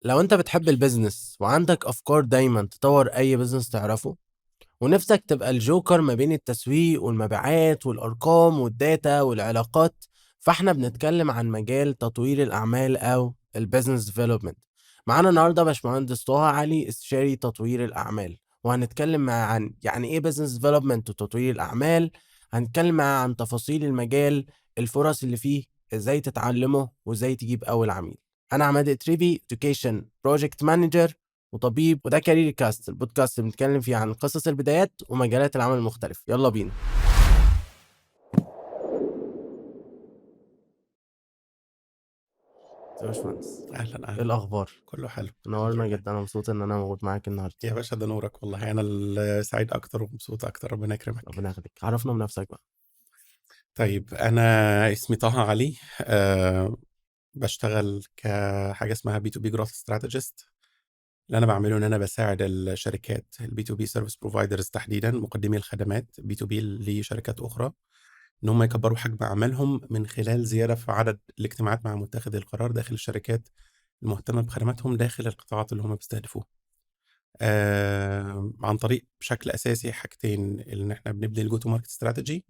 لو انت بتحب البيزنس وعندك افكار دايما تطور اي بيزنس تعرفه، ونفسك تبقى الجوكر ما بين التسويق والمبيعات والارقام والداتا والعلاقات، فاحنا بنتكلم عن مجال تطوير الاعمال او البيزنس ديفلوبمنت. معانا النهارده باشمهندس طه علي، استشاري تطوير الاعمال، وهنتكلم معاه عن يعني ايه بيزنس ديفلوبمنت وتطوير الاعمال. هنتكلم معاه عن تفاصيل المجال، الفرص اللي فيه، ازاي تتعلمه وازاي تجيب اول عميل. انا عماد اتريبي، education project manager وطبيب، وده كارير كاست، البودكاست اللي بنتكلم فيه عن قصص البدايات ومجالات العمل المختلف. يلا بينا يا باشمهندس. اهلا ايه اهلا. الاخبار؟ كله حلو الحمد نورنا لله. جدا، انا مبسوط ان انا موجود معاك النهارده. يا باشا ده نورك والله، انا سعيد اكتر ومبسوط اكتر، ربنا يكرمك. ربنا ياخدك، عرفنا بنفسك بقى. طيب انا اسمي طه علي. بشتغل كحاجه اسمها بي تو بي جروث استراتيجيست. اللي انا بعمله ان انا بساعد الشركات البي تو بي سيرفيس بروفايدرز، تحديدا مقدمي الخدمات بي تو بي لشركات اخرى، ان هم يكبروا حجم اعمالهم من خلال زياده في عدد الاجتماعات مع متخذي القرار داخل الشركات المهتمه بخدماتهم داخل القطاعات اللي هم بيستهدفوها. عن طريق بشكل أساسي حاجتين، إن إحنا بنبني الجو تو ماركت استراتيجي،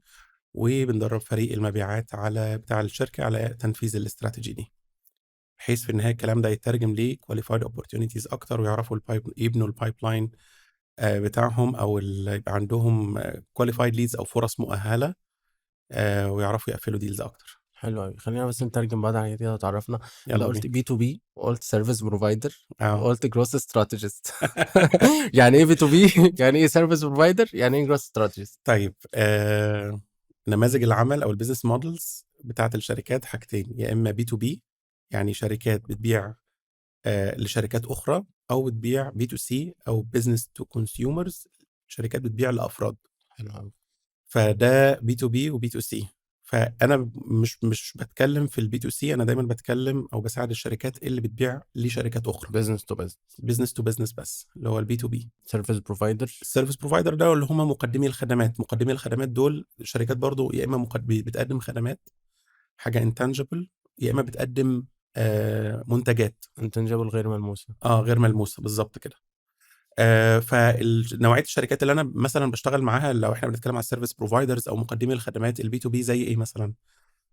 وبندرب فريق المبيعات على بتاع الشركة على تنفيذ الاستراتيجي دي، بحيث في النهاية الكلام ده يترجم ليه qualified opportunities أكتر، ويعرفوا يبنوا البايب لاين بتاعهم، أو يبقى عندهم qualified leads أو فرص مؤهلة، ويعرفوا يقفلوا ديلز أكتر. حلو قوي، خلينا بس نترجم بعض عن كده وتعرفنا. انت يلا قلت بينا. بي تو بي، وقلت سيرفيس بروفايدر، اه. وقلت جروث استراتيجيست. يعني ايه بي تو بي؟ يعني ايه سيرفيس بروفايدر؟ يعني ايه جروث استراتيجيست؟ طيب، نماذج العمل او البيزنس مودلز بتاعت الشركات حاجتين، يا اما بي تو بي، يعني شركات بتبيع لشركات اخرى، او بتبيع بي تو سي او بزنس تو كونسيومرز، شركات بتبيع لافراد. حلو قوي. فده بي تو بي وبي تو سي. فانا مش بتكلم في البي تو سي، انا دايما بتكلم او بساعد الشركات اللي بتبيع لشركات اخرى، بزنس تو بزنس. بزنس تو بزنس، بس اللي هو البي تو بي. سيرفيس بروفايدر. السيرفيس بروفايدر ده اللي هم مقدمي الخدمات. مقدمي الخدمات دول شركات برضو، يا اما بتقدم خدمات، حاجه انتانجبل، يا اما بتقدم منتجات انتنجبل، غير ملموسه. غير ملموسه، بالظبط كده. فنوعيه الشركات اللي انا مثلا بشتغل معاها، لو احنا بنتكلم على السيرفيس بروفايدرز او مقدمي الخدمات البي تو بي، زي ايه مثلا؟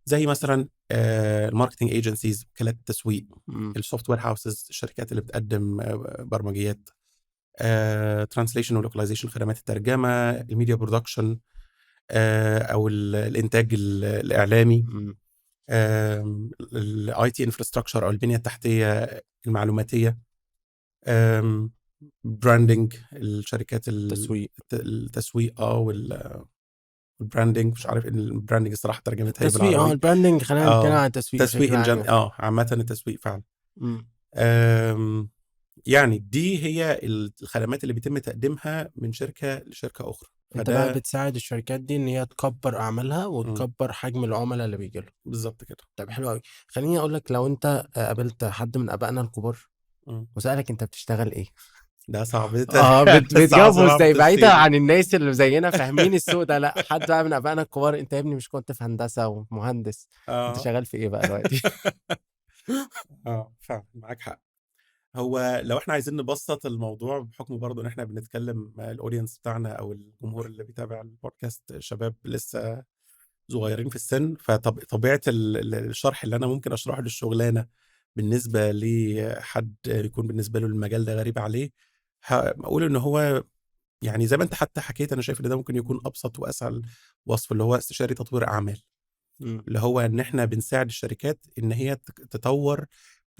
زي مثلا الماركتنج ايجنسيز، وكالات التسويق، السوفت وير هاوسز، الشركات اللي بتقدم برمجيات، ترانسليشن ولوكاليزيشن، خدمات الترجمه، الميديا برودكشن، او الانتاج الاعلامي، الاي تي انفراستراكشر او البنيه التحتيه المعلوماتيه، براندنج، الشركات تسويق. التسويق، والبراندنج. مش عارف ان البراندنج الصراحه ترجمتها ايه التسويق، بالعربي. البراندنج، خلينا نتكلم عن اه، التسويق تسويق بشكل عام يعني. عامه التسويق فعلا. مم. آم، يعني دي هي الخدمات اللي بيتم تقديمها من شركه لشركه اخرى، انت بقى فده. بتساعد الشركات دي ان هي تكبر اعمالها مم، وتكبر حجم العملاء اللي بيجي لهم. بالظبط كده. طب حلو قوي. خليني اقول لك، لو انت قابلت حد من ابائنا الكبار مم. وسالك انت بتشتغل ايه، ده صعب. بتجاوبه صعب ازاي بعيدا التفسير. عن الناس اللي زينا فاهمين السوق ده؟ لا، حد بقى من ابائنا الكبار، انت يا ابني مش كنت في هندسه ومهندس؟ انت اه. شغال في ايه بقى دلوقتي؟ اه فعلا معاك حق. هو لو احنا عايزين نبسط الموضوع، بحكم برضه ان احنا بنتكلم الاودينس بتاعنا او الجمهور اللي بيتابع البودكاست شباب لسه صغيرين في السن، فطبيعة الشرح اللي انا ممكن اشرحه للشغلانة بالنسبة لحد يكون بالنسبة له المجال ده غريب عليه، هقول ان هو يعني زي ما انت حتى حكيت، انا شايف ان ده ممكن يكون ابسط واسهل وصف، اللي هو استشاري تطوير اعمال. مم. اللي هو ان احنا بنساعد الشركات ان هي تطور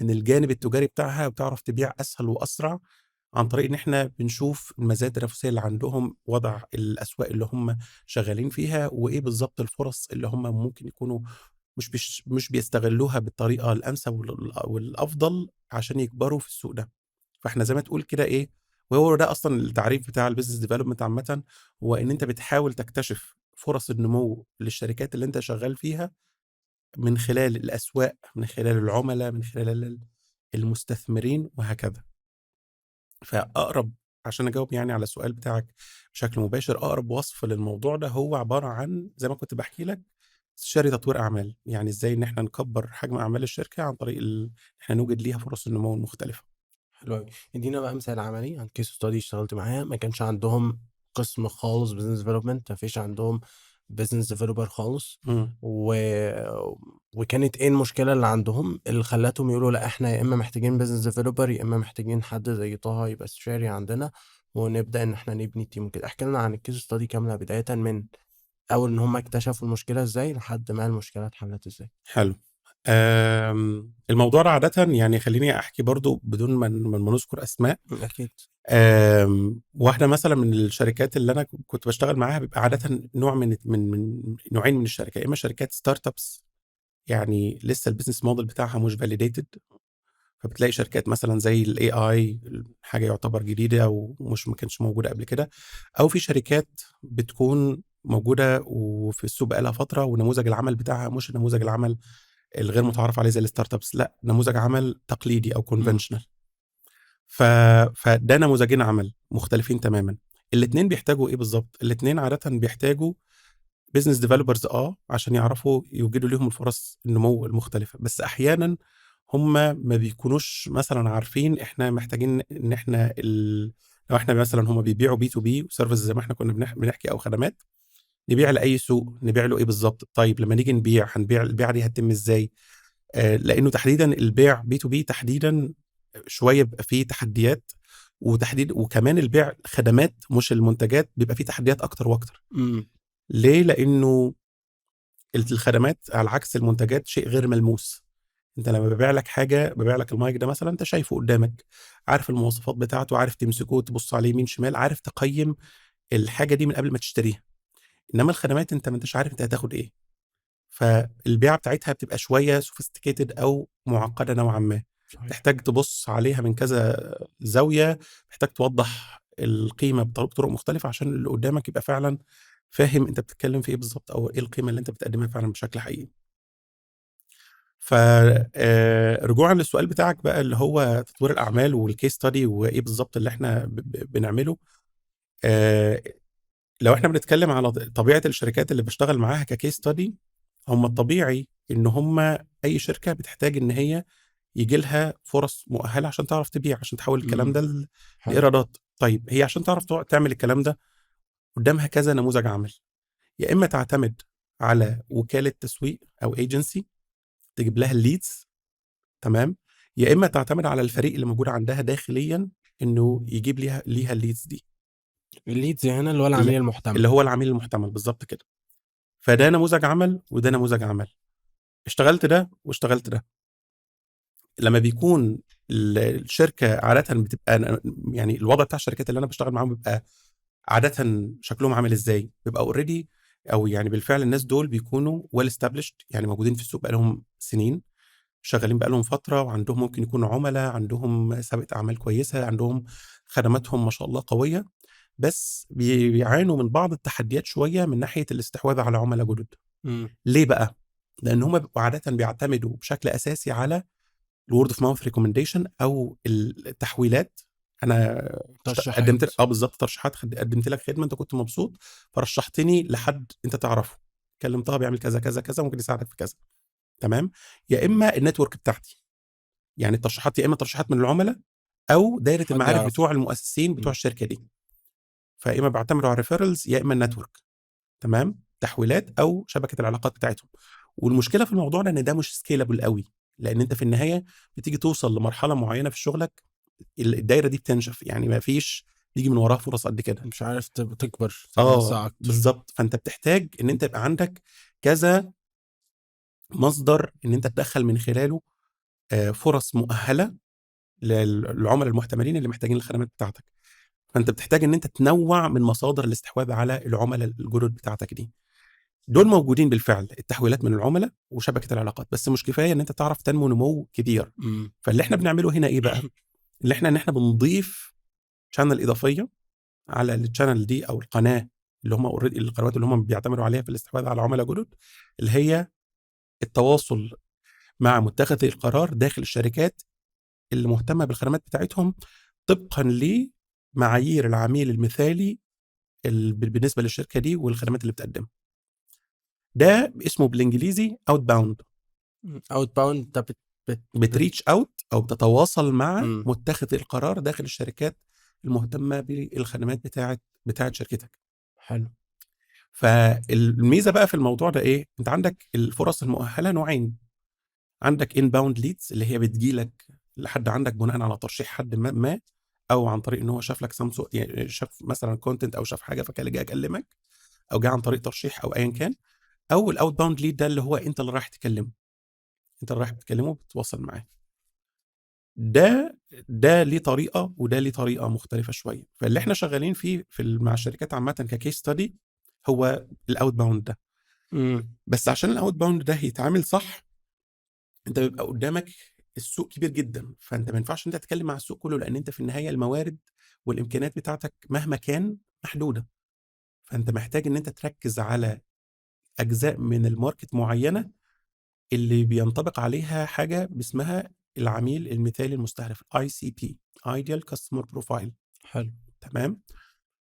من الجانب التجاري بتاعها، وتعرف تبيع اسهل واسرع، عن طريق ان احنا بنشوف المزايا التنافسيه اللي عندهم، وضع الاسواق اللي هم شغالين فيها، وايه بالظبط الفرص اللي هم ممكن يكونوا مش بيستغلوها بالطريقه الانسب والافضل عشان يكبروا في السوق ده. فاحنا زي ما تقول كده ايه، وهو ده اصلا التعريف بتاع البيزنس ديفلوبمنت عامه، هو ان انت بتحاول تكتشف فرص النمو للشركات اللي انت شغال فيها، من خلال الاسواق، من خلال العملاء، من خلال المستثمرين، وهكذا. فاقرب، عشان اجاوب يعني على السؤال بتاعك بشكل مباشر، اقرب وصف للموضوع ده هو عباره عن زي ما كنت بحكي لك، استشاري تطوير اعمال. يعني ازاي ان احنا نكبر حجم اعمال الشركه عن طريق احنا نوجد ليها فرص النمو المختلفه. حلو أوي. ادينا بقى مثال عملي عن كيس ستادي اشتغلت معاها، ما كانش عندهم قسم خالص بزنس ديفلوبمنت، ما فيش عندهم بزنس ديفلوبر خالص. إمم. و... وكانت ايه المشكله اللي عندهم اللي خلتهم يقولوا لا احنا يا اما محتاجين بزنس ديفلوبر يا اما محتاجين حد زي طه يبقى استشاري عندنا، ونبدا ان احنا نبني تيم كده. احكي لنا عن الكيس ستادي كامله بدايه من اول ان هم اكتشفوا المشكله ازاي لحد ما المشكله اتحلت ازاي. حلو. الموضوع ده عادةً يعني خلّيني أحكي برضه بدون ما نذكر أسماء. اكيد. واحدة مثلًا من الشركات اللي أنا كنت باشتغل معاها بيبقى عادةً نوع من نوعين من الشركات، يا إما شركات startups يعني لسه الbusiness model بتاعها مش validated، فبتلاقي شركات مثلًا زي الAI حاجة يعتبر جديدة ما كانتش موجودة قبل كده، أو في شركات بتكون موجودة وفي السوق بقى لها فترة ونموذج العمل بتاعها مش نموذج العمل الغير متعارف عليه زي الstartups، لأ نموذج عمل تقليدي أو امم. conventional. ف فده نموذجين عمل مختلفين تمامًا. الاتنين بيحتاجوا إيه بالضبط؟ الاتنين عادةً بيحتاجوا business developers عشان يعرفوا يوجدوا ليهم الفرص النمو المختلفة، بس أحيانًا هم ما بيكونوش مثلًا عارفين إحنا محتاجين إن إحنا لو إحنا مثلًا هم بيبيعوا B2B services زي ما إحنا كنا بنحكي أو خدمات، نبيع لأي سوق، نبيع له إيه بالضبط؟ طيب لمّا نيجي نبيع هنبيع البيعة دي هتتم إزاي؟ لإنه تحديدًا البيع B2B تحديدًا شوية بيبقى فيه تحديات، وكمان البيع خدمات مش المنتجات بيبقى فيه تحديات أكتر وأكتر. امم. ليه؟ لإنه الخدمات على عكس المنتجات شيء غير ملموس. أنت لمّا بابيع لك حاجة، بابيع لك المايك ده مثلًا أنت شايفه قدّامك، عارف المواصفات بتاعته، عارف تمسكه تبُص عليه يمين، شمال، عارف تقيّم الحاجة دي من قبل ما تشتريها. إنما الخدمات أنت ما أنتش عارف أنت هتاخد إيه، فالبيعة بتاعتها بتبقى شوية sophisticated أو معقدة نوعًا ما، صحيح. تحتاج تبُص عليها من كذا زاوية، محتاج توضّح القيمة بطرق مختلفة عشان اللي قدّامك يبقى فعلًا فاهم أنت بتتكلم في إيه بالضبط، أو إيه القيمة اللي أنت بتقدمها فعلًا بشكل حقيقي. ف رجوعًا للسؤال بتاعك بقى اللي هو تطوير الأعمال والcase study وإيه بالضبط اللي إحنا بنعمله. آآ لو إحنا بنتكلم على طبيعة الشركات اللي باشتغل معاها كcase study، هم الطبيعي إن هم أي شركة بتحتاج إن هي ييجي لها فرص مؤهلة عشان تعرف تبيع، عشان تحوّل الكلام امم. ده حلو. لإيرادات. طيب هي عشان تعرف تعمل الكلام ده قدّامها كذا نموذج عمل، يا إما تعتمد على وكالة تسويق أو agency تجيب لها الleads، تمام، يا إما تعتمد على الفريق اللي موجود عندها داخليًا إنه يجيب ليها الleads دي، الليدز هنا اللي هو ال العميل المحتمل. اللي هو العميل المحتمل، بالضبط كده. فده نموذج عمل وده نموذج عمل، اشتغلت ده واشتغلت ده. لمّا بيكون الشركة عادةً بتبقى يعني الوضع بتاع الشركات اللي أنا باشتغل معاهم بيبقى عادةً شكلهم عامل إزاي؟ بيبقى already أو يعني بالفعل الناس دول بيكونوا well established، يعني موجودين في السوق بقى لهم سنين، شغالين بقى لهم فترة وعندهم ممكن يكونوا عُملا، عندهم سابقة أعمال كويسة، عندهم خدماتهم ما شاء الله قوية، بس بيعانوا من بعض التحديات شوية من ناحية الاستحواذ على عُملا جُدد. امم. ليه بقى؟ لإن هم بيبقوا عادةً بيعتمدوا بشكل أساسي على الword of mouth recommendation أو التحويلات. أنا قدّمت ترشيحات. بالضبط ترشيحات، قدّمت لك خدمة أنت كنت مبسوط، فرشّحتني لحد أنت تعرفه، كلمتها بيعمل كذا، كذا، كذا، ممكن يساعدك في كذا، تمام، يا إما الnetwork بتاعتي، يعني الترشيحات يا إما ترشيحات من العملا أو دايرة حد المعارف يعرفه. بتوع المؤسسين بتوع امم. الشركة دي، فيا إما بيعتمدوا على referrals يا إما الnetwork، تمام، تحويلات أو شبكة العلاقات بتاعتهم. والمشكلة في الموضوع ده إن ده مش scalable أوي، لإن أنت في النهاية بتيجي توصل لمرحلة معيّنة في شغلك الدايرة دي بتنشف، يعني ما فيش بييجي من وراها فرص قد كده. مش عارف تكبر تتوسع اكتر. بالضبط، فأنت بتحتاج إن أنت يبقى عندك كذا مصدر إن أنت تدخّل من خلاله فرص مؤهلة للعُملا المحتملين اللي محتاجين الخدمات بتاعتك، فأنت بتحتاج إن أنت تنوّع من مصادر الاستحواذ على العُملا الجُدد بتاعتك دي. دول موجودين بالفعل، التحويلات من العُملا وشبكة العلاقات، بس مش كفاية إن أنت تعرف تنمو نمو كبير. امم. فاللي إحنا بنعمله هنا إيه بقى، إن إحنا بنضيف channel إضافية على الchannel دي أو القناة اللي هم القنوات اللي هم بيعتمدوا عليها في الاستحواذ على عُملا جُدد، اللي هي التواصل مع متخذي القرار داخل الشركات اللي مهتمة بالخدمات بتاعتهم طبقًا لمعايير العميل المثالي بالنسبة للشركة دي والخدمات اللي بتقدمها. ده اسمه بالإنجليزي outbound. اوت باوند، انت بتريتش اوت او بتتواصل مع إمم، متخذ القرار داخل الشركات المهتمه بالخدمات بتاعه شركتك. حلو. فالميزه بقى في الموضوع ده ايه؟ انت عندك الفرص المؤهله نوعين. عندك انباوند ليدز اللي هي بتجيلك لحد عندك بناء على ترشيح حد ما او عن طريق ان هو شاف لك سامسونج، يعني شاف مثلا كونتنت او شاف حاجه فكان جاي اكلمك، او جاي عن طريق ترشيح او ايا كان. او الاوت باوند ليد ده اللي هو انت اللي رايح تكلمه، انت اللي رايح تكلمه بتتواصل معاه. ده ليه طريقه وده ليه طريقه مختلفه شويه. فاللي احنا شغالين فيه مع الشركات عامه ككيس ستادي هو الاوت باوند ده. إمم، بس عشان الاوت باوند ده يتعامل صح، انت بيبقى قدامك السوق كبير جدا، فانت ما ينفعش انت تتكلم مع السوق كله، لان انت في النهايه الموارد والامكانيات بتاعتك مهما كان محدوده. فانت محتاج ان انت تركز على اجزاء من الماركت معينه اللي بينطبق عليها حاجه اسمها العميل المثالي المستهدف، اي سي بي، ايديال كاستمر بروفايل. حلو. تمام.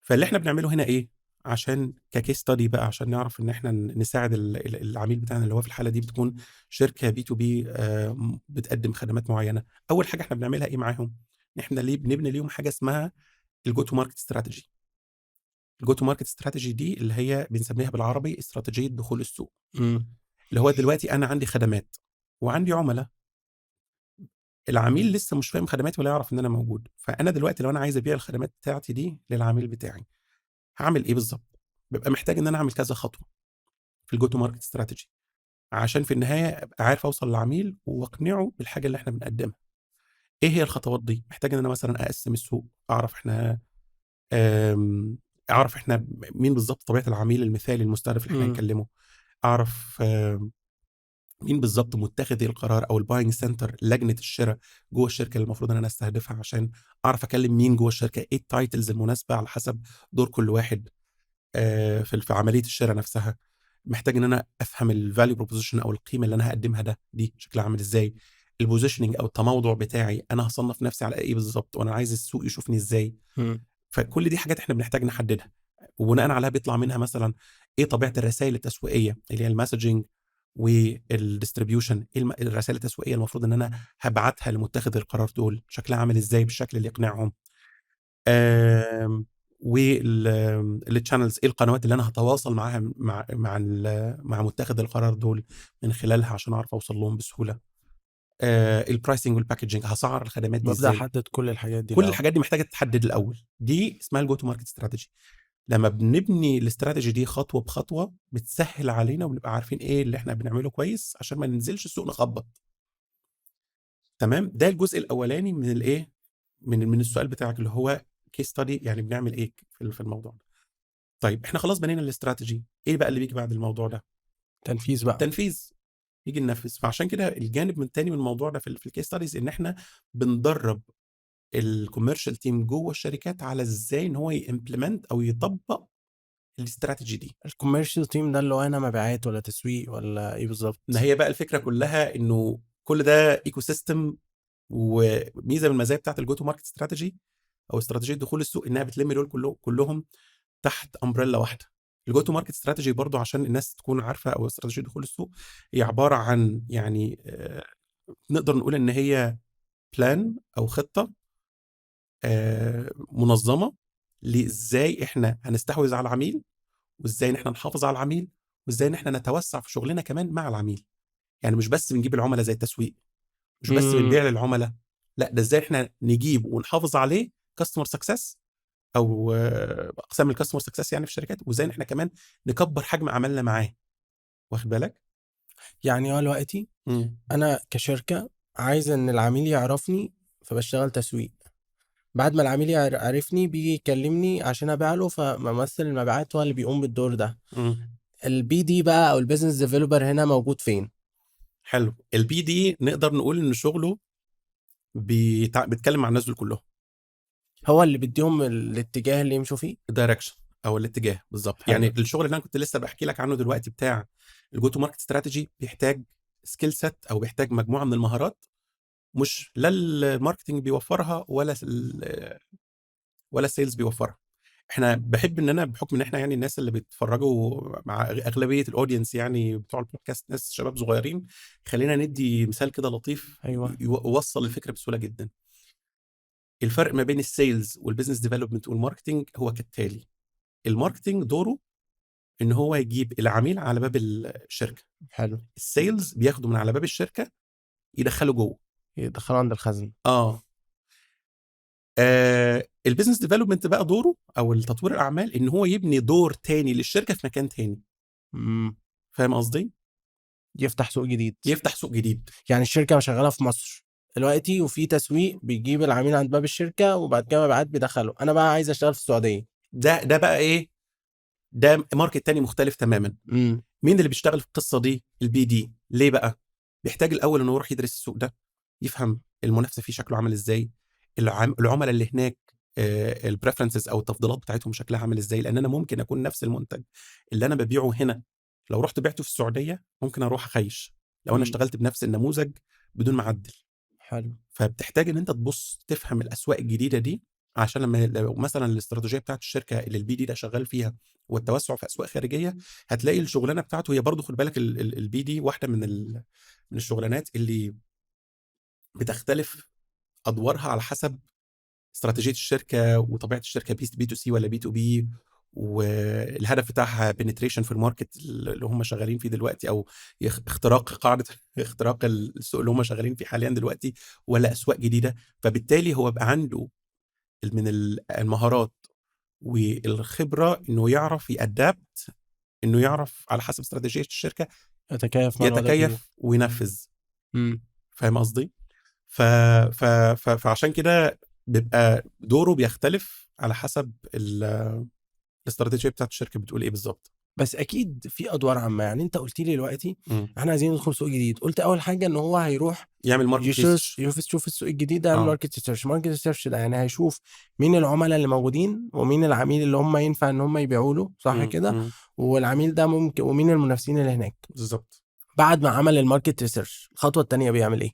فاللي احنا بنعمله هنا ايه؟ عشان ككيس ستادي بقى، عشان نعرف ان احنا نساعد العميل بتاعنا اللي هو في الحاله دي بتكون شركه بي تو بي بتقدم خدمات معينه. اول حاجه احنا بنعملها ايه معاهم؟ ان احنا ليه بنبني ليهم حاجه اسمها الجو تو ماركت استراتيجي. الجو تو ماركت استراتيجي دي اللي هي بنسميها بالعربي استراتيجيه دخول السوق. إمم، اللي هو دلوقتي انا عندي خدمات وعندي عملاء، العميل لسه مش فاهم خدماتي ولا يعرف ان انا موجود. فانا دلوقتي لو انا عايز ابيع الخدمات بتاعتي دي للعميل بتاعي، هعمل ايه بالظبط؟ ببقى محتاج ان انا اعمل كذا خطوه في الجو تو ماركت استراتيجي، عشان في النهايه ابقى عارف اوصل للعميل واقنعه بالحاجه اللي احنا بنقدمها. ايه هي الخطوات دي؟ محتاج ان انا مثلا اقسم السوق، اعرف احنا آم، اعرف احنا مين بالظبط طبيعه العميل المثالي المستهدف اللي احنا إمم، هنكلمه. اعرف مين بالظبط متخذي القرار او الباينج سنتر، لجنه الشراء جوه الشركه اللي المفروض ان انا استهدفها، عشان اعرف اكلم مين جوه الشركه، ايه التايتلز المناسبه على حسب دور كل واحد في عمليه الشراء نفسها. محتاج ان انا افهم الفاليو بروبوزيشن او القيمه اللي انا هقدمها دي شكلها عامل ازاي. البوزيشننج او التموضع بتاعي، انا هصنف نفسي على ايه بالظبط، وانا عايز السوق يشوفني ازاي. إمم. فكل دي حاجات احنا بنحتاج نحددها، وبناء عليها بيطلع منها مثلا ايه طبيعه الرسائل التسويقيه اللي هي المسجنج والديستريبيوشن. ايه الرسائل التسويقيه المفروض ان انا هبعتها لمتخذ القرار دول شكلها عامل ازاي بالشكل اللي يقنعهم. والتشانلز، ايه القنوات اللي انا هتواصل معاها مع متخذ القرار دول من خلالها عشان اعرف اوصل لهم بسهوله. البرايسنج والباكجينج، هسعر الخدمات دي بابدأ ازاي. أحدد كل الحاجات دي كل الأول. الحاجات دي محتاجه تتحدد الاول، دي اسمها الجو تو ماركت استراتيجي. لما بنبني الاستراتيجي دي خطوه بخطوه بتسهل علينا وبنبقى عارفين ايه اللي احنا بنعمله كويس عشان ما ننزلش السوق نخبط. تمام. ده الجزء الاولاني من الايه، من السؤال بتاعك اللي هو كيس ستادي، يعني بنعمل ايه في الموضوع ده. طيب احنا خلاص بنينا الاستراتيجي، ايه بقى اللي بيجي بعد الموضوع ده؟ تنفيذ بقى. التنفيذ. يجي ننفذ. فعشان كده الجانب من التاني من الموضوع ده في الكيس ستاديز ان احنا بندرب الكوميرشال تيم جوه الشركات على ازاي ان هو يمبلمنت او يطبق الاستراتيجي دي. الcommercial team ده اللي هو هنا مبيعات والّا تسويق والّا إيه ما بالضبط؟ هي بقى الفكره كلها انه كل ده ايكو سيستم. وميزه من المزايا بتاعت الجو تو ماركت استراتيجي او استراتيجيه دخول السوق انها بتلم دول كلهم تحت امبريلا واحده. الجو تو ماركت استراتيجي برضو عشان الناس تكون عارفه، او استراتيجيه دخول السوق هي عباره عن يعني نقدر نقول ان هي بلان او خطه منظمه لازاي احنا هنستحوذ على العميل، وازاي ان احنا نحافظ على العميل، وازاي ان احنا نتوسع في شغلنا كمان مع العميل. يعني مش بس بنجيب العملاء زي التسويق، مش بس إمم. بنبيع للعملاء، لا ده ازاي احنا نجيب ونحافظ عليه كاستمر سكسس، او اقسام الكاستمر سكسس يعني في الشركات، وازاي ان احنا كمان نكبر حجم عملنا معاه. واخد بالك؟ يعني هو دلوقتي امم أنا كشركة عايز إن العميل يعرفني، فباشتغل تسويق. بعد ما العميل عرفني بييجي يكلمني عشان أبيع له، فممثل المبيعات هو اللي بيقوم بالدور ده. امم الBD بقى أو الbusiness developer هنا موجود فين؟ حلو. البي دي نقدر نقول ان شغله بيتكلم مع الناس دول كلهم. هو اللي بيديهم الاتجاه اللي يمشوا فيه؟ الدايركشن او الاتجاه بالظبط. يعني حلو. الشغل اللي انا كنت لسه بحكي لك عنه دلوقتي بتاع الجو تو ماركت استراتيجي بيحتاج سكيل سيت او بيحتاج مجموعه من المهارات، مش لا الماركتنج بيوفرها ولا السيلز بيوفرها. إحنا باحب إن أنا بحكم إن إحنا يعني الناس اللي بيتفرّجوا مع أغلبية الaudience يعني بتوع الpodcast ناس شباب صغيّرين، خلّينا ندّي مثال كده لطيف أيوه. يوصّل الفكرة بسهولة جدًا. الفرق ما بين الsales والbusiness development والmarketing هو كالتالي: الmarketing دوره إن هو يجيب العميل على باب الشركة، حلو. الsales بياخده من على باب الشركة يدخّله جوّه. يدخّلوا عند الخزنة. آه. الbusiness development بقى دوره أو التطوير الأعمال إن هو يبني دور تاني للشركة في مكان تاني. إمم. فاهم قصدي؟ يفتح سوق جديد. يفتح سوق جديد. يعني الشركة شغالة في مصر دلوقتي وفي تسويق بيجيب العميل عند باب الشركة وبعد كده مبيعات بيدخّله، أنا بقى عايز أشتغل في السعودية. ده بقى إيه، ده market تاني مختلف تمامًا. إمم. مين اللي بيشتغل في القصة دي؟ الBD. ليه بقى؟ بيحتاج الأول إنه يروح يدرس السوق ده، يفهم المنافسة فيه شكله عامل إزاي، العُملا اللي هناك الpreferences أو التفضيلات بتاعتهم شكلها عامل إزاي، لإن أنا ممكن أكون نفس المنتج اللي أنا بابيعه هنا لو رُحت بِعته في السعودية ممكن أروح أخيّش، لو أنا إمم. اشتغلت بنفس النموذج بدون ما أعدّل. حلو. فبتحتاج إن أنت تبُص تفهم الأسواق الجديدة دي، عشان لو مثلًا الاستراتيجية بتاعة الشركة اللي الBD ده شغال فيها والتوسُّع في أسواق خارجية، هتلاقي الشغلانة بتاعته هي برضه خُد بالك الBD واحدة من الشغلانات اللي بتختلف أدوارها على حسب استراتيجية الشركة وطبيعة الشركة B2C والّا B2B والهدف بتاعها penetration في الmarket اللي هم شغالين فيه دلوقتي أو اختراق قاعدة اختراق السوق اللي هم شغالين فيه حاليًا دلوقتي والّا أسواق جديدة. فبالتالي هو بقى عنده من المهارات والخبرة إنه يعرف يadapt، إنه يعرف على حسب استراتيجية الشركة أتكيّف مع الوضع الجديد. يتكيّف وينفّذ. إمم. فاهم قصدي؟ ف ف ف فعشان كده بيبقى دوره بيختلف على حسب الاستراتيجية بتاعة الشركة بتقول إيه بالضبط. بس أكيد في أدوار عامة، يعني أنت قُلت لي دلوقتي إمم. إحنا عايزين ندخل سوق جديد، قُلت أول حاجة إن هو هيروح يعمل market research. يشوف السوق الجديد ده يعمل آه. market research ده يعني هيشوف مين العُملا اللي موجودين، ومين العميل اللي هم ينفع إن هم يبيعوا له، صح إمم. كده؟ إمم. والعميل ده ومين المنافسين اللي هناك. بالضبط. بعد ما عمل الmarket research الخطوة التانية بيعمل إيه؟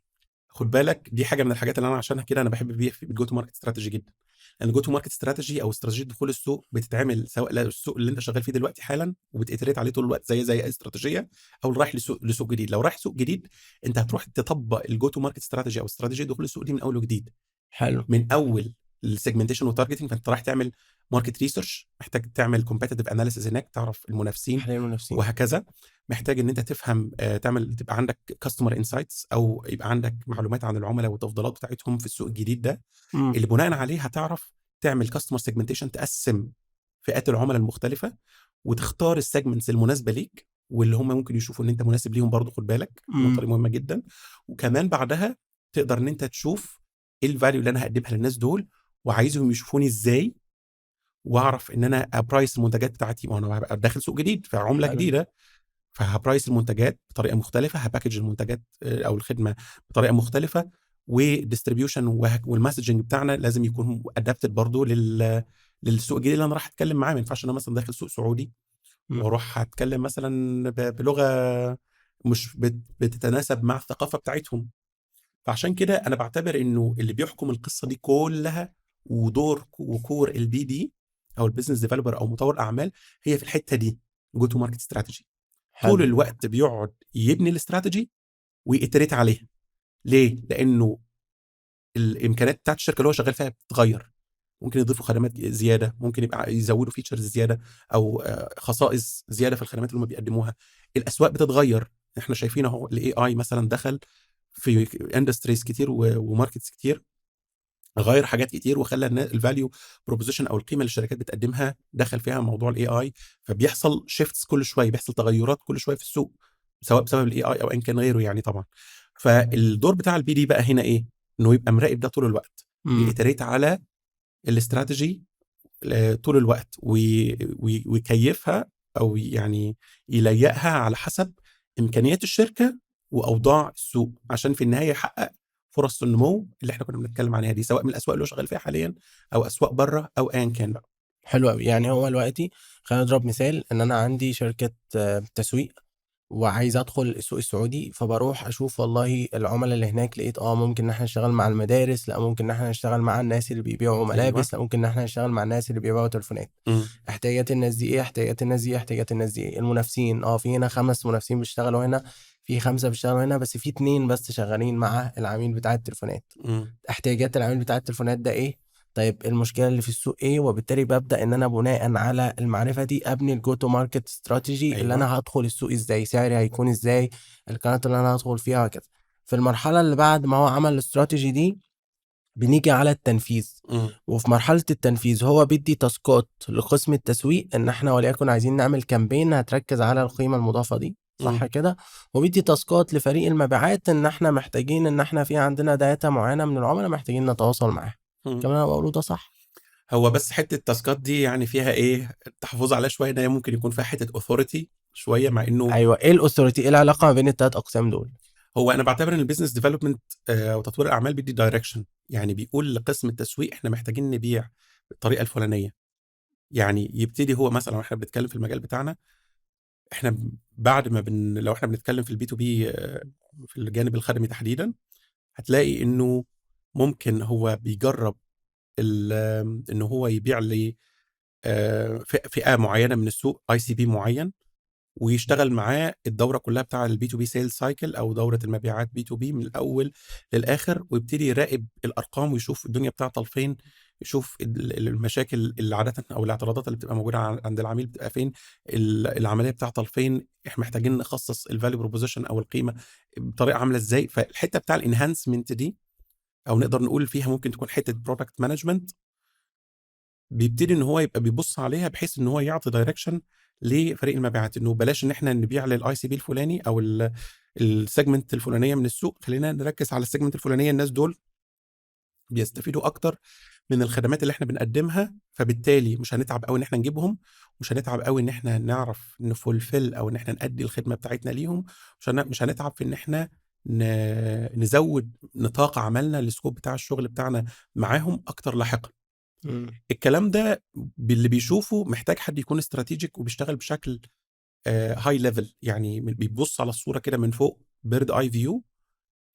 خُد بالك دي حاجة من الحاجات اللي أنا عشانها كده أنا باحب بيها الgo to market strategy جدًا. لأن الgo to market strategy أو استراتيجية دخول السوق بتتعمل سواء السوق اللي أنت شغال فيه دلوقتي حالًا وبتiterate عليه طول الوقت زي أي استراتيجية، أو رايح لسوق جديد. لو رايح سوق جديد أنت هتروح تطبّق الgo to market strategy أو استراتيجية دخول السوق دي من أول وجديد. حلو. من أول الsegmentation والtargeting فأنت رايح تعمل market research، محتاج تعمل competitive analysis هناك تعرف المنافسين تحليل المنافسين. وهكذا. محتاج إن أنت تفهم تبقى عندك customer insights أو يبقى عندك معلومات عن العملا والتفضيلات بتاعتهم في السوق الجديد ده، إمم. اللي بناءً عليه هتعرف تعمل customer segmentation تقسّم فئات العملا المختلفة، وتختار الsegments المناسبة ليك، واللي هم ممكن يشوفوا إن أنت مناسب ليهم برضه خُد بالك، النقطة إمم. دي مهمة جدًا. وكمان بعدها تقدر إن أنت تشوف إيه الvalue اللي أنا هاقدّمها للناس دول، وعايزهم يشوفوني إزاي، وأعرف إن أنا أprice المنتجات بتاعتي، ما هو أنا هابقى داخل سوق جديد، فعُملة حلو. جديدة، فهاprice المنتجات بطريقة مختلفة، هاpackage المنتجات أو الخدمة بطريقة مختلفة، والdistribution والmessaging بتاعنا لازم يكون adapted برضه للسوق الجديد اللي أنا رايح أتكلم معاه. ما ينفعش أنا مثلًا داخل سوق سعودي إمم. وأروح أتكلم مثلًا بلغة مش بتتناسب مع الثقافة بتاعتهم. فعشان كده أنا باعتبر إنه اللي بيحكم القصة دي كلّها ودور وكور الBD أو الbusiness developer أو مطوّر أعمال هي في الحتّة دي go to market strategy. طول حلو. الوقت بيقعد يبني الstrategy ويiterate عليها. ليه؟ لإنه الإمكانيات بتاعة الشركة اللي هو شغال فيها بتتغيّر، ممكن يضيفوا خدمات زيادة، ممكن يبقى يزوّدوا features زيادة أو خصائص زيادة في الخدمات اللي هم بيقدموها. الأسواق بتتغيّر، إحنا شايفين أهو الAI مثلًا دخل في industries كتير وmarkets كتير، غيّر حاجات كتير وخلّى الvalue proposition أو القيمة اللي الشركات بتقدّمها دخل فيها موضوع الAI. فبيحصل shifts كل شوية، بيحصل تغيُّرات كل شوية في السوق، سواء بسبب الAI أو أيًا كان غيره يعني طبعًا. فالدور بتاع الBD بقى هنا إيه، إنه يبقى مراقب ده طول الوقت، إمم. يiterate على الstrategy طول الوقت ويكيّفها أو يعني يليّقها على حسب إمكانيات الشركة وأوضاع السوق، عشان في النهاية يحقق فرص النمو اللي إحنا كنا بنتكلم عليها دي، سواء من الأسواق اللي هو شغال فيها حاليًا أو أسواق برّه أو أيًا كان بقى. حلو أوي، يعني هو دلوقتي خلّينا نضرب مثال إن أنا عندي شركة تسويق وعايز ادخل السوق السعودي، فبروح اشوف والله العملاء اللي هناك، لقيت ممكن ان احنا نشتغل مع المدارس، لا ممكن ان احنا نشتغل مع الناس اللي بيبيعوا أيوه. ملابس، لا ممكن ان احنا نشتغل مع الناس اللي بيبيعوا تليفونات. إمم. احتياجات الناس دي ايه، احتياجات الناس دي، احتياجات الناس دي ايه، المنافسين في هنا 5 منافسين بيشتغلوا هنا، في 5 بيشتغلوا هنا، بس في 2 بس شغالين مع العميل بتاع التليفونات. إمم. احتياجات العميل بتاع التليفونات ده ايه، طيب المشكله اللي في السوق ايه، وبالتالي ببدا ان انا بناء على المعرفه دي ابني الجو تو ماركت استراتيجي، اللي أيوه. انا هدخل السوق ازاي، سعري هيكون ازاي، القنوات اللي انا هدخل فيها وكده. في المرحله اللي بعد ما هو عمل الاستراتيجي دي، بنيجي على التنفيذ. إمم. وفي مرحلة التنفيذ هو بيدي تاسكات لقسم التسويق، ان احنا وليكن عايزين نعمل كامبين هتركز على القيمة المضافة دي، صح إمم. كده. وبيدي تاسكات لفريق المبيعات، ان احنا محتاجين ان احنا في عندنا داتا معينة من العملاء محتاجين نتواصل معاها. إمم. كمان انا بقوله ده صح؟ هو بس حتّة التاسكات دي يعني فيها إيه، تحفُّظ عليها شوية، إن هي ممكن يكون فيها حتّة authority شوية، مع إنه ايوه، ايه الاثوريتي، ايه العلاقة ما بين التلات اقسام دول؟ هو أنا باعتبر إن الbusiness development وتطوير الأعمال بيدّي direction، يعني بيقول لقسم التسويق إحنا محتاجين نبيع بالطريقة الفلانية. يعني يبتدي هو مثلًا، وإحنا بنتكلّم في المجال بتاعنا، إحنا بعد ما لو إحنا بنتكلّم في الB2B في الجانب الخدمي تحديدًا، هتلاقي إنه ممكن هو بيجرّب إن هو يبيع فئة معيّنة من السوق ICP معيّن، ويشتغل معاه الدورة كلّها بتاع الB2B sales cycle أو دورة المبيعات B2B من الأول للآخر، ويبتدي يراقب الأرقام ويشوف الدنيا بتعطل فين، يشوف المشاكل اللي عادةً أو الاعتراضات اللي بتبقى موجودة عند العميل بتبقى فين، العملية بتعطل فين، إحنا محتاجين نخصص الvalue proposition أو القيمة بطريقة عاملة إزاي. فالحتّة بتاع الenhancement دي، أو نقدر نقول فيها ممكن تكون حتّة product management، بيبتدي إن هو يبقى بيبُص عليها بحيث إن هو يعطي direction لفريق المبيعات، إنه بلاش إن إحنا نبيع للICB الفلاني أو الsegment الفلانية من السوق، خلّينا نركّز على الsegment الفلانية، الناس دول بيستفيدوا أكتر من الخدمات اللي إحنا بنقدّمها، فبالتالي مش هنتعب أوي إن إحنا نجيبهم، مش هنتعب أوي إن إحنا نعرف نfulfill أو إن إحنا نأدّي الخدمة بتاعتنا ليهم، مش هنتعب في إن إحنا نزوّد نطاق عملنا الscope بتاع الشغل بتاعنا معاهم أكتر لاحقًا. مم. الكلام ده باللي بيشوفه محتاج حد يكون strategic وبيشتغل بشكل high level، يعني بيبُص على الصورة كده من فوق bird eye view،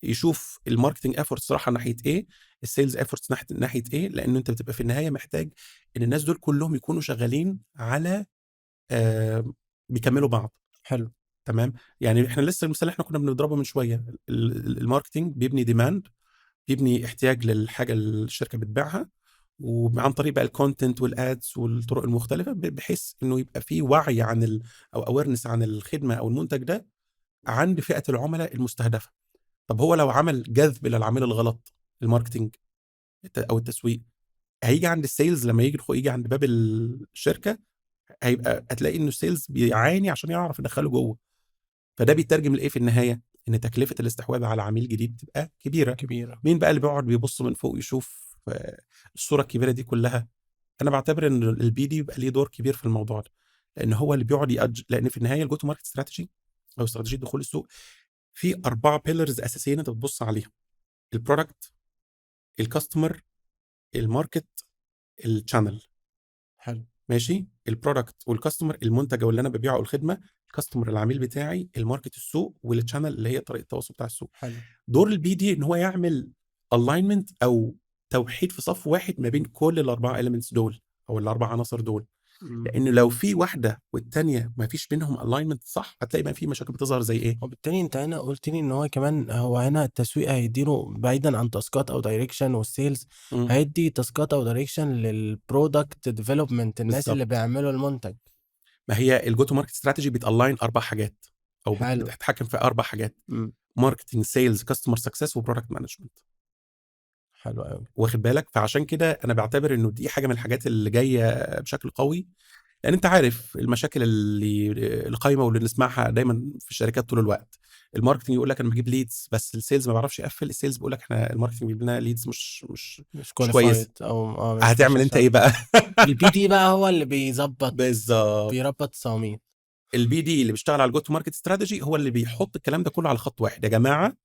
يشوف الmarketing efforts رايحة ناحية إيه، الsales efforts ناحية إيه، لإنه أنت بتبقى في النهاية محتاج إن الناس دول كلّهم يكونوا شغالين على بيكمّلوا بعض. حلو. تمام. يعني إحنا لسه المثال اللي إحنا كنا بنضربه من شوية، الmarketing بيبني demand، بيبني احتياج للحاجة اللي الشركة بتبيعها، وعن طريق بقى الcontent والads والطرق المختلفة، بحيث إنه يبقى في وعي عن أو awareness عن الخدمة أو المنتج ده عند فئة العملاء المستهدفة. طب هو لو عمل جذب للعميل الغلط، الmarketing أو التسويق، هييجي عند الsales لمّا ييجي عند باب الشركة، هتلاقي إنه الsales بيعاني عشان يعرف يدخّله جوّه. فده بيترجم لإيه في النهاية؟ إن تكلفة الاستحواذ على عميل جديد بتبقى كبيرة. كبيرة. مين بقى اللي بيقعد بيبُص من فوق يشوف الصورة الكبيرة دي كلّها؟ أنا باعتبر إن الBD بيبقى ليه دور كبير في الموضوع ده، لإن هو اللي بيقعد لإن في النهاية الgo to market strategy أو استراتيجية دخول السوق، في 4 pillars أساسيين أنت بتبُص عليهم: الproduct، الcustomer، الmarket، الchannel. حلو. ماشي؟ الproduct والcustomer المنتج أو اللي أنا بابيعه أو الخدمة، الcustomer العميل بتاعي، الmarket السوق، والchannel اللي هي طريقة التواصل بتاع السوق. حلو. دور الBD إن هو يعمل alignment أو توحيد في صف واحد ما بين كل ال4 elements دول أو ال4 عناصر دول، مم. لإنه لو في واحدة والتانية ما فيش بينهم alignment صح، هتلاقي بقى في مشاكل بتظهر زي إيه؟ وبالتالي انت هنا قلت لي ان هو كمان، هو هنا التسويق هيديله بعيدا عن تاسكات او دايركشن، والسيلز إمم. هيدي تاسكات او دايركشن للبرودكت ديفلوبمنت، الناس اللي بالضبط. بيعملوا المنتج. ما هي الgo to market strategy بتalign 4 حاجات، أو حلو. بتتحكم في 4 حاجات: امم. marketing، sales، customer success، وproduct management. حلو قوي. واخد بالك؟ فعشان كده أنا باعتبر إنه دي حاجة من الحاجات اللي جاية بشكل قوي، لأن أنت عارف المشاكل اللي قايمة واللي بنسمعها دايمًا في الشركات طول الوقت. الmarketing يقول لك أنا باجيب leads، بس الsales ما بيعرفش يقفّل، الsales بيقول لك إحنا الmarketing بيجيب لنا leads مش مش كويسة. كواليفايد او مش هتعمل أنت إيه عشان بقى؟ البي دي بقى هو اللي بيظبط، بالضبط. بيربط صواميل. الBD اللي بيشتغل على الgo to market strategy هو اللي بيحط الكلام ده كله على خط واحد: يا جماعة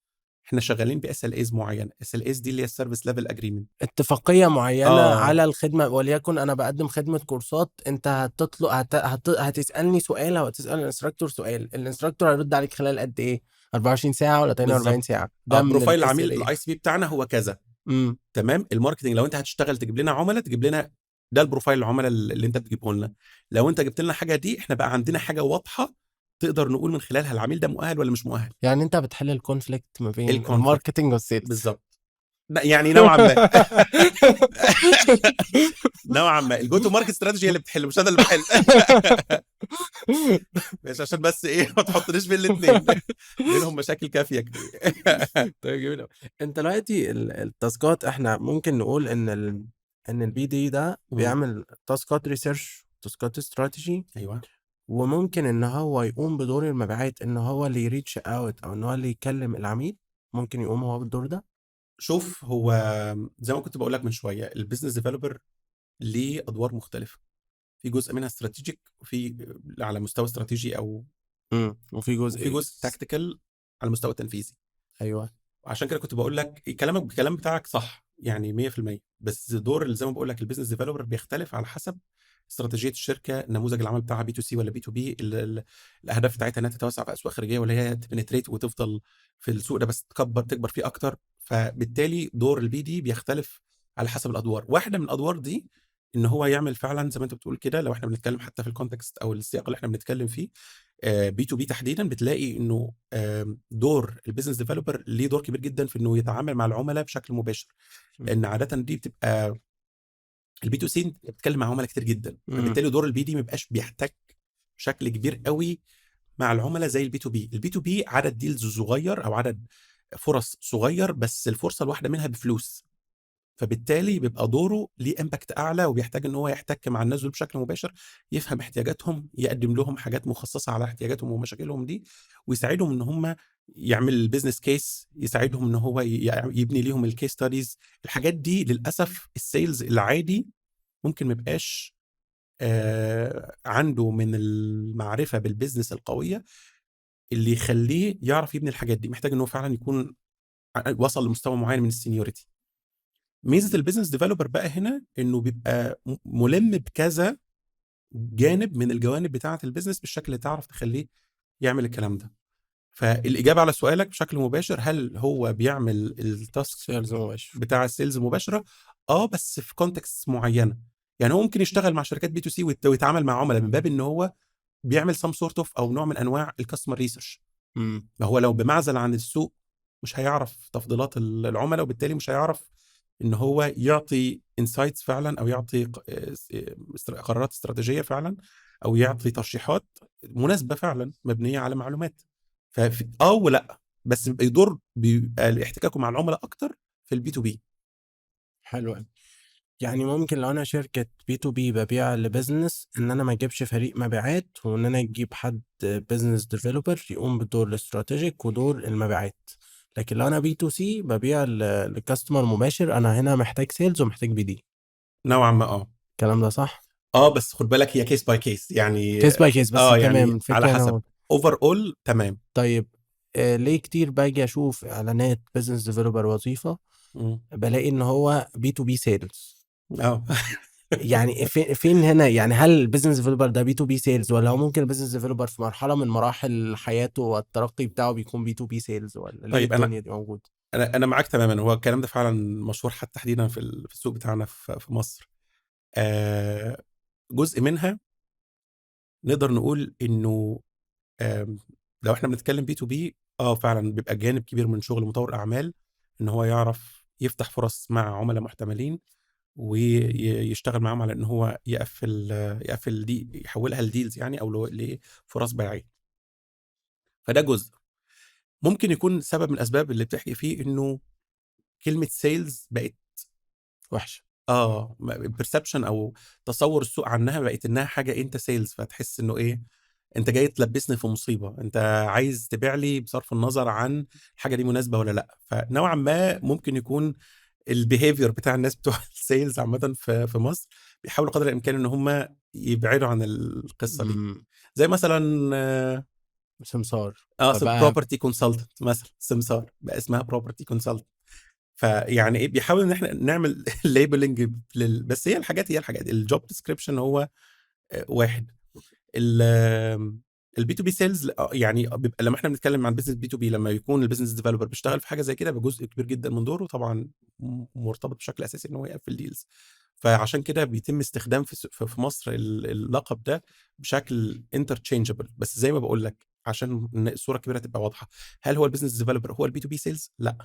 إحنا شغالين بSLAs معيّنة، SLAs دي اللي هي الservice level agreement. اتفاقية معينة آه. على الخدمة، وليكن أنا باقدّم خدمة كورسات، أنت هتطل هت هت هتسألني سؤال أو هتسأل الinstructor سؤال، الinstructor هيرد عليك خلال قد إيه؟ 24 ساعة والّا 48 بالضبط. ساعة؟ ده من بروفايل العميل الSLA. الICP بتاعنا هو كذا، إمم. تمام. الماركتنج لو أنت هتشتغل تجيب لنا عُملا، تجيب لنا ده البروفايل العُملا اللي أنت بتجيبه لنا. لو أنت جبت لنا حاجة دي، إحنا بقى عندنا حاجة واضحة تقدر نقول من خلالها العميل ده مؤهل والّا مش مؤهل. يعني أنت بتحل الconflict ما بين الconflict الmarketing والsales. بالضبط. يعني نوعًا ما. نوعًا ما الgo to market strategy هي اللي بتحل، مش أنا اللي باحل. ماشي، عشان بس إيه ما تحطنيش بين الاتنين. بينهم مشاكل كافية طيب جميل أوي. أنت دلوقتي التاسكات إحنا ممكن نقول إن الBD ده إمم. بيعمل تاسكات research، تاسكات strategy، أيوه. وممكن إن هو يقوم بدور المبيعات، إن هو اللي reach out أو إن هو اللي يكلم العميل، ممكن يقوم هو بالدور ده؟ شوف، هو زي ما كنت باقول لك من شوية، الbusiness developer ليه أدوار مختلفة. في جزء منها strategic، وفي على مستوى استراتيجي وفي وفي جزء tactical على المستوى التنفيذي. أيوه. وعشان كده كنت باقول لك الكلام بتاعك صح، يعني 100%. بس دور زي ما باقول لك الbusiness developer بيختلف على حسب استراتيجية الشركة، نموذج العمل بتاعها B2C والّا B2B، الأهداف بتاعتها إنها تتوسع في أسواق خارجية، والّا هي تpenetrate وتفضل في السوق ده بس تكبر فيه أكتر. فبالتالي دور الBD بيختلف على حسب الأدوار. واحدة من الأدوار دي إن هو يعمل فعلًا زي ما أنت بتقول كده، لو إحنا بنتكلم حتى في الcontext أو السياق اللي إحنا بنتكلم فيه B2B تحديدًا، بتلاقي إنه دور الbusiness developer ليه دور كبير جدًا في إنه يتعامل مع العملا بشكل مباشر. لأن عادةً دي بتبقى الB2C أنت بتتكلم مع عملا كتير جدًا، إمم. فبالتالي دور الBD ما بيبقاش بيحتك بشكل كبير أوي مع العملا زي الB2B. الB2B عدد deals صغير أو عدد فرص صغير، بس الفرصة الواحدة منها بفلوس. فبالتالي بيبقى دوره ليه impact أعلى، وبيحتاج إن هو يحتك مع الناس دول بشكل مباشر، يفهم احتياجاتهم، يقدم لهم حاجات مخصصة على احتياجاتهم ومشاكلهم دي، ويساعدهم إن هم يعمل business case، يساعدهم إن هو يبني ليهم الcase studies. الحاجات دي للأسف الsales العادي ممكن ما يبقاش عنده من المعرفة بالbusiness القوية اللي يخلّيه يعرف يبني الحاجات دي. محتاج إن هو فعلًا يكون وصل لمستوى معين من الseniority. ميزة الbusiness developer بقى هنا إنه بيبقى مُلِم بكذا جانب من الجوانب بتاعة الbusiness بالشكل اللي تعرف تخلّيه يعمل الكلام ده. فالإجابة على سؤالك بشكل مباشر، هل هو بيعمل الtask sales مباشر. بتاع الsales مباشرة؟ بس في contexts معيّنة. يعني هو ممكن يشتغل مع شركات B2C ويتعامل مع عُملا من باب إن هو بيعمل some sort of أو نوع من أنواع الcustomer research. إمم. ما هو لو بمعزل عن السوق مش هيعرف تفضيلات العُملا، وبالتالي مش هيعرف إن هو يعطي insights فعلًا، أو يعطي ق قرارات استراتيجية فعلًا، أو يعطي ترشيحات مناسبة فعلًا مبنية على معلومات. ولأ، بس بيبقى احتكاكه مع العُملا أكتر في الB2B. حلو أوي. يعني ممكن لو أنا شركة B2B بابيع لbusiness، إن أنا ما أجيبش فريق مبيعات، وإن أنا أجيب حد business developer يقوم بدور الاستراتيجيك ودور المبيعات. لكن لو أنا B2C بابيع لcustomer مباشر، أنا هنا محتاج sales ومحتاج BD. نوعًا ما الكلام ده صح؟ بس خُد بالك هي case by case يعني. case by case، بس تمام، يعني على الفكرة هنا حسب. overall تمام. طيب ليه كتير باجي أشوف إعلانات business developer وظيفة، إمم. بالاقي إن هو B2B sales. آه. يعني فين هنا، يعني هل الbusiness developer ده B2B sales، والّا هو ممكن الbusiness developer في مرحلة من مراحل حياته والترقي بتاعه بيكون B2B sales، والّا ليه طيب الدنيا دي موجودة؟ أنا معاك تمامًا. هو الكلام ده فعلًا مشهور حتى تحديدًا في السوق بتاعنا في مصر. آآ جزء منها نقدر نقول إنه آمم لو إحنا بنتكلم B2B، فعلًا بيبقى جانب كبير من شغل مطوّر أعمال إن هو يعرف يفتح فرص مع عُملا محتملين، يشتغل معاهم على إن هو يقفّل دي، يحوّلها لdeals يعني، أو لفرص بيعية. فده جزء. ممكن يكون سبب من الأسباب اللي بتحكي فيه إنه كلمة sales بقت وحشة. perception أو تصوُّر السوق عنها بقت إنها حاجة أنت sales، فتحس إنه إيه، أنت جاي تلبّسني في مصيبة، أنت عايز تبيع لي بصرف النظر عن الحاجة دي مناسبة والّا لأ. فنوعًا ما ممكن يكون الbehavior بتاع الناس بتوع الsales عامةً في مصر بيحاولوا قدر الإمكان إن هم يبعدوا عن القصة دي. إمم. زي مثلًا سمسار. فبقى بروبرتي كونسلتنت مثلا، سمسار بقى اسمها بروبرتي كونسلتنت. فيعني ايه، بيحاول ان احنا نعمل ليبلنج بس هي الحاجات الجوب ديسكريبشن هو واحد. البي تو بي سيلز يعني بيبقى لما احنا بنتكلم عن بزنس بي تو بي، لما يكون البيزنس ديفلوبر بيشتغل في حاجه زي كده بجزء كبير جدا من دوره طبعا مرتبط بشكل اساسي ان هو يقفل ديلز. فعشان كده بيتم استخدام في مصر اللقب ده بشكل انترتشينجبل. بس زي ما بقول لك عشان الصوره الكبيره تبقى واضحه، هل هو البيزنس ديفلوبر هو البي تو بي سيلز؟ لا،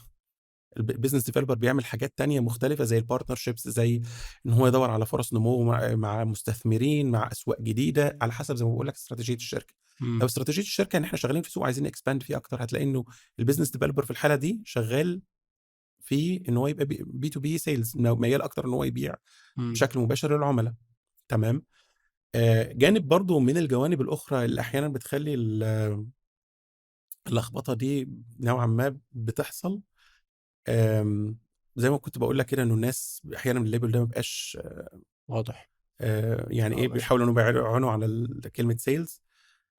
البيزنس ديفلوبر بيعمل حاجات تانية مختلفة زي البارتنرشيبس، زي ان هو يدور على فرص نمو مع مستثمرين، مع اسواق جديدة، على حسب زي ما بقول لك استراتيجية الشركة. لو مم. استراتيجية الشركة ان احنا شغالين في سوق عايزين اكسباند فيه اكتر، هتلاقي انه البيزنس ديفلوبر في الحالة دي شغال في ان هو يبقى بي تو بي سيلز، ميال اكتر ان هو يبيع مم. بشكل مباشر للعملاء. تمام. جانب برضو من الجوانب الاخرى اللي احيانا بتخلي اللخبطة دي نوعا ما بتحصل، آمم، زي ما كنت باقول لك كده إنه الناس أحيانًا الليبل ده ما بيبقاش واضح. يعني إيه، ماشي. بيحاولوا إنهم يبعدوا عن كلمة sales.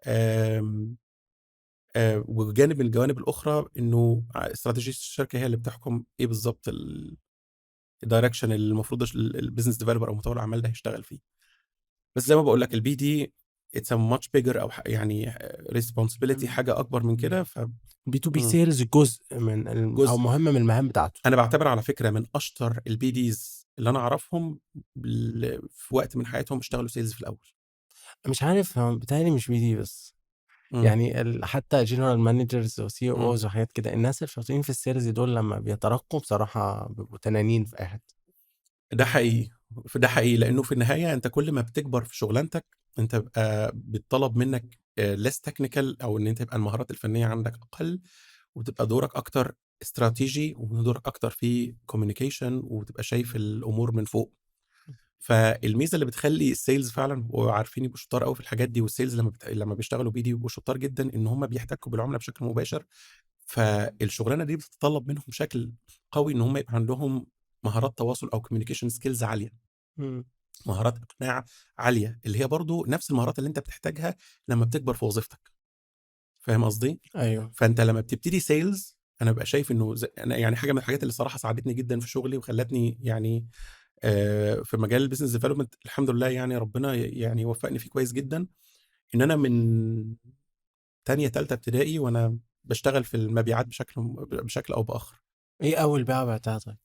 آمم، وجانب من الجوانب الأخرى إنه استراتيجية الشركة هي اللي بتحكم إيه بالضبط الdirection اللي المفروض الbusiness developer أو مطوّر الأعمال ده هيشتغل فيه. بس زي ما باقول لك الBD it's a much bigger أو يعني responsibility، حاجة أكبر من كده. بي تو بي إمم، سيلز جزء من او جزء. مهم من المهام بتاعته. أنا باعتبر على فكرة من أشطر الBDs اللي أنا أعرفهم في وقت من حياتهم اشتغلوا sales في الأول. مش عارف، هو بيتهيألي مش بي دي بس، إمم، يعني حتى جنرال مانجرز وسي إمم. او اوز وحاجات كده، الناس الشاطرين في السيلز دول لمّا بيترقّوا بصراحة بيبقوا تنانين في أي حتة. ده حقيقي، ده حقيقي، لإنه في النهاية أنت كل ما بتكبر في شغلانتك، أنت بيبقى بيتطلب منك less technical، أو إن أنت يبقى المهارات الفنية عندك أقل، وتبقى دورك أكتر استراتيجي، ودورك أكتر في communication، وتبقى شايف الأمور من فوق. فالميزة اللي بتخلّي الsales فعلًا بيبقوا عارفين يبقوا شطار أوي في الحاجات دي، والsales لمّا بيشتغلوا BD بيبقوا شطار جدًا إن هم بيحتكوا بالعملا بشكل مباشر. فالشغلانة دي بتتطلب منهم بشكل قوي إن هم يبقى عندهم مهارات تواصل أو communication skills عالية، إمم. مهارات إقناع عالية، اللي هي برضه نفس المهارات اللي أنت بتحتاجها لمّا بتكبر في وظيفتك. فاهم قصدي؟ أيوه. فأنت لمّا بتبتدي sales، أنا بابقى شايف إنه أنا يعني حاجة من الحاجات اللي الصراحة ساعدتني جدًا في شغلي وخلّتني يعني في مجال الbusiness development الحمد لله، يعني ربنا يعني وفّقني فيه كويس جدًا، إن أنا من تانية، تالتة ابتدائي وأنا باشتغل في المبيعات بشكل أو بآخر. إيه أول بيعة بعتها طيب؟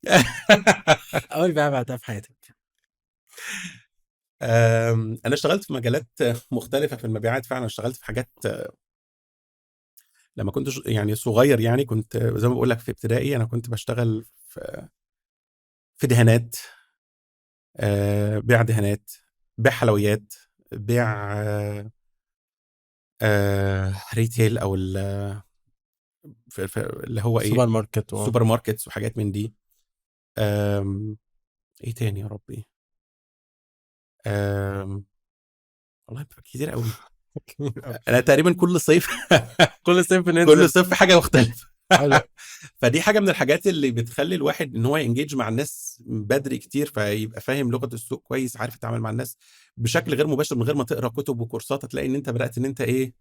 أول بيعة بعتها في حياتك؟ أنا اشتغلت في مجالات مختلفة في المبيعات فعلًا، اشتغلت في حاجات لمّا كنت يعني صغير، يعني كنت زي ما باقول لك في ابتدائي أنا كنت باشتغل في دهانات، بيع دهانات، بيع حلويات، بيع retail أو اللي هو إيه، سوبر ماركت سوبر ماركتس وحاجات من دي. آمم، إيه تاني يا ربي؟ آمم، والله كتير أوي. أنا تقريبًا كل صيف كل صيف كل بننزل. صيف في حاجة مختلفة. حلو. فدي حاجة من الحاجات اللي بتخلّي الواحد إن هو يengage مع الناس بدري كتير، فيبقى فاهم لغة السوق كويس، عارف يتعامل مع الناس بشكل غير مباشر من غير ما تقرا كتب وكورسات. هتلاقي إن أنت بدأت إن أنت إيه، أصل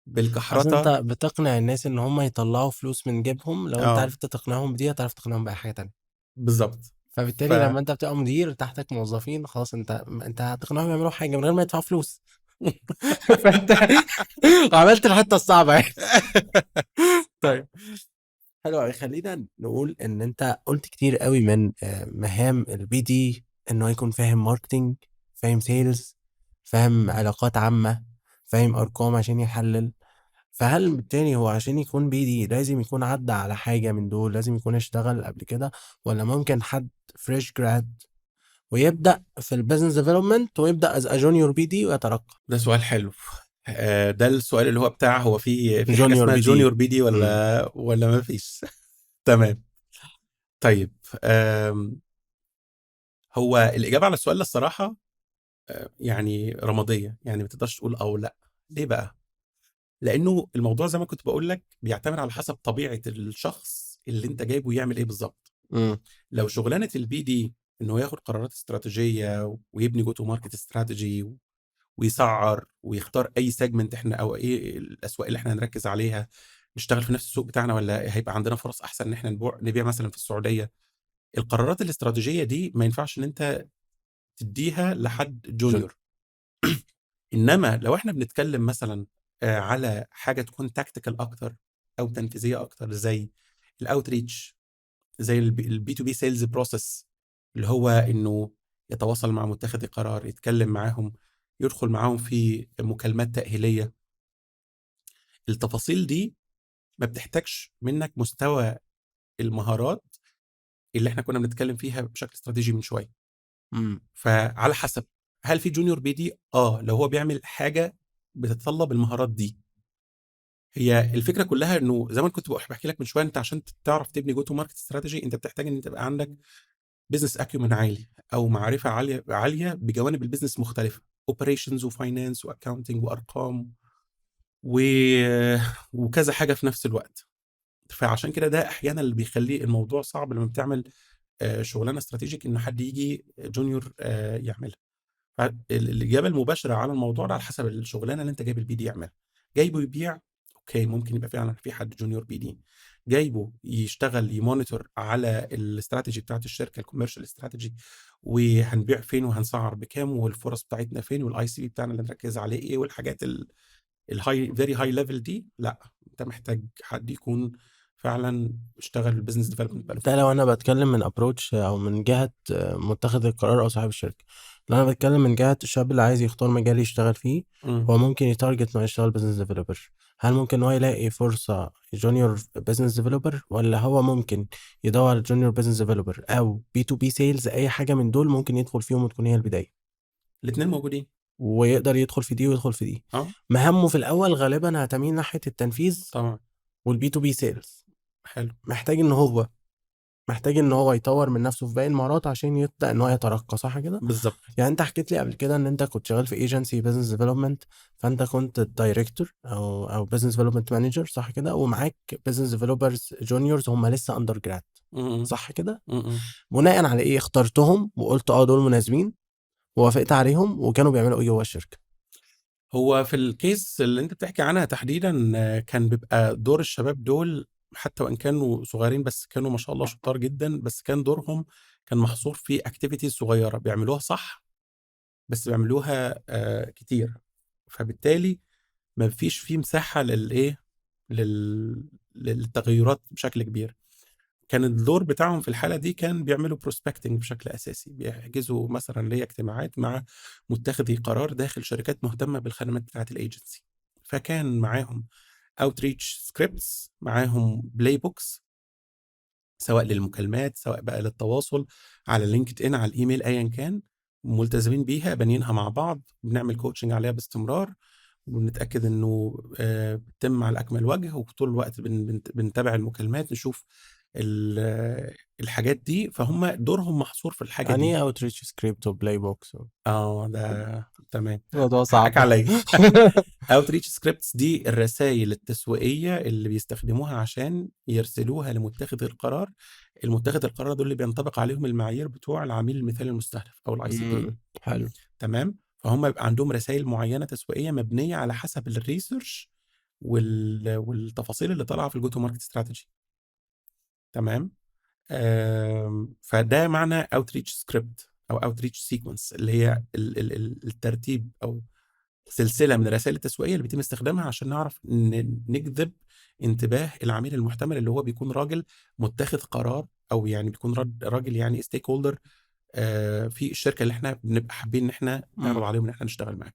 أنت بالكحرتة. بتقنع الناس إن هم يطلّعوا فلوس من جيبهم، لو أنت آه، عرفت تقنعهم بدي هتعرف تقنعهم بأي حاجة تانية. بالضبط. ف فبالتالي لمّا أنت بتبقى مدير تحتك موظفين، خلاص أنت هتقنعهم يعملوا حاجة من غير ما يدفعوا فلوس. فأنت عملت الحتّة الصعبة يعني. طيب، حلو أوي. خلّينا نقول إن أنت قُلت كتير أوي من مهام الBD، إنه يكون فاهم marketing، فاهم sales، فاهم علاقات عامة، فاهم أرقام عشان يحلّل. فهل بالتالي هو عشان يكون BD لازم يكون عدّى على حاجة من دول، لازم يكون اشتغل قبل كده، والّا ممكن حد fresh grad ويبدأ في الbusiness development ويبدأ as a junior BD ويترقّى؟ ده سؤال حلو. ده السؤال اللي هو بتاع هو في حاجة junior اسمها BD. junior BD إمم. والّا ما فيش؟ تمام. طيب، هو الإجابة على السؤال ده الصراحة يعني رمادية، يعني ما تقدرش تقول آه ولأ. ليه بقى؟ لإنه الموضوع زي ما كنت باقول لك بيعتمد على حسب طبيعة الشخص اللي أنت جايبه يعمل إيه بالضبط. إمم. لو شغلانة الBD إن هو ياخد قرارات استراتيجية ويبني go to market strategy ويسعر ويختار اي سيجمنت احنا او ايه الاسواق اللي احنا هنركز عليها، نشتغل في نفس السوق بتاعنا ولا هيبقى عندنا فرص احسن ان احنا نبيع مثلا في السعوديه. القرارات الاستراتيجيه دي ما ينفعش ان انت تديها لحد جون. جونيور. انما لو احنا بنتكلم مثلا على حاجه تكون تاكتيكال اكتر او تنفيذيه اكتر، زي الاوتريتش، زي البي تو بي سيلز بروسيس، اللي هو انه يتواصل مع متخذي قرار، يتكلم معاهم، يدخل معاهم في مكالمات تأهيلية. التفاصيل دي ما بتحتاجش منك مستوى المهارات اللي احنا كنا بنتكلم فيها بشكل استراتيجي من شوية. فعلى حسب، هل في جونيور بي دي لو هو بيعمل حاجة بتتطلب المهارات دي. هي الفكرة كلها انه زي ما كنت بحكي لك من شوية، انت عشان تعرف تبني جو تو ماركت استراتيجي انت بتحتاج ان تبقى عندك بزنس اكيومن عالي او معرفه عاليه بجوانب البيزنس مختلفه، اوبريشنز وفاينانس واكاونتنج وارقام و... وكذا حاجه في نفس الوقت. فعشان كده ده احيانا اللي بيخليه الموضوع صعب لما بتعمل شغلانه استراتيجيك ان حد يجي جونيور يعملها. فالاجابه المباشره على الموضوع ده على حسب الشغلانه اللي انت جايب البي دي يعملها. جايبه يبيع، اوكي، ممكن يبقى فعلا في حد جونيور بي دي. جايبه يشتغل يمونيتور على الاستراتيجي بتاعت الشركه، الكوميرشال استراتيجي، وهنبيع فين وهنسعر بكام والفرص بتاعتنا فين والاي سي بي بتاعنا اللي نركز عليه ايه والحاجات الهاي فيري هاي ليفل دي. لا، انت محتاج حد يكون فعلا اشتغل البيزنس ديفلوبمنت بقاله ده فتره. لو انا بتكلم من ابروتش او من جهة متخذ القرار او صاحب الشركة. لو انا بتكلم من جهة الشاب اللي عايز يختار مجال يشتغل فيه، امم هو ممكن يتارجت انه يشتغل بزنس ديفلوبر. هل ممكن ان هو يلاقي فرصة جونيور بزنس ديفلوبر، ولا هو ممكن يدور على جونيور بزنس ديفلوبر او بي تو بي سيلز؟ اي حاجة من دول ممكن يدخل فيهم وتكون هي البداية، الاثنين موجودين. ويقدر يدخل في دي ويدخل في دي. اه مهامه في الاول غالبا هتميل ناحية التنفيذ طبعا. والبي تو بي سيلز. حلو. محتاج ان هو يطور من نفسه في باقي المهارات عشان يبدا ان هو يترقى، صح كده؟ بالظبط. يعني انت حكيت لي قبل كده ان انت كنت شغال في ايجنسي بزنس ديفلوبمنت، فانت كنت الدايركتور او بزنس ديفلوبمنت مانجر، صح كده؟ ومعاك بزنس ديفلوبرز جونيورز هم لسه اندر جراد، امم صح كده؟ امم بناء على ايه اخترتهم وقلت دول مناسبين ووافقت عليهم، وكانوا بيعملوا ايه جوه الشركه؟ هو في الكيس اللي انت بتحكي عنها تحديدا كان بيبقى دور الشباب دول، حتى وان كانوا صغيرين بس كانوا ما شاء الله شطار جدا، بس كان دورهم كان محصور في اكتيفيتيز صغيره بيعملوها صح، بس بيعملوها كتير. فبالتالي ما فيش فيه مساحه للتغيرات بشكل كبير. كان الدور بتاعهم في الحالة دي كان بيعملوا بروسبكتنج بشكل أساسي، بيحجزوا مثلا ليا اجتماعات مع متخذي قرار داخل شركات مهتمة بالخدمات بتاعة الايجنسي. فكان معاهم اوتريتش سكريبتس، معاهم بلاي بوكس، سواء للمكالمات سواء بقى للتواصل على لينكد ان، على الايميل، ايا كان، ملتزمين بيها، بنينها مع بعض، بنعمل كوتشنج عليها باستمرار، ونتاكد انه بتتم على اكمل وجه، وطول الوقت بنتابع المكالمات نشوف الحاجات دي. فهم دورهم محصور في الحاجه يعني دي. ايه اوتريتش سكريبت وبلاي بوكس؟ ده تمام. الموضوع حقك صعب. عليا. اوتريتش سكريبتس دي الرسائل التسويقيه اللي بيستخدموها عشان يرسلوها لمتخذ القرار. المتخذ القرار دول اللي بينطبق عليهم المعايير بتوع العميل المثالي المستهدف او الاي سي بي. حلو. تمام. فهم يبقى عندهم رسائل معينه تسويقيه مبنيه على حسب الريسيرش والتفاصيل اللي طالعه في الجو تو ماركت استراتيجي. تمام. فده معنى اوتريتش سكريبت او اوتريتش سيكونس، اللي هي الترتيب او سلسله من الرسائل التسويقيه اللي بيتم استخدامها عشان نعرف نجذب انتباه العميل المحتمل، اللي هو بيكون راجل متخذ قرار، او يعني بيكون راجل يعني ستيك هولدر في الشركه اللي احنا بنبقى حابين ان احنا نعرض عليهم ان احنا نشتغل معاهم.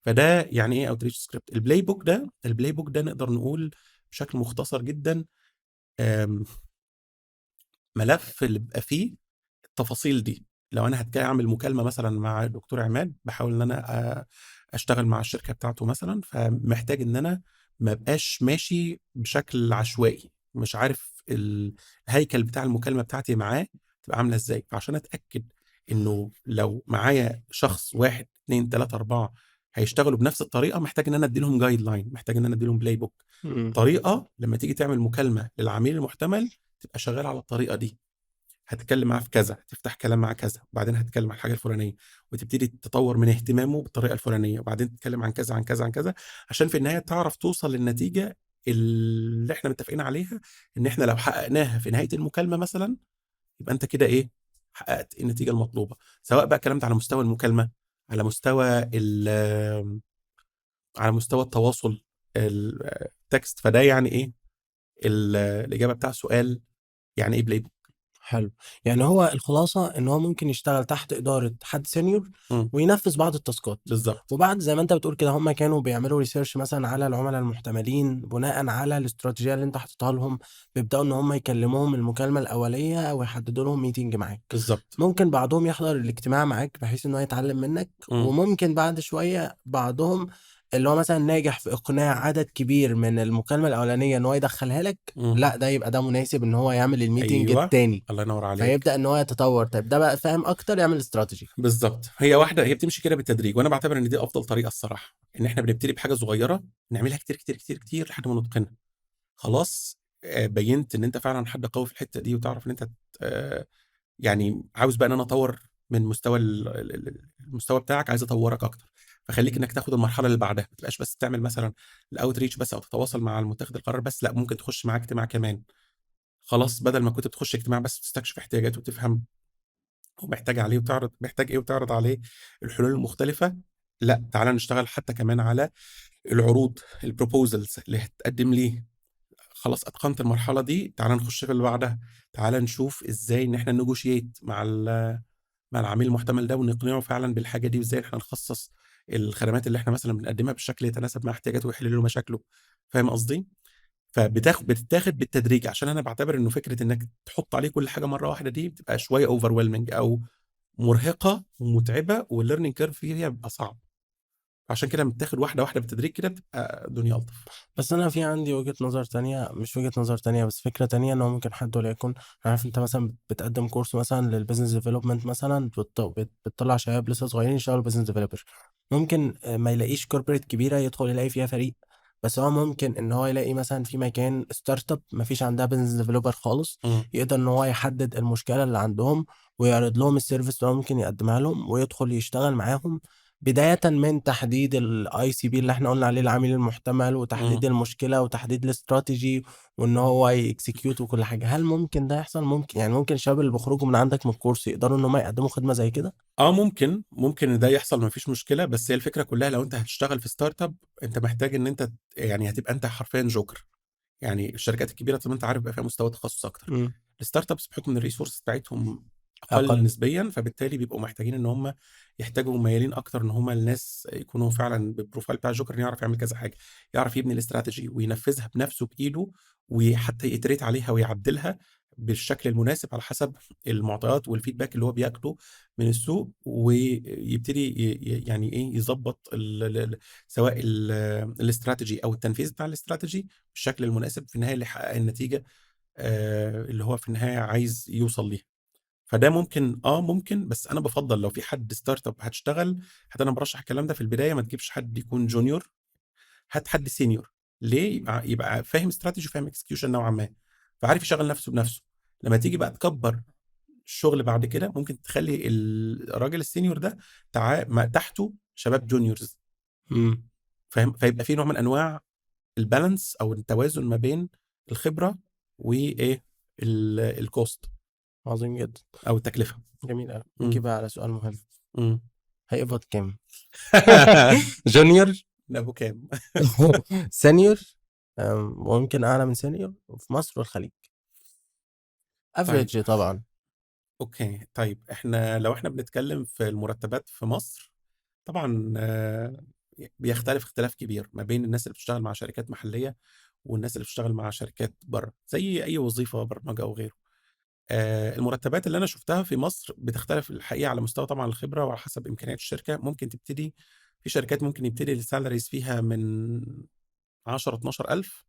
فده يعني ايه اوتريتش سكريبت. البلاي بوك ده نقدر نقول بشكل مختصر جدا ملف اللي بيبقى فيه التفاصيل دي. لو انا اعمل مكالمه مثلا مع الدكتور عماد، بحاول ان انا اشتغل مع الشركه بتاعته مثلا، فمحتاج ان انا ما بقاش ماشي بشكل عشوائي، مش عارف الهيكل بتاع المكالمه بتاعتي معاه تبقى عامله ازاي. فعشان اتاكد انه لو معايا شخص واحد اتنين تلاته اربعه هيشتغلوا بنفس الطريقه، محتاج ان انا ادي لهم جايد لاين، محتاج ان انا ادي لهم بلاي بوك، طريقه لما تيجي تعمل مكالمه للعميل المحتمل تبقى شغال على الطريقه دي. هتتكلم معاه في كذا، هتفتح كلام معاه كذا، وبعدين هتتكلم عن الحاجة الفلانية، وتبتدي تطوّر من اهتمامه بالطريقة الفلانية، وبعدين تتكلم عن كذا، عن كذا، عن كذا، عشان في النهاية تعرف توصل للنتيجة اللي إحنا متفقين عليها، إن إحنا لو حققناها في نهاية المكالمة مثلًا، يبقى أنت كده إيه، حققت النتيجة المطلوبة، سواء بقى الكلام ده على مستوى المكالمة، على مستوى على مستوى التواصل الtext. فده يعني إيه، الإجابة بتاع سؤال يعني إيه playbook. حلو. يعني هو الخلاصة إن هو ممكن يشتغل تحت إدارة حد senior إمم، وينفّذ بعض التاسكات، بالضبط، وبعد زي ما أنت بتقول كده هُم كانوا بيعملوا research مثلًا على العُملا المحتملين بناءً على الاستراتيجية اللي أنت حاططها لهم، بيبدأوا إن هُم يكلموهم المكالمة الأولية أو يحددوا لهم meeting معاك. بالضبط، ممكن بعضهم يحضر الاجتماع معاك بحيث إن هو يتعلم منّك، إمم، وممكن بعد شوية بعضهم اللي هو مثلًا ناجح في إقناع عدد كبير من المكالمة الأولانية إن هو يدخّلها لك، إمم، لأ ده يبقى ده مناسب إن هو يعمل الmeeting أيوه، التاني. الله ينور عليك. فيبدأ إن هو يتطور، طيب ده بقى فاهم أكتر يعمل استراتيجي. بالضبط، هي بتمشي كده بالتدريج، وأنا باعتبر إن دي أفضل طريقة الصراحة، إن إحنا بنبتدي بحاجة صغيرة، نعملها كتير، كتير، كتير، كتير لحد ما نتقنها. خلاص بيّنت إن أنت فعلًا حد قوي في الحتة دي، وتعرف إن أنت يعني عاوز بقى إن أنا أطوّر من مستوى المستوى بتاعك، عايز أطوّرك أكتر، فخلّيك إنك تاخد المرحلة اللي بعدها، ما تبقاش بس تعمل مثلًا الoutreach بس أو تتواصل مع المتخذ القرار بس، لأ ممكن تخش معاه اجتماع كمان. خلاص بدل ما كنت بتخش اجتماع بس بتستكشف احتياجاته وتفهم هو محتاج عليه وتعرض محتاج إيه وتعرض عليه الحلول المختلفة، لأ تعالَ نشتغل حتى كمان على العروض الproposals اللي هتقدّم ليه. خلاص أتقنت المرحلة دي، تعالَ نخش في اللي بعدها، تعالَ نشوف إزاي إن إحنا negotiate مع العميل المحتمل ده ونقنعه فعلًا بالحاجة دي، وإزاي إحنا نخصص الخدمات اللي إحنا مثلًا بنقدمها بشكل يتناسب مع احتياجاته ويحل له مشاكله. فاهم قصدي؟ بتتاخد بالتدريج، عشان أنا باعتبر إنه فكرة إنك تحط عليه كل حاجة مرة واحدة دي بتبقى شوية overwhelming أو مرهقة ومتعبة والlearning curve فيها بيبقى صعب، عشان كده متاخد واحدة واحدة بالتدريج كده بتبقى الدنيا ألطف. بس أنا في عندي وجهة نظر تانية، مش وجهة نظر تانية بس فكرة تانية، إن هو ممكن حد وليكن عارف أنت مثلًا بتقدم كورس مثلًا للbusiness development مثلًا بتطلّع شباب لسه صغيرين يشتغلوا business developer، ممكن ما يلاقيش corporate كبيرة يدخل يلاقي فيها فريق، بس هو ممكن إن هو يلاقي مثلًا في مكان startup ما فيش عندها business developer خالص، إمم، يقدر إن هو يحدد المشكلة اللي عندهم ويعرض لهم الservice اللي هو ممكن يقدمها لهم ويدخل يشتغل معاهم. بدايةً من تحديد الICB اللي إحنا قُلنا عليه العميل المحتمل، إمم. وتحديد المشكلة، وتحديد الإستراتيجي، وإن هو يexecute وكل حاجة. هل ممكن ده يحصل؟ ممكن، يعني ممكن الشباب اللي بيخرجوا من عندك من الكورس يقدروا إن هم يقدموا خدمة زي كده؟ ممكن إن ده يحصل ما فيش مشكلة، بس هي الفكرة كلّها لو أنت هتشتغل في startup أنت محتاج إن أنت يعني هتبقى أنت حرفيًا جوكر. يعني الشركات الكبيرة زي ما أنت عارف بيبقى فيها مستوى تخصُّص أكتر. إمم. الstartups بحكم إن الresources بتاعتهم أقل أقل. نسبيًا، فبالتالي بيبقوا محتاجين إن هم يحتاجوا ميّالين أكتر إن هم الناس يكونوا فعلًا بالprofile بتاع الجوكر إنه يعرف يعمل كذا حاجة، يعرف يبني الاستراتيجي وينفذها بنفسه بإيده، وحتى يiterate عليها ويعدّلها بالشكل المناسب على حسب المعطيات والfeedback اللي هو بياخده من السوق، ويبتدي يعني إيه، يضبّط ال ال ال سواء الاستراتيجي أو التنفيذ بتاع الاستراتيجي بالشكل المناسب في النهاية اللي يحقق النتيجة اللي هو في النهاية عايز يوصل ليها. فده ممكن، بس أنا بافضّل لو في حد startup هتشتغل، حتى أنا بارشّح الكلام ده في البداية ما تجيبش حد يكون junior، هات حد senior. ليه؟ يبقى فاهم strategy وفاهم execution نوعًا ما، فعارف يشغّل نَفْسه بنَفْسه. لمّا تيجي بقى تكبّر الشغل بعد كده، ممكن تخلّي الراجل الsenior ده تحته شباب juniors. إمم. فاهم؟ فيبقى في نوع من أنواع الbalance أو التوازن ما بين الخبرة وإيه، الcost عظيم جدًا. أو التكلفة. جميل أوي. نيجي إمم، بقى على سؤال مهم، إمم. هيقبض كام؟ junior؟ ده أبو كام؟ senior؟ وممكن أعلى من senior وفي مصر والخليج. طيب، average طبعًا. أوكي. طيب لو إحنا بنتكلّم في المرتبات في مصر، طبعًا بيختلف اختلاف كبير ما بين الناس اللي بتشتغل مع شركات محلية، والناس اللي بتشتغل مع شركات برّه، زي أي وظيفة برمجة أو غيره. المرتبات اللي أنا شُفتها في مصر بتختلف الحقيقة على مستوى طبعًا الخبرة وعلى حسب إمكانيات الشركة. ممكن تبتدي في شركات ممكن يبتدي الsalaries فيها من 10، 12,000،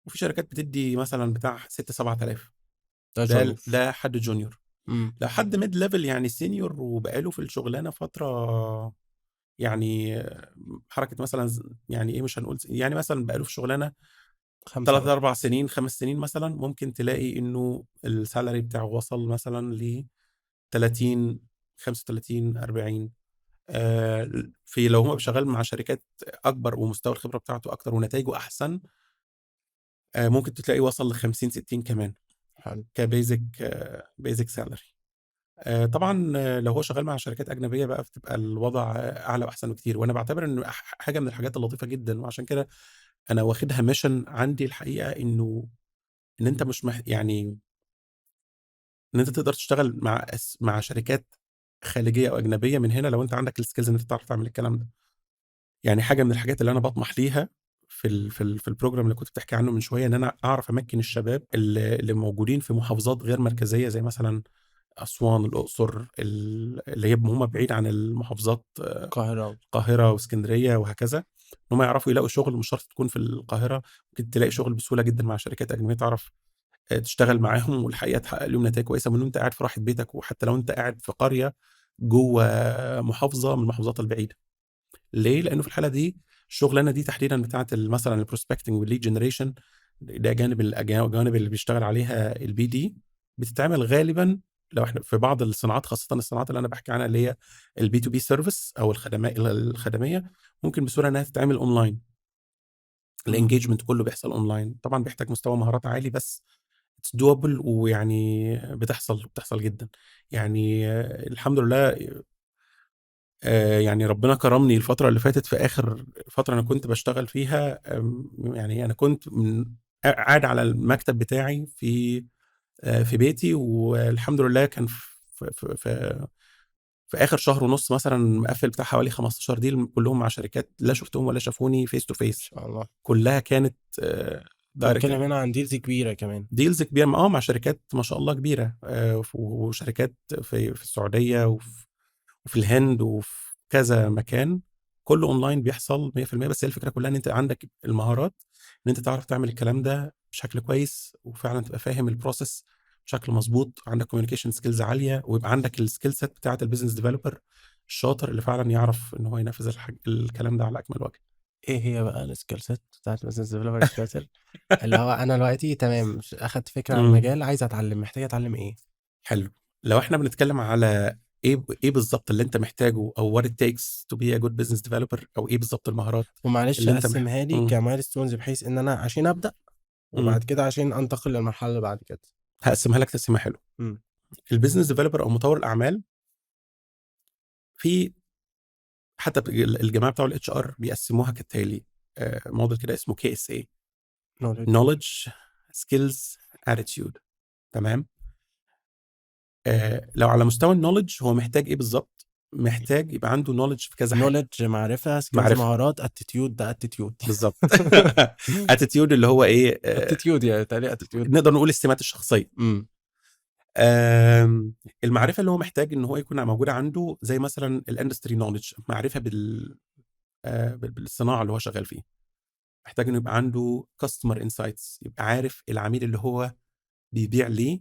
وفي شركات بتدّي مثلًا بتاع 6، 7,000. ده junior. ده حد junior. إمم. لو حد mid level يعني senior وبقى له في الشغلانة فترة، يعني حركة مثلًا يعني إيه، مش هنقول يعني مثلًا بقى له في شغلانة 5 3 مثلًا. 4 سنين 5 سنين مثلا ممكن تلاقي انه السالري بتاعه وصل مثلا ل 30 35 40. في لو هو شغال مع شركات اكبر ومستوى الخبره بتاعته اكتر ونتائجه احسن، ممكن تلاقي وصل ل 50 60 كمان حلو. كبيزك بيزك سالري. طبعا لو هو شغال مع شركات اجنبيه بقى بتبقى الوضع اعلى واحسن بكتير، وانا بعتبر انه حاجه من الحاجات اللطيفه جدا، وعشان كده انا واخدها ميشن عندي الحقيقه، انه ان انت مش يعني ان انت تقدر تشتغل مع شركات خارجيه او اجنبيه من هنا لو انت عندك السكيلز ان انت تعرف تعمل الكلام ده. يعني حاجه من الحاجات اللي انا بطمح ليها في البروجرام اللي كنت بتحكي عنه من شويه، ان انا اعرف امكن الشباب اللي موجودين في محافظات غير مركزيه زي مثلا اسوان، الاقصر، اللي هي هم بعيد عن المحافظات، القاهرة. القاهره واسكندريه وهكذا، ان هم يعرفوا يلاقوا شغل. مش شرط تكون في القاهره، ممكن تلاقي شغل بسهوله جدا مع شركات اجنبيه، تعرف تشتغل معاهم والحقيقه تحقق لهم نتائج كويسه من وانت قاعد في راحه بيتك، وحتى لو انت قاعد في قريه جوه محافظه من المحافظات البعيده. ليه؟ لانه في الحاله دي الشغلانه دي تحديدا بتاعه مثلا البروسبكتنج والليد جنريشن، ده جانب الجوانب اللي بيشتغل عليها البي دي، بتتعمل غالبا لو احنا في بعض الصناعات، خاصه الصناعات اللي انا بحكي عنها اللي هي البي تو بي سيرفيس او الخدميه، ممكن بسهوله انها تتعمل اونلاين. إمم. الانجيجمنت كله بيحصل اونلاين، طبعا بيحتاج مستوى مهارات عالي، بس اتس دوبل، ويعني بتحصل جدا. يعني الحمد لله. يعني ربنا كرمني الفترة اللي فاتت، في آخر فترة أنا كنت باشتغل فيها، يعني أنا كنت قاعد على المكتب بتاعي في بيتي، والحمد لله كان في آخر شهر ونص مثلا مقفل بتاع حوالي 15 ديل كلهم مع شركات لا شفتهم ولا شافوني فيس تو ما فيس، شاء الله. كلها كانت أنت دايركت بتتكلم هنا عن deals كبيرة كمان. ديلز كبيرة، مع شركات ما شاء الله كبيرة، وشركات في السعودية وفي الهند وفي كذا مكان، كله اونلاين بيحصل 100%. بس هي الفكره كلها ان انت عندك المهارات ان انت تعرف تعمل الكلام ده بشكل كويس، وفعلا تبقى فاهم البروسيس بشكل مظبوط، عندك كوميونيكيشن سكيلز عاليه، ويبقى عندك السكيل سيت بتاعه البيزنس ديفلوبر الشاطر اللي فعلا يعرف ان هو ينفذ الكلام ده على اكمل وجه. إيه هي بقى الskill set بتاعة business developer starter؟ اللي هو أنا دلوقتي تمام أخدت فكرة عن امم المجال، عايز أتعلم، محتاج أتعلم إيه؟ حلو. لو احنا بنتكلم على ايه بالظبط اللي انت محتاجه، او what it takes to be a good business developer، او ايه بالظبط المهارات ومعلش اللي انت قسمها لي كmilestones بحيث إن أنا عشان أبدأ، امم وبعد كده عشان أنتقل للمرحلة اللي بعد كده. هقسمها لك تقسيمه حلوه. إمم. البيزنس ديفلوبر او مطور الاعمال، في حتى الجماعه بتوع الاتش ار بيقسموها كالتالي، موديل كده اسمه كي اس اي: knowledge. نوليدج، سكيلز، اتيتيود. تمام. لو على مستوى النوليدج، هو محتاج ايه بالظبط؟ محتاج يبقى عنده نوليدج في كذا حاجه. knowledge معرفة، skills معرفه، مهارات، attitude ده attitude. بالظبط. اتيتيود اللي هو ايه، attitude يعني بيتهيأ لي attitude. نقدر نقول السمات الشخصيه. إمم. المعرفه اللي هو محتاج ان هو يكون موجوده عنده، زي مثلا الاندستري نوليدج، معرفه بالصناعه اللي هو شغال فيه. محتاج انه يبقى عنده كاستمر انسايتس، يبقى عارف العميل اللي هو بيبيع ليه،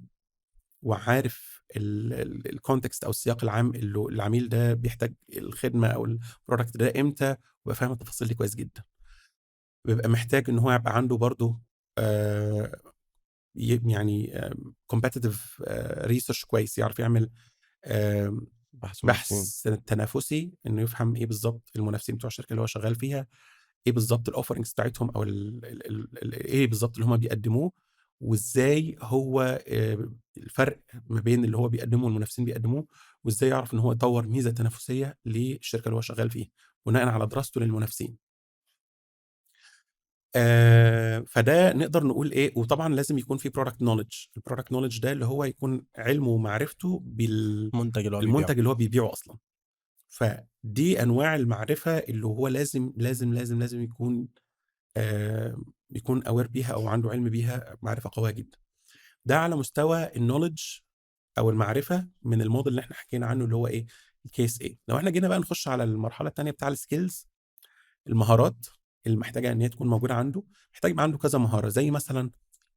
وعارف الكونتكست او السياق العام اللي العميل ده بيحتاج الخدمه او البرودكت ده امتى، ويبقى فاهم التفاصيل دي كويس جدا. بيبقى محتاج ان هو يبقى عنده برضه يعني كومبetitive ريسيرش كويس، يعرف يعمل بحث منافسين. بحث تنافسي، انه يفهم ايه بالظبط المنافسين بتوع الشركه اللي هو شغال فيها، ايه بالظبط الاوفرنجز بتاعتهم، او ايه بالظبط اللي هم بيقدموه، وازاي هو الفرق ما بين اللي هو بيقدمه والمنافسين بيقدموه، وازاي يعرف ان هو يطور ميزه تنافسيه للشركه اللي هو شغال فيها بناء على دراسته للمنافسين. فده نقدر نقول ايه. وطبعا لازم يكون في برودكت نوليدج. البرودكت نوليدج ده اللي هو يكون علمه ومعرفته المنتج اللي هو بيبيعه. بالمنتج اللي هو بيبيعه اصلا. فدي انواع المعرفه اللي هو لازم يكون اوير بيها او عنده علم بيها، معرفه قويه جدا. ده على مستوى النوليدج او المعرفه من الموديل اللي احنا حكينا عنه اللي هو ايه، الكيس ايه. لو احنا جينا بقى نخش على المرحله الثانيه بتاع السكيلز، المهارات اللي محتاجه ان هي تكون موجوده عنده، محتاج يبقى عنده كذا مهاره، زي مثلا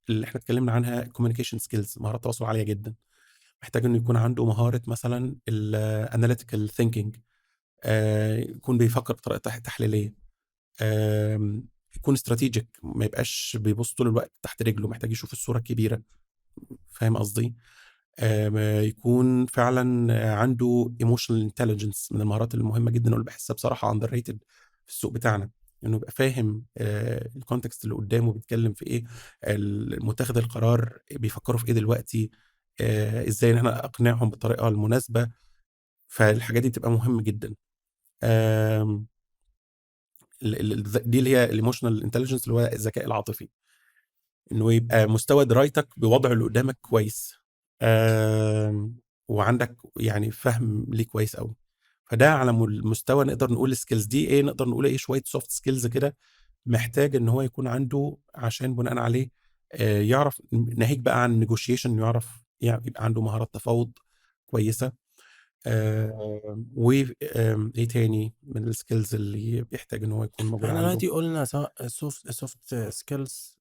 اللي احنا اتكلمنا عنها كوميونيكيشن سكيلز، مهارات تواصل عاليه جدا. محتاج انه يكون عنده مهاره مثلا الاناليتيكال ثينكينج، يكون بيفكر بطريقه تحليليه. يكون استراتيجيك، ما يبقاش بيبص طول الوقت تحت رجله، محتاج يشوف الصورة الكبيرة. فاهم قصدي؟ يكون فعلا عنده emotional intelligence، من المهارات المهمة جدا واللي بحسها بصراحة underrated في السوق بتاعنا، انه يبقى فاهم الكونتكست اللي قدامه بيتكلم في ايه، المتخذ القرار بيفكروا في ايه دلوقتي، ازاي ان احنا اقنعهم بالطريقة المناسبة. فالحاجات دي بتبقى مهمة جدا. آم، دي اللي هي الايموشنال انتليجنس، اللي هو الذكاء العاطفي، انه يبقى مستوى درايتك بوضع اللي قدامك كويس، وعندك يعني فهم ليه كويس قوي. فده على المستوى نقدر نقول سكيلز دي ايه، نقدر نقول ايه شويه سوفت سكيلز كده محتاج ان هو يكون عنده، عشان بناء عليه يعرف، ناهيك بقى عن نيجوشيشن، يعرف يعني يبقى عنده مهارات تفاوض كويسه. وايه تاني من السكيلز اللي بيحتاج ان هو يكون موجود احنا عنده؟ دلوقتي قلنا سواء سوفت سكيلز،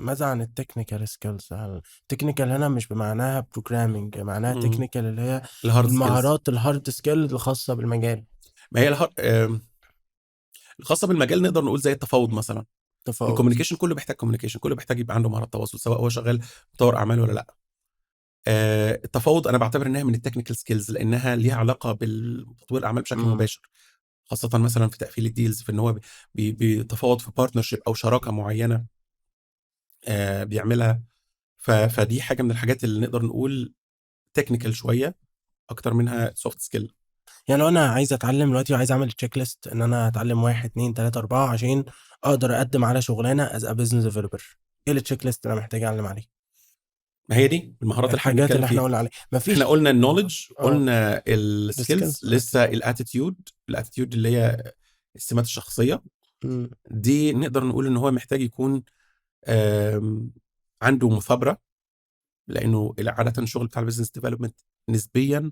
ماذا عن التكنيكال سكيلز؟ التكنيكال هنا مش بمعناها بروجرامينج، معناها مم. تكنيكال اللي هي الهارد سكيلز. المهارات الهارد سكيل الخاصة بالمجال. ما هي الخاصه بالمجال نقدر نقول زي التفاوض مثلا. تفاوض. الكوميونيكيشن كله بيحتاج كوميونيكيشن، كله بيحتاج يبقى عنده مهارات تواصل، سواء هو شغال مطور اعمال ولا لا. التفاوض انا بعتبر انها من التكنيكال سكيلز، لانها ليها علاقه بتطوير الاعمال بشكل مباشر، خاصه مثلا في تقفيل الديلز، في ان هو بيتفاوض في بارتنرشيب او شراكه معينه بيعملها. فدي حاجه من الحاجات اللي نقدر نقول تكنيكال شويه اكتر منها سوفت سكيل. يعني لو انا عايز اتعلم دلوقتي وعايز اعمل تشيك ليست ان انا اتعلم 1 2 3 4 عشان اقدر اقدم على شغلانه از ا بزنس ديفلوبر، ايه التشيك ليست اللي انا محتاج اعلم عليه؟ ما هي دي المهارات اللي احنا الحاجات بنتكلم اللي احنا فيها. قلنا عليها احنا مفيش. قلنا النولج، اه قلنا السكيلز، السكيلز. لسه الاتيتيود اللي هي السمات الشخصيه. دي نقدر نقول ان هو محتاج يكون عنده مثابره، لانه عاده الشغل بتاع البيزنس ديفلوبمنت نسبيا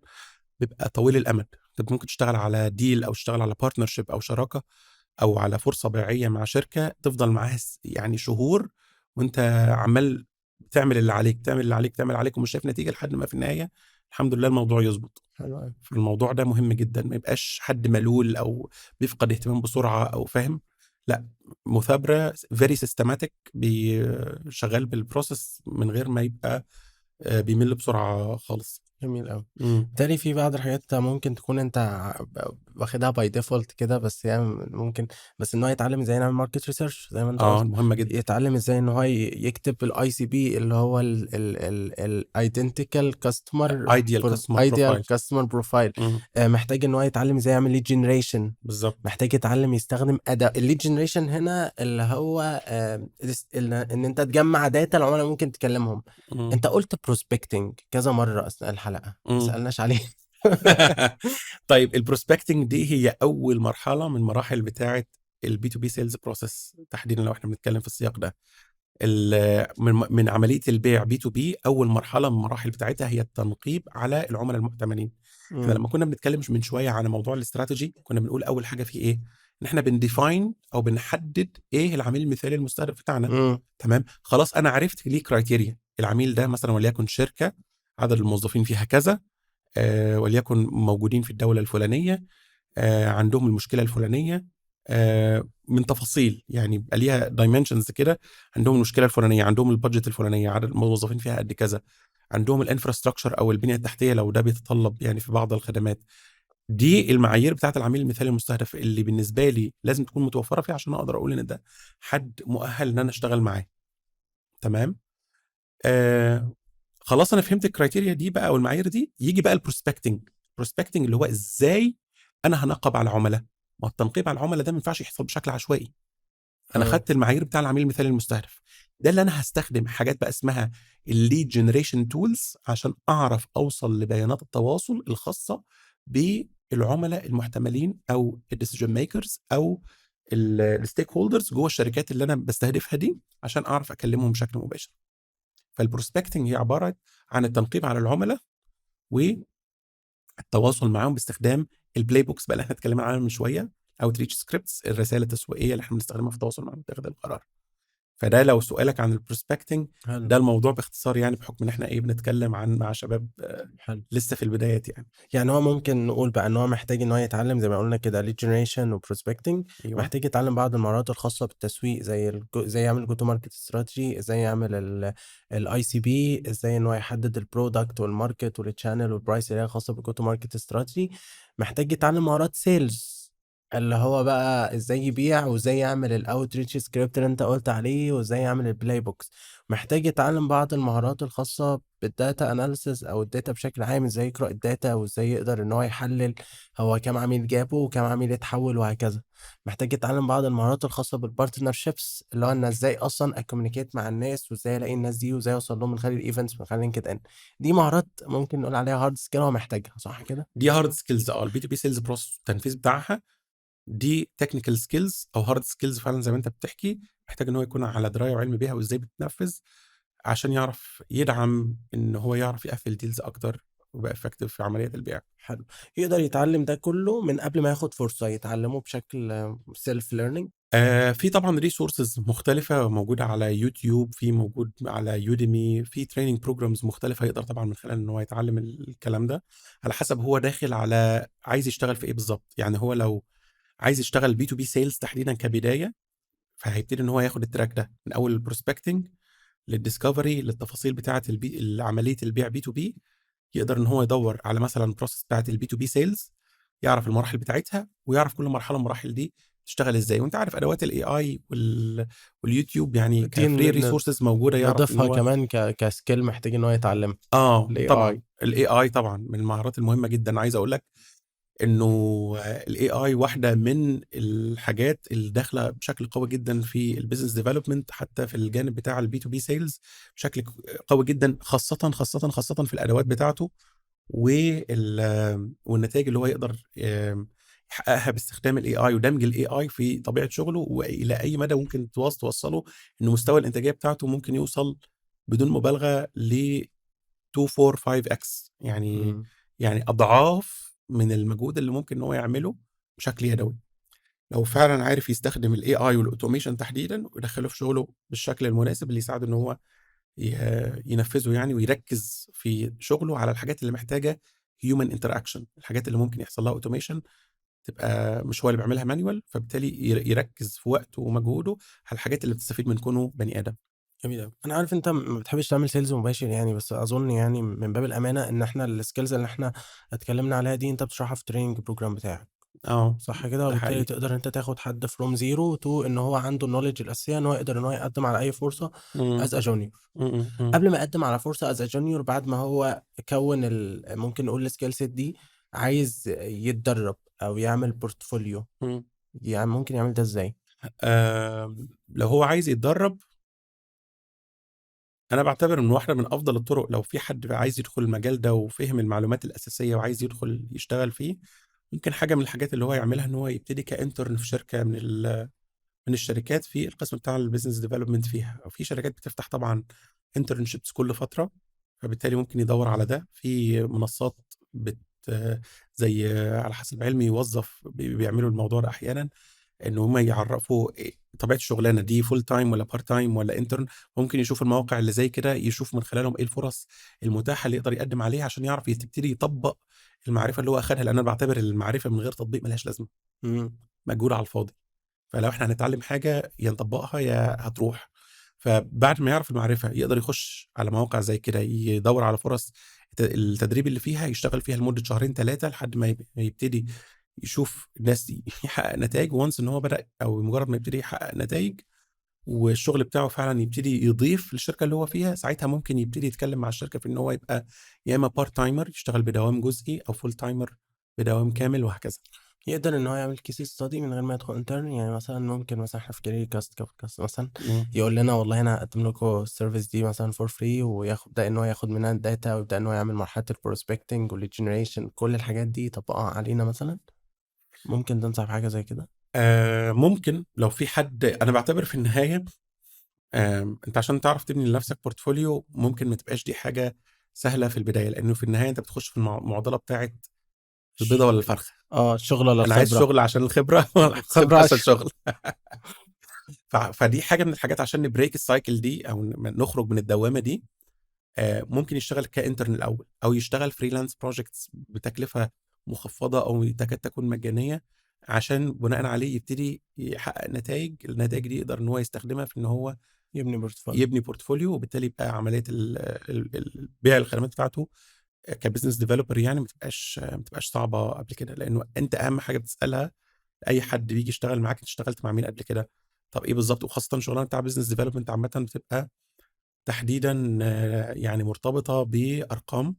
بيبقى طويل الامد. انت ممكن تشتغل على ديل، او تشتغل على بارتنرشيب او شراكه، او على فرصه بيعيه مع شركه تفضل معاها يعني شهور، وانت عمال تعمل اللي عليك تعمل اللي عليك تعمل عليك ومش شايف نتيجه، لحد ما في النهايه الحمد لله الموضوع يظبط. حلو قوي. فالموضوع ده مهم جدا، ما يبقاش حد ملول او بيفقد اهتمام بسرعه، او فاهم، لا، مثابره فيري سيستماتيك، شغال بالبروسيس من غير ما يبقى بيمل بسرعه خالص. جميل قوي. امم بالتالي في بعض الحاجات ممكن تكون انت واخدها باي ديفولت كده، بس يعني ممكن، بس ان هو يتعلم ازاي يعمل ماركت ريسيرش زي ما انت قلت، مهمه جدا. يتعلم ازاي ان هو يكتب الاي سي بي اللي هو الايدنتيكال كاستمر ايديال كاستمر ايديال بروفايل. كاستمر بروفايل. امم محتاج ان هو يتعلم ازاي يعمل ليد جنريشن، بالظبط. محتاج يتعلم يستخدم اداة الليد جنريشن هنا اللي هو ان انت تجمع داتا العملاء ممكن تكلمهم. امم انت قلت بروسبكتنج كذا مرة اثناء الحلقة، ما امم سألناش عليه. طيب البروسبكتنج دي هي اول مرحله من مراحل بتاعه البي تو بي سيلز بروسيس، تحديدا لو احنا بنتكلم في السياق ده. من عمليه البيع بي تو بي، اول مرحله من المراحل بتاعتها هي التنقيب على العملاء المؤتمنين. احنا مم. لما كنا بنتكلم من شويه عن موضوع الاستراتيجي، كنا بنقول اول حاجه في ايه، ان احنا بنديفاين او بنحدد ايه العميل المثالي المستهدف بتاعنا. مم. تمام، خلاص انا عرفت ليه كرايتيريا، العميل ده مثلا وليكن شركه عدد الموظفين فيها كذا، وليكن موجودين في الدوله الفلانيه، عندهم المشكله الفلانيه، من تفاصيل يعني بقى ليها دايمنشنز كده، عندهم المشكله الفلانيه، عندهم البادجت الفلانيه، عدد الموظفين فيها قد كذا، عندهم الانفراستراكشر او البنيه التحتيه لو ده بيتطلب يعني في بعض الخدمات. دي المعايير بتاعت العميل المثالي المستهدف اللي بالنسبه لي لازم تكون متوفره فيه، عشان اقدر اقول ان ده حد مؤهل ان انا اشتغل معاه. تمام. آه خلاص انا فهمت الكرايتيريا دي بقى والمعايير دي، يجي بقى البروسبكتنج اللي هو ازاي انا هنقب على العملاء. ما التنقيب على العملاء ده ما ينفعش يحصل بشكل عشوائي. انا اه خدت المعايير بتاع العميل المثالي المستهدف، ده اللي انا هستخدم حاجات بقى اسمها الليد جنريشن تولز عشان اعرف اوصل لبيانات التواصل الخاصه بالعملاء المحتملين، او الديسيجن ميكرز، او الستيك هولدرز جوه الشركات اللي انا بستهدفها دي، عشان اعرف اكلمهم بشكل مباشر. فالبروسبكتنج هي عباره عن التنقيب على العملاء والتواصل معاهم باستخدام البلاي بوكس بقى اللي احنا اتكلمنا عنها من شويه، او تريتش سكريبتس، الرسائل التسويقيه اللي احنا بنستخدمها في التواصل مع متخذ القرار. فده لو سؤالك عن البروسبكتنج، حلو. ده الموضوع باختصار يعني، بحكم ان احنا بنتكلم مع شباب حلو. لسه في البدايات يعني. يعني هو ممكن نقول بقى ان هو محتاج ان هو يتعلم زي ما قلنا كده lead generation و prospecting، ايوه محتاج يتعلم بعض المهارات الخاصة بالتسويق زي ازاي يعمل جو تو ماركت استراتيجي، ازاي يعمل الاي سي بي، ازاي ان هو يحدد البرودكت والماركت والتشانل والبرايس اللي هي خاصة بالجو تو ماركت استراتيجي. محتاج يتعلم مهارات سيلز اللي هو بقى ازاي يبيع وازاي يعمل الاوتريتش سكريبت اللي انت قلت عليه وازاي يعمل البلاي بوكس. محتاج يتعلم بعض المهارات الخاصة بالداتا اناليسز او الداتا بشكل عام، ازاي يقرأ الداتا وازاي يقدر ان هو يحلل هو كام عميل جابه وكام عميل اتحول وهكذا. محتاج يتعلم بعض المهارات الخاصة بالبارتنرشيبس اللي هو ان ازاي اصلا اكومينيكيت مع الناس وازاي الاقي الناس دي وازاي اوصل لهم من خلال الايفنتس من خلال لينكد ان. دي مهارات ممكن نقول عليها هارد سكيل هو محتاجها، صح كده؟ دي هارد سكيلز. البي تو بي سيلز بروسس التنفيذ بتاعها دي تكنيكال سكيلز او هارد سكيلز فعلا زي ما انت بتحكي، محتاج ان هو يكون على درايه وعلم بيها وازاي بتتنفذ، عشان يعرف يدعم ان هو يعرف يقفل ديلز اكتر ويبقى افكتيف في عمليه البيع. حلو. يقدر يتعلم ده كله من قبل ما ياخد فرصة يتعلمه بشكل سيلف ليرنينج. في طبعا ريسورسز مختلفه موجوده على يوتيوب، في موجود على يوديمي، في تريننج بروجرامز مختلفه يقدر طبعا من خلال ان هو يتعلم الكلام ده، على حسب هو داخل على عايز يشتغل في ايه بالظبط. يعني هو لو عايز يشتغل بي تو بي سيلز تحديدا كبدايه، فهيبتدي ان هو ياخد التراك ده من اول البروسبكتنج للديسكفري للتفاصيل بتاعه عمليه البيع بي تو بي. يقدر ان هو يدور على مثلا البروسيس بتاعه البي تو بي سيلز، يعرف المراحل بتاعتها ويعرف كل مرحله من المراحل دي تشتغل ازاي. وانت عارف ادوات الاي اي واليوتيوب يعني دي كفري ريسورسز موجوده، يعرف ان نضيفها هو كمان كسكيل محتاج ان هو يتعلمها. الاي طبعا اي. الاي اي طبعا من المهارات المهمه جدا. عايز اقول لك انه الاي اي واحده من الحاجات اللي داخله بشكل قوي جدا في البيزنس ديفلوبمنت، حتى في الجانب بتاع البي تو بي سيلز بشكل قوي جدا، خاصه في الادوات بتاعته والنتائج اللي هو يقدر يحققها باستخدام الاي اي ودمج الاي اي في طبيعه شغله، والى اي مدى ممكن توصله ان مستوى الانتاجيه بتاعته ممكن يوصل بدون مبالغه ل 2 4 5 اكس، يعني مم. يعني اضعاف من المجهود اللي ممكن ان هو يعمله بشكل يدوي، لو فعلا عارف يستخدم الاي اي والاوتوميشن تحديدا ويدخله في شغله بالشكل المناسب اللي يساعده ان هو ينفذه يعني، ويركز في شغله على الحاجات اللي محتاجه هيومن انتراكشن، الحاجات اللي ممكن يحصل لها اوتوميشن تبقى مش هو اللي بيعملها مانيوال، فبالتالي يركز في وقته ومجهوده على الحاجات اللي بتستفيد من كونه بني ادم. جميل أوي. أنا عارف أنت ما بتحبش تعمل سيلز مباشر يعني، بس أظن يعني من باب الأمانة إن إحنا الskills اللي إحنا اتكلمنا عليها دي أنت بتشرحها في الtraining program بتاعك، اه صح كده؟ ده وبالتالي حقيقي. تقدر أنت تاخد حد from zero to إن هو عنده الknowledge الأساسية إن هو يقدر إن هو يقدم على أي فرصة as مم. a junior. مم. قبل ما يقدم على فرصة as a junior بعد ما هو كوّن ممكن نقول الskill set دي، عايز يتدرب أو يعمل portfolio، مم. يعني ممكن يعمل ده إزاي؟ لو هو عايز يتدرب، انا بعتبر ان واحده من افضل الطرق لو في حد عايز يدخل المجال ده وفهم المعلومات الاساسيه وعايز يدخل يشتغل فيه، ممكن حاجه من الحاجات اللي هو يعملها ان هو يبتدي كانترن في شركه من الشركات في القسم بتاع البيزنس ديفلوبمنت فيها، او في شركات بتفتح طبعا انترنشيبس كل فتره، فبالتالي ممكن يدور على ده في منصات زي على حسب علمي يوظف بيعملوا الموضوع ده احيانا، ان هم يعرفوا طبيعه الشغلانه دي فول تايم ولا بارت تايم ولا انترن. ممكن يشوف المواقع اللي زي كده، يشوف من خلالهم ايه الفرص المتاحه اللي يقدر يقدم عليها عشان يعرف يبتدي يطبق المعرفه اللي هو اخذها، لان انا بعتبر المعرفه من غير تطبيق ملهاش لازمه، إمم. مجهود على الفاضي. فلو احنا هنتعلم حاجه يا نطبقها يا هتروح. فبعد ما يعرف المعرفه يقدر يخش على مواقع زي كده، يدور على فرص التدريب اللي فيها، يشتغل فيها لمده شهرين 3 لحد ما يبتدي يشوف الناس يحقق نتائج. وانس ان هو بدأ او مجرد ما يبتدي يحقق نتائج والشغل بتاعه فعلا يبتدي يضيف للشركه اللي هو فيها، ساعتها ممكن يبتدي يتكلم مع الشركه في ان هو يبقى يا اما بارت تايمر يشتغل بدوام جزئي او فول تايمر بدوام كامل وهكذا. يقدر إن هو يعمل case study من غير ما يدخل intern، يعني مثلًا ممكن مثلًا إحنا في career cast مثلًا مم. يقول لنا والله أنا هاقدم لكم الservice دي مثلًا for free، ويبدأ إن هو ياخد منها الdata ويبدأ إن هو يعمل مرحلة الprospecting وlead generation، كل الحاجات دي يطبقها علينا مثلًا. ممكن تنصح بحاجة زي كده؟ ممكن لو في حد، انا بعتبر في النهايه انت عشان تعرف تبني لنفسك بورتفوليو ممكن ما تبقاش دي حاجه سهله في البدايه، لانه في النهايه انت بتخش في المعضله بتاعه البيضه ولا الفرخه. الشغل والّا انا عايز الخبرة؟ شغل عشان الخبره ولا عايز خبره الخبرة عشان شغل. فدي حاجه من الحاجات عشان نبريك السايكل دي او نخرج من الدوامه دي. ممكن يشتغل كانترن الاول او يشتغل فريلانس بروجكتس بتكلفه مخفضه او تكاد تكون مجانيه، عشان بناء عليه يبتدي يحقق نتائج. النتائج دي يقدر ان هو يستخدمها في ان هو يبني بورتفوليو، وبالتالي يبقى عمليه بيع الخدمات بتاعته كبزنس ديفلوبر يعني ما تبقاش صعبه قبل كده. لانه انت اهم حاجه بتسالها اي حد بيجي يشتغل معاك، انت اشتغلت مع مين قبل كده؟ طب ايه بالظبط؟ وخاصه شغلانه بتاع بزنس ديفلوبمنت عامه بتبقى تحديدا يعني مرتبطه بارقام.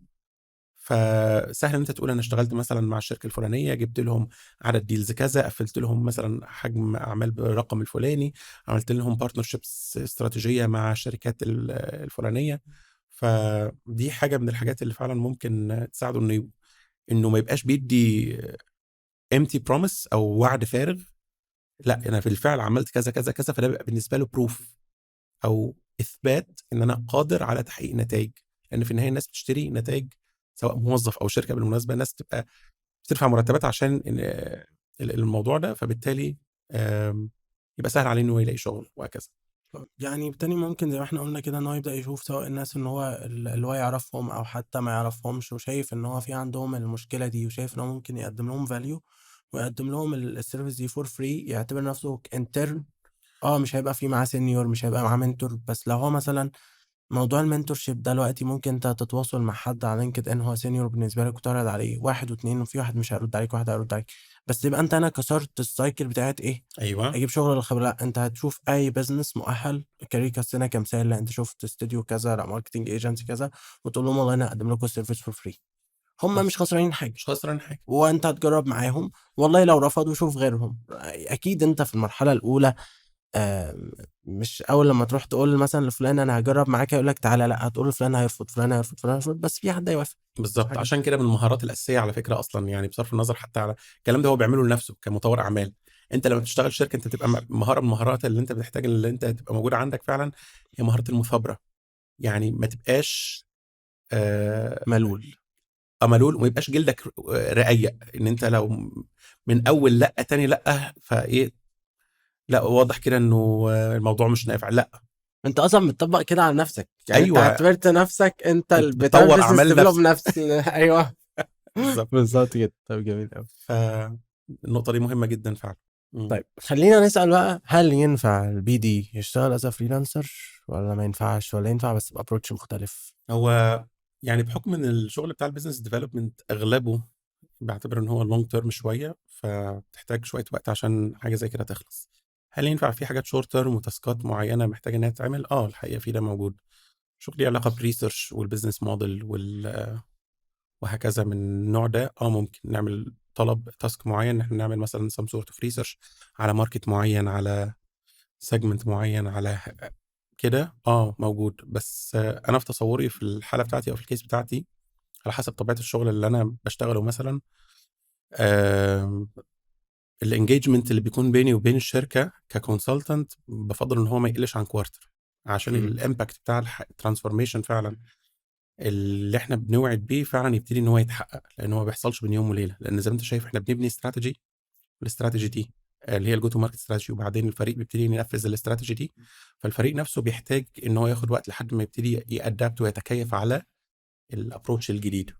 فسهل ان انت تقول انا اشتغلت مثلا مع الشركه الفلانيه، جبت لهم عدد ديلز كذا، قفلت لهم مثلا حجم اعمال بالرقم الفلاني، عملت لهم بارتنرشيبس استراتيجيه مع الشركات الفلانيه. فدي حاجه من الحاجات اللي فعلا ممكن تساعده انه ما يبقاش بيدي empty promise او وعد فارغ. لا، انا في الفعل عملت كذا كذا كذا، فده بيبقى بالنسبه له بروف او اثبات ان انا قادر على تحقيق نتائج. لان في النهايه الناس بتشتري نتائج، سواء موظف او شركه. بالمناسبه الناس تبقى بتدفع مرتبات عشان الموضوع ده، فبالتالي يبقى سهل عليه انه يلاقي شغل وهكذا. يعني بالتالي ممكن زي ما احنا قلنا كده ان هو يبدأ يشوف سواء الناس ان هو اللي هو يعرفهم او حتى ما يعرفهمش، وشايف ان هو في عندهم المشكلة دي، وشايف ان هو ممكن يقدم لهم فاليو ويقدم لهم السيرفيس دي فور فري، يعتبر نفسه انترن. مش هيبقى في معاه سينيور، مش هيبقى معاه منتور، بس لو هو مثلا موضوع المنتورشيب دلوقتي ممكن انت تتواصل مع حد على لينكد ان هو سينيور بالنسبه لك وتعرض عليه واحد واتنين، وفي واحد مش هيرد عليك واحد هيرد عليك، بس يبقى انت انا كسرت السايكل بتاعت ايه، ايوه اجيب شغل الخبره. لا، انت هتشوف اي بزنس مؤهل كاريكا السنه كمثال، لا انت شفت استوديو كذا، لا ماركتنج ايجنسي كذا، وتقول لهم والله انا هقدم لكم السيرفيس فور فري. هم مش بس خسرانين حاجه، مش خسران حاجه. وانت هتجرب معاهم. والله لو رفضوا شوف غيرهم. اكيد انت في المرحله الاولى مش اول لما تروح تقول مثلا لفلان انا هجرب معاك يقول لك تعالى، لا هتقول لفلان هيرفض، فلان هيرفض، فلان هيرفض، بس في حد هيوافق. بالظبط، حاجه عشان كده من المهارات الاساسيه على فكره اصلا، يعني بصرف النظر حتى على الكلام ده هو بيعمله لنفسه كمطور اعمال. انت لما بتشتغل شركه انت بتبقى مهاره من المهارات اللي انت بتحتاج اللي انت تبقى موجوده عندك فعلا، هي مهاره المثابره. يعني ما تبقاش آه، ملول. املول، وما يبقاش جلدك رقيق. ان انت لو من اول لا تاني لا فايه، لا واضح كده انه الموضوع مش نافع. لا، انت اصلا بتطبق كده على نفسك، يعني انت ايوه، اعتبرت نفسك انت بتعمل بتطور بيزنس اعمال ديفلوب نفسك. نفس ايوه. بالظبط. بالظبط كده. طب جميل قوي. فالنقطه دي مهمه جدا فعلا. مم. طيب خلينا نسأل بقى، هل ينفع البي دي يشتغل از فريلانسر ولا ما ينفعش، ولا ينفع بس بابروتش مختلف؟ هو يعني بحكم ان الشغل بتاع البيزنس ديفلوبمنت اغلبه بعتبر ان هو لونج تيرم شويه، فبتحتاج شويه وقت عشان حاجه زي كده تخلص. هل ينفع في حاجات شورت تيرم وتاسكات معينه محتاجه انها تتعمل؟ الحقيقه في ده موجود. شغل ليه علاقه بريسيرش والبيزنس موديل وهكذا من النوع ده. ممكن نعمل طلب تاسك معين ان احنا نعمل مثلا سم سورت اوف ريسيرش على ماركت معين، على سيجمنت معين، على كده. موجود. بس انا في تصوري في الحاله بتاعتي او في الكيس بتاعتي، على حسب طبيعه الشغل اللي انا بشتغله مثلا، الانجيجمنت اللي بيكون بيني وبين الشركه ككونسلتنت بفضل ان هو ما يقلش عن كوارتر، عشان الامباكت بتاع الترانسفورميشن فعلا اللي احنا بنوعد بيه فعلا يبتدي ان هو يتحقق. لان هو ما بيحصلش بين يوم وليله، لان زي ما انت شايف احنا بنبني استراتيجي. الاستراتيجي دي اللي هي الجو تو ماركت استراتيجي، وبعدين الفريق بيبتدي ينفذ الاستراتيجي دي. فالفريق نفسه بيحتاج ان هو ياخد وقت لحد ما يبتدي يأدابت ويتكيف على الابروتش الجديد.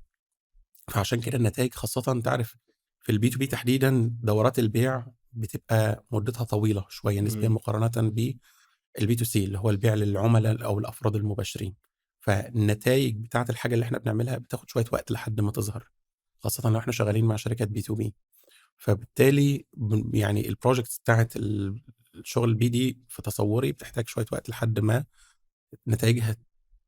فعشان كده النتائج خاصه انت عارف في البي تو بي تحديدا، دورات البيع بتبقى مدتها طويله شويه نسبيا مقارنه بالبي تو سي اللي هو البيع للعملاء او الافراد المباشرين. فالنتائج بتاعه الحاجه اللي احنا بنعملها بتاخد شويه وقت لحد ما تظهر، خاصه لو احنا شغالين مع شركات بي تو بي. فبالتالي يعني البروجكتس بتاعت الشغل البي دي في تصوري بتحتاج شويه وقت لحد ما نتائجها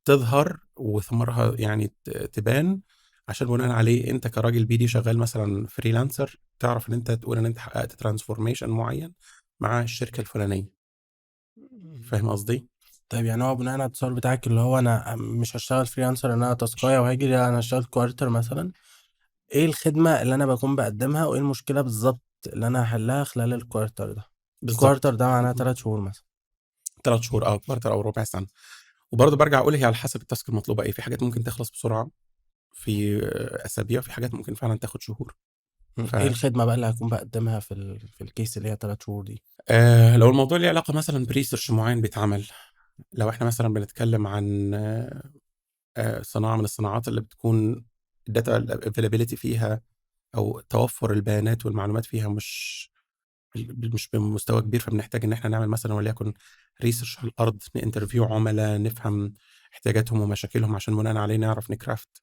تظهر وثمرها يعني تبان، عشان بناء عليه انت كراجل بي دي شغال مثلا فريلانسر تعرف ان انت تقول ان انت حققت ترانسفورميشن معين مع الشركه الفلانيه. فاهم قصدي؟ طيب يعني هو بناء على التصور بتاعك اللي هو انا مش هشتغل فريلانسر ان انا تاسكايه وهاجي، لا انا هشتغل كوارتر مثلا، ايه الخدمه اللي انا بكون بقدمها وايه المشكله بالظبط اللي انا هحلها خلال الكوارتر ده؟ الكوارتر بالظبط. ده معناه 3 شهور مثلا. 3 شهور او كوارتر او ربع سنه. وبرضه برجع اقول هي على حسب التاسك المطلوبه ايه. في حاجات ممكن تخلص بسرعه في اسابيع، في حاجات ممكن فعلا تاخد شهور. ف إيه الخدمة بقى اللي هاكون باقدّمها في الcase اللي هي 3 شهور دي؟ لو الموضوع ليه علاقة مثلًا بresearch معيّن بيتعمل، لو إحنا مثلًا بنتكلم عن صناعة من الصناعات اللي بتكون الdata availability فيها أو توفُّر البيانات والمعلومات فيها مش بمستوى كبير، فبنحتاج إن إحنا نعمل مثلًا وليكن research على الأرض، نinterview عُملا، نفهم احتياجاتهم ومشاكلهم عشان بناءً عليه نعرف نcraft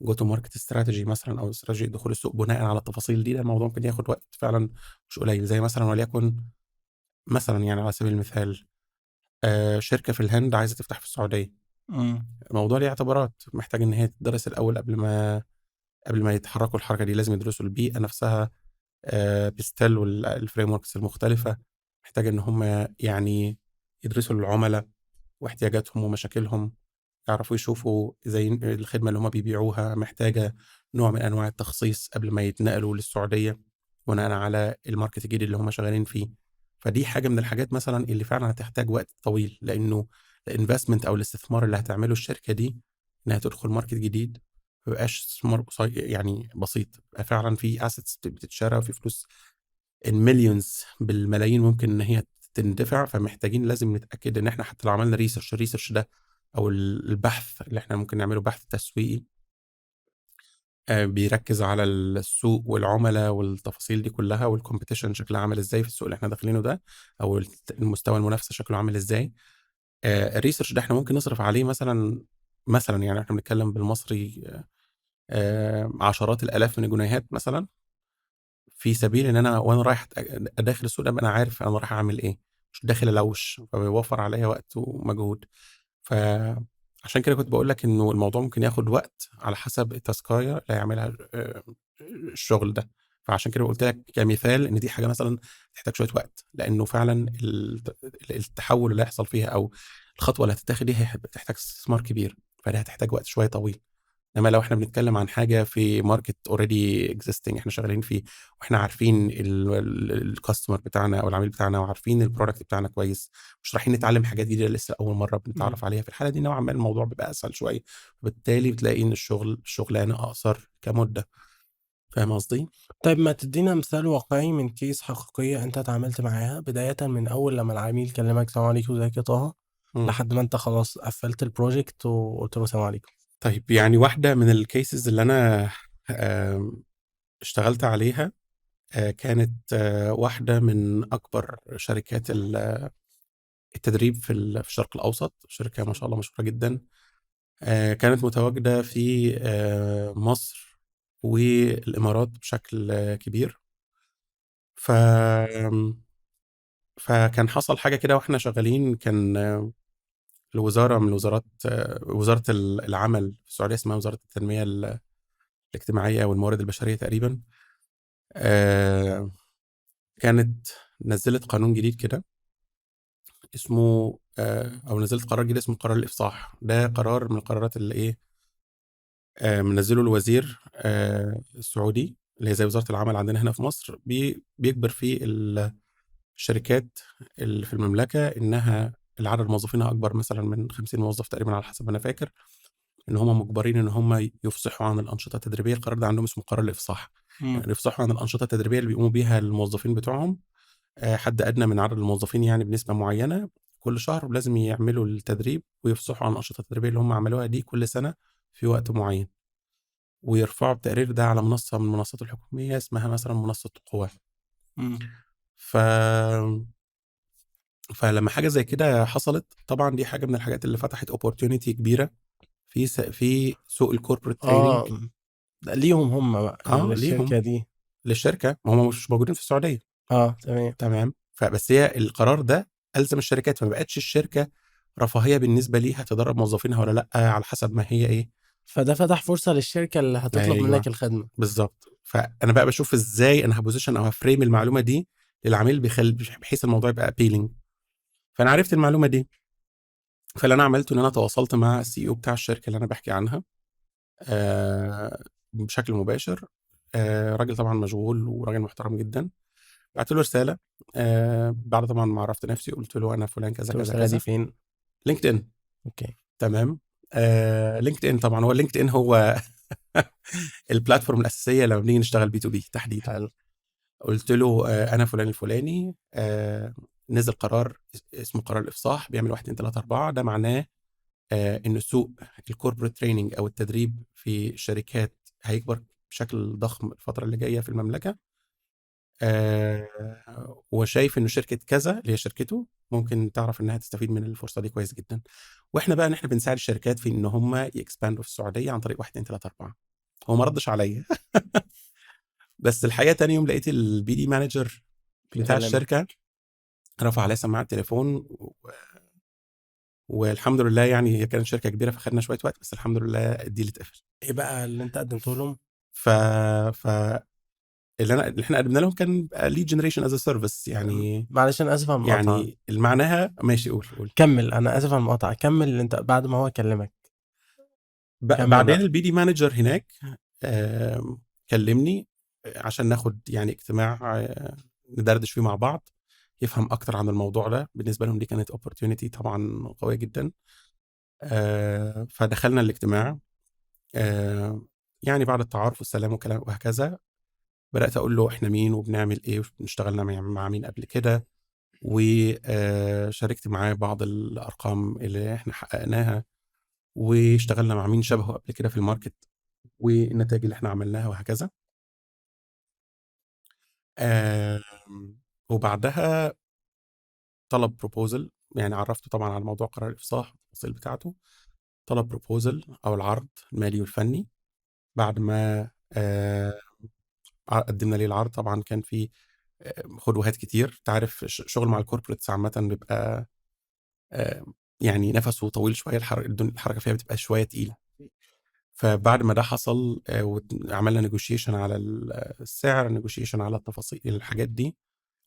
go to market strategy مثلًا أو استراتيجية دخول السوق بناءً على التفاصيل دي. ده الموضوع ممكن ياخد وقت فعلًا مش قليل، زي مثلًا وليكن مثلًا يعني على سبيل المثال شركة في الهند عايزة تفتح في السعودية، إمم. الموضوع ليه اعتبارات، محتاج إن هي تدرس الأول قبل ما يتحركوا الحركة دي، لازم يدرسوا البيئة نفسها بيستل الframeworks المختلفة، محتاج إن هم يعني يدرسوا العُملا واحتياجاتهم ومشاكلهم، يعرفوا يشوفوا زي الخدمة اللي هم بيبيعوها محتاجة نوع من أنواع التخصيص قبل ما يتنقلوا للسعودية، بناءً على الmarket الجديد اللي هم شغالين فيه. فدي حاجة من الحاجات مثلًا اللي فعلًا هتحتاج وقت طويل، لإنه الinvestment أو الاستثمار اللي هتعمله الشركة دي إنها تدخل market جديد، ما بيبقاش استثمار يعني بسيط، بيبقى فعلًا في assets بتتشرى وفي فلوس in millions بالملايين ممكن إن هي تندفع، فمحتاجين لازم نتأكد إن إحنا حتى لو عملنا الresearch ده أو البحث اللي إحنا ممكن نعمله بحث تسويقي بيركّز على السوق والعُملا والتفاصيل دي كلّها والcompetition شكلها عامل إزاي في السوق اللي إحنا داخلينه ده، أو المستوى المنافسة شكله عامل إزاي. الresearch ده إحنا ممكن نصرف عليه مثلًا يعني إحنا بنتكلّم بالمصري عشرات الآلاف من الجنيهات مثلًا، في سبيل إن أنا وأنا رايح داخل السوق ده أبقى أنا عارف أنا رايح أعمل إيه، مش داخل ألوّش، فبيوفّر عليّا وقت ومجهود. فعشان كده كنت باقول لك إنه الموضوع ممكن ياخد وقت على حسب التاسكاية اللي هيعملها الشغل ده. فعشان كده قُلت لك كمثال إن دي حاجة مثلًا تحتاج شوية وقت، لإنه فعلًا التحوّل اللي هيحصل فيها أو الخطوة اللي هتتاخد دي هتحتاج استثمار كبير، فدي هتحتاج وقت شوية طويل. إنما لو إحنا بنتكلم عن حاجة في market already existing إحنا شغالين فيه، وإحنا عارفين الcustomer بتاعنا أو العميل بتاعنا وعارفين الproduct بتاعنا كويس، مش رايحين نتعلم حاجات جديدة لسه أول مرّة إمم. بنتعرّف عليها، في الحالة دي نوعًا ما الموضوع بيبقى أسهل شوية، وبالتالي بتلاقي إن الشغلانة أقصر كمدة. فاهم قصدي؟ طيب ما تدّينا مثال واقعي من case حقيقية أنت اتعاملت معاها، بدايةً من أول لمّا العميل كلمك سلام عليكم إزيك يا طه، إمم. لحد ما أنت خلاص قفّلت الproject وقُلت له سلام عليكم. طيب يعني واحدة من الcases اللي أنا آمم اشتغلت عليها كانت واحدة من أكبر شركات التدريب في الشرق الأوسط، شركة ما شاء الله مشهورة جدًا. كانت متواجدة في مصر والإمارات بشكل كبير. ف فكان حصل حاجة كده وإحنا شغالين، كان الوزارة من الوزارات وزارة العمل في السعودية اسمها وزارة التنمية الاجتماعية والموارد البشرية تقريبًا، آآ كانت نزّلت قانون جديد كده اسمه أو نزّلت قرار جديد اسمه قرار الإفصاح. ده قرار من القرارات اللي إيه، منزّله الوزير السعودي، اللي هي زي وزارة العمل عندنا هنا في مصر، بيجبر فيه الشركات اللي في المملكة إنها اللي عدد موظفينها أكبر مثلًا من 50 موظف تقريبًا على حسب ما أنا فاكر، إن هم مُجبرين إن هم يفصحوا عن الأنشطة التدريبية. القرار ده عندهم اسمه قرار الإفصاح، إمم. يعني يفصحوا عن الأنشطة التدريبية اللي بيقوموا بيها الموظفين بتوعهم، حد أدنى من عدد الموظفين يعني بنسبة معيّنة كل شهر، ولازم يعملوا التدريب ويفصحوا عن الأنشطة التدريبية اللي هم عملوها دي كل سنة في وقت معيّن، ويرفعوا التقرير ده على منصة من المنصات الحكومية اسمها مثلًا منصة قواه. إمم. ف فلمّا حاجة زي كده حصلت، طبعًا دي حاجة من الحاجات اللي فتحت opportunity كبيرة في سوق الcorporate آه. training. ده ليهم هم بقى، ليهم، للشركة دي. للشركة، ما هم مش موجودين في السعودية. آه، تمام. تمام، فبس هي القرار ده ألزم الشركات، فما بقتش الشركة رفاهية بالنسبة ليها تدرّب موظفينها والّا لأ، على حسب ما هي إيه. فده فتح فرصة للشركة اللي هتطلب منك أيوه، الخدمة. بالضبط. فأنا بقى باشوف إزاي أنا هاposition أو هافريم المعلومة دي للعميل بحيث الموضوع يبقى appealing. فأنا عرفت المعلومة دي، فاللي أنا عملته إن أنا تواصلت مع الCEO بتاع الشركة اللي أنا باحكي عنها بشكل مباشر. راجل طبعًا مشغول وراجل محترم جدًا. بعت له رسالة بعد طبعًا ما عرّفت نفسي، قُلت له أنا فلان كذا، كذا، الرسالة دي كذا. فين؟ LinkedIn. أوكي. تمام. LinkedIn طبعًا، هو LinkedIn هو البلاتفورم الاساسيه لما بنيجي نشتغل بي تو بي تحديدا. حلو. قلت له انا فلان الفلاني، نزل قرار اسمه قرار الافصاح بيعمل 1 2 3 4. ده معناه ان سوق الكوربريت تريننج او التدريب في الشركات هيكبر بشكل ضخم الفتره اللي جايه في المملكه. وشايف انه شركه كذا اللي هي شركته ممكن تعرف انها تستفيد من الفرصه دي كويس جدا. واحنا بقى احنا بنساعد الشركات في ان هم يكسباندوا في السعوديه عن طريق 1 2 3 4. هو ما ردش عليا بس الحقيقه تاني يوم لقيت البي دي مانجر بتاع بيكلمك. الشركه رفع عليه سماعه التليفون والحمد لله يعني هي كانت شركه كبيره فخدنا شويه وقت، بس الحمد لله الديل اتقفل. ايه بقى اللي انت قدمته لهم؟ ف ف اللي احنا قدمنا لهم كان ليد جنريشن از سيرفيس يعني. معلش انا اسف على المقاطعه. يعني معناها ماشي، قول. كمل، انا اسف على المقاطعه، كمل اللي انت بعد ما هو كلمك. كمل بعدين بقى. البي دي مانجر هناك كلمني عشان ناخد يعني اجتماع ندردش فيه مع بعض، يفهم اكتر عن الموضوع ده. بالنسبه لهم دي كانت opportunity طبعا قويه جدا. فدخلنا الاجتماع. يعني بعد التعارف والسلام وكلام وهكذا بدات اقول له احنا مين وبنعمل ايه واشتغلنا مع مين قبل كده، وشاركت معاه بعض الارقام اللي احنا حققناها واشتغلنا مع مين شبهه قبل كده في الماركت والنتائج اللي احنا عملناها وهكذا. وبعدها طلب بروبوزل، يعني عرفته طبعا على موضوع قرار الافصاح والتفاصيل بتاعته. طلب بروبوزل او العرض المالي والفني. بعد ما قدمنا ليه العرض طبعا كان في خطوات كتير. تعرف شغل مع الكوربريتس عامه بيبقى يعني نفسه طويل شويه، الحركه فيها بتبقى شويه تقيله. فبعد ما ده حصل وعملنا نيجوشيشن على السعر، نيجوشيشن على التفاصيل الحاجات دي،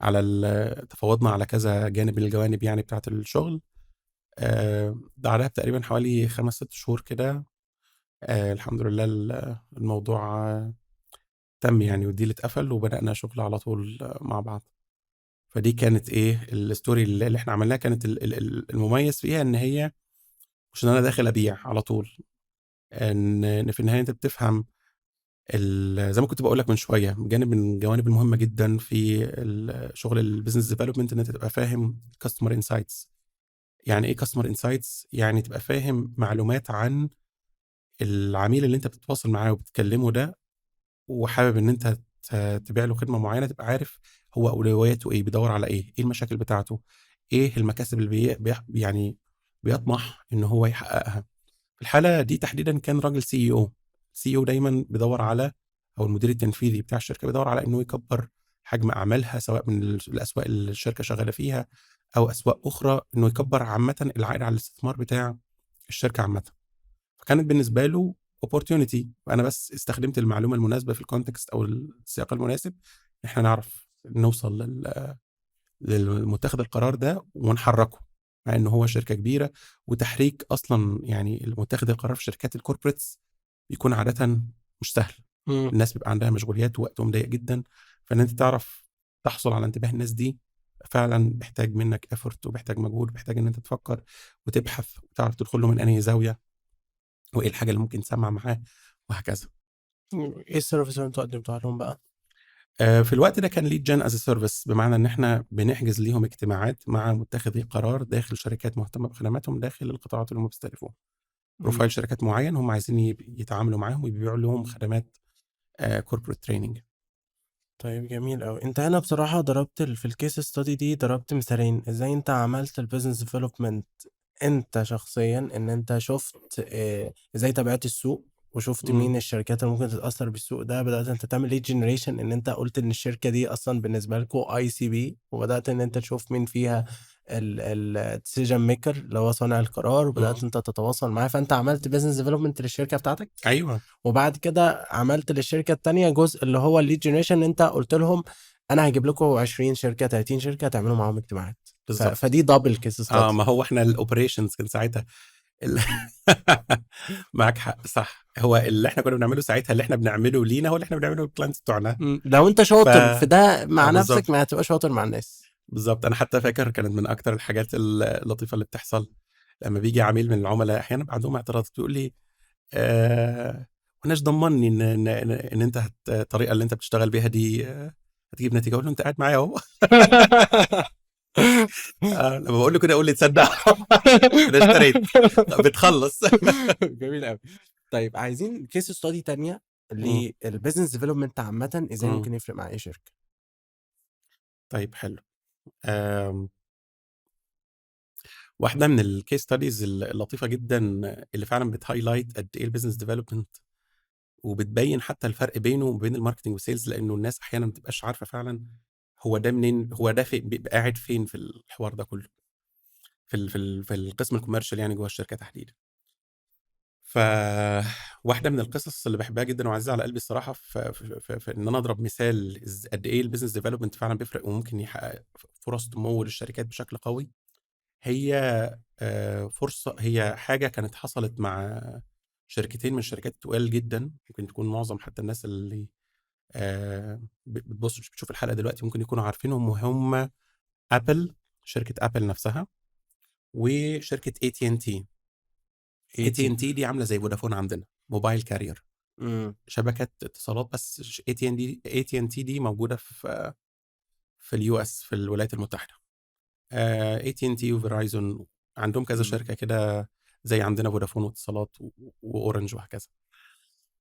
على تفاوضنا على كذا جانب من الجوانب يعني بتاعه الشغل. بعدها تقريبا حوالي 5 6 شهور كده الحمد لله الموضوع تم يعني، والديل اتقفل وبدأنا شغل على طول مع بعض. فدي كانت ايه الستوري اللي احنا عملناها. كانت المميز فيها ان هي مش ان انا داخل ابيع على طول، ان في النهايه انت بتفهم زي ما كنت بقول لك من شويه، جانب من الجوانب المهمه جدا في شغل البيزنس ديفلوبمنت ان انت تبقى فاهم كاستمر انسايتس. يعني ايه كاستمر انسايتس؟ يعني تبقى فاهم معلومات عن العميل اللي انت بتتواصل معاه وبتكلمه ده، وحابب ان انت تبيع له خدمه معينه، تبقى عارف هو اولوياته ايه، بيدور على ايه المشاكل بتاعته، ايه المكاسب اللي يعني بيطمح ان هو يحققها. في الحاله دي تحديدا كان راجل سي او دايما بيدور على، او المدير التنفيذي بتاع الشركه بيدور على انه يكبر حجم اعمالها، سواء من الاسواق اللي الشركه شغاله فيها او اسواق اخرى، انه يكبر عامه العائد على الاستثمار بتاع الشركه عامه. فكانت بالنسبه له opportunity، وانا بس استخدمت المعلومه المناسبه في الكونتكست او السياق المناسب ان احنا نعرف نوصل للمتخذ القرار ده ونحركه، مع ان هو شركه كبيره. وتحريك اصلا يعني المتخذ القرار في شركات الكوربريتس بيكون عاده مش سهل. الناس بيبقى عندها مشغوليات ووقتهم ضيق جدا، فان انت تعرف تحصل على انتباه الناس دي فعلا بيحتاج منك effort وبيحتاج مجهود، وبيحتاج ان انت تفكر وتبحث وتعرف تدخل له من انهي زاويه، وايه الحاجه اللي ممكن تسمع معاه وهكذا. ايه السيرفيس اللي انتوا قدمتوها لهم بقى؟ في الوقت ده كان ليد جن از سيرفيس، بمعنى ان احنا بنحجز ليهم اجتماعات مع متخذي قرار داخل شركات مهتمه بخدماتهم داخل القطاعات اللي هم بيستهدفوها. بروفايل شركات معين هم عايزين يتعاملوا معاهم ويبيعوا لهم خدمات كوربريت تريننج. طيب جميل قوي. انت هنا بصراحه ضربت في الكيس ستادي دي ضربت مثالين ازاي انت عملت البيزنس ديفلوبمنت انت شخصيا، ان انت شفت ازاي تابعت السوق وشفت مين الشركات اللي ممكن تتاثر بالسوق ده. بدات انت تعمل ليد جنريشن، ان انت قلت ان الشركه دي اصلا بالنسبه لكم اي سي بي، وبدات ان انت تشوف مين فيها الديسيجن ميكر اللي هو صانع القرار، وبدات انت تتواصل معاه. فانت عملت بيزنس ديفلوبمنت للشركه بتاعتك. ايوه وبعد كده عملت للشركه التانيه جزء اللي هو الليد جنريشن، انت قلت لهم انا هجيب لكم 20 شركه 30 شركه تعملوا معاهم اجتماعات. بالظبط. فدي دبل كيس ستادي. ما هو احنا الاوبريشنز كان ساعتها ال... معاك حق صح. هو اللي احنا كنا بنعمله ساعتها اللي احنا بنعمله لينا هو اللي احنا بنعمله للكلاينتس بتوعنا. لو انت ف شاطر في ده مع نفسك بالظبط. ما هتبقى شاطر مع الناس. بالظبط، انا حتى فاكر كانت من اكتر الحاجات اللطيفه اللي بتحصل لما بيجي عميل من العملاء احيانا عندهم اعتراض، بيقول لي ماناش ضمنّي إن أنت الطريقة اللي أنت بتشتغل بيها دي هتجيب نتيجة. أقول له: "أنت قاعد معايا أهو." لمّا باقول له كده يقول لي: "تصدّق أنا اشتريت." بتخلّص. جميل أوي. طيب عايزين case study تانية إمم، للbusiness development عامةً، إزاي إمم. ممكن يفرق مع أي شركة؟ طيب حلو. آمم واحدة من الcase studies اللطيفة جدًا اللي فعلًا بتhighlight قد إيه الbusiness development وبتبيّن حتى الفرق بينه وبين الmarketing والsales، لإنه الناس أحيانًا ما بتبقاش عارفة فعلًا هو ده منين، هو ده بيبقى قاعد فين في الحوار ده كله، في القسم الcommercial يعني جوّه الشركة تحديدًا. واحدة من القصص اللي باحبها جدًا وعزيزة على قلبي الصراحة في إن أنا أضرب مثال قد إيه الbusiness development فعلًا بيفرق وممكن يحقق فرص نمو للشركات بشكل قوي. هي هي حاجة كانت حصلت مع شركتين من الشركات التقال جدًا، ممكن تكون معظم حتى الناس اللي بتبُص بتشوف الحلقة دلوقتي ممكن يكونوا عارفينهم، وهُم Apple، شركة Apple نفسها، وشركة AT&T. AT. AT&T دي عاملة زي فودافون عندنا، موبايل carrier، إمم. شبكة اتصالات. بس AT&T دي موجودة في الUS، في الولايات المتحدة. AT&T وverizon عندهم كذا إمم. شركة كده زي عندنا فودافون واتصالات وأورنج وهكذا.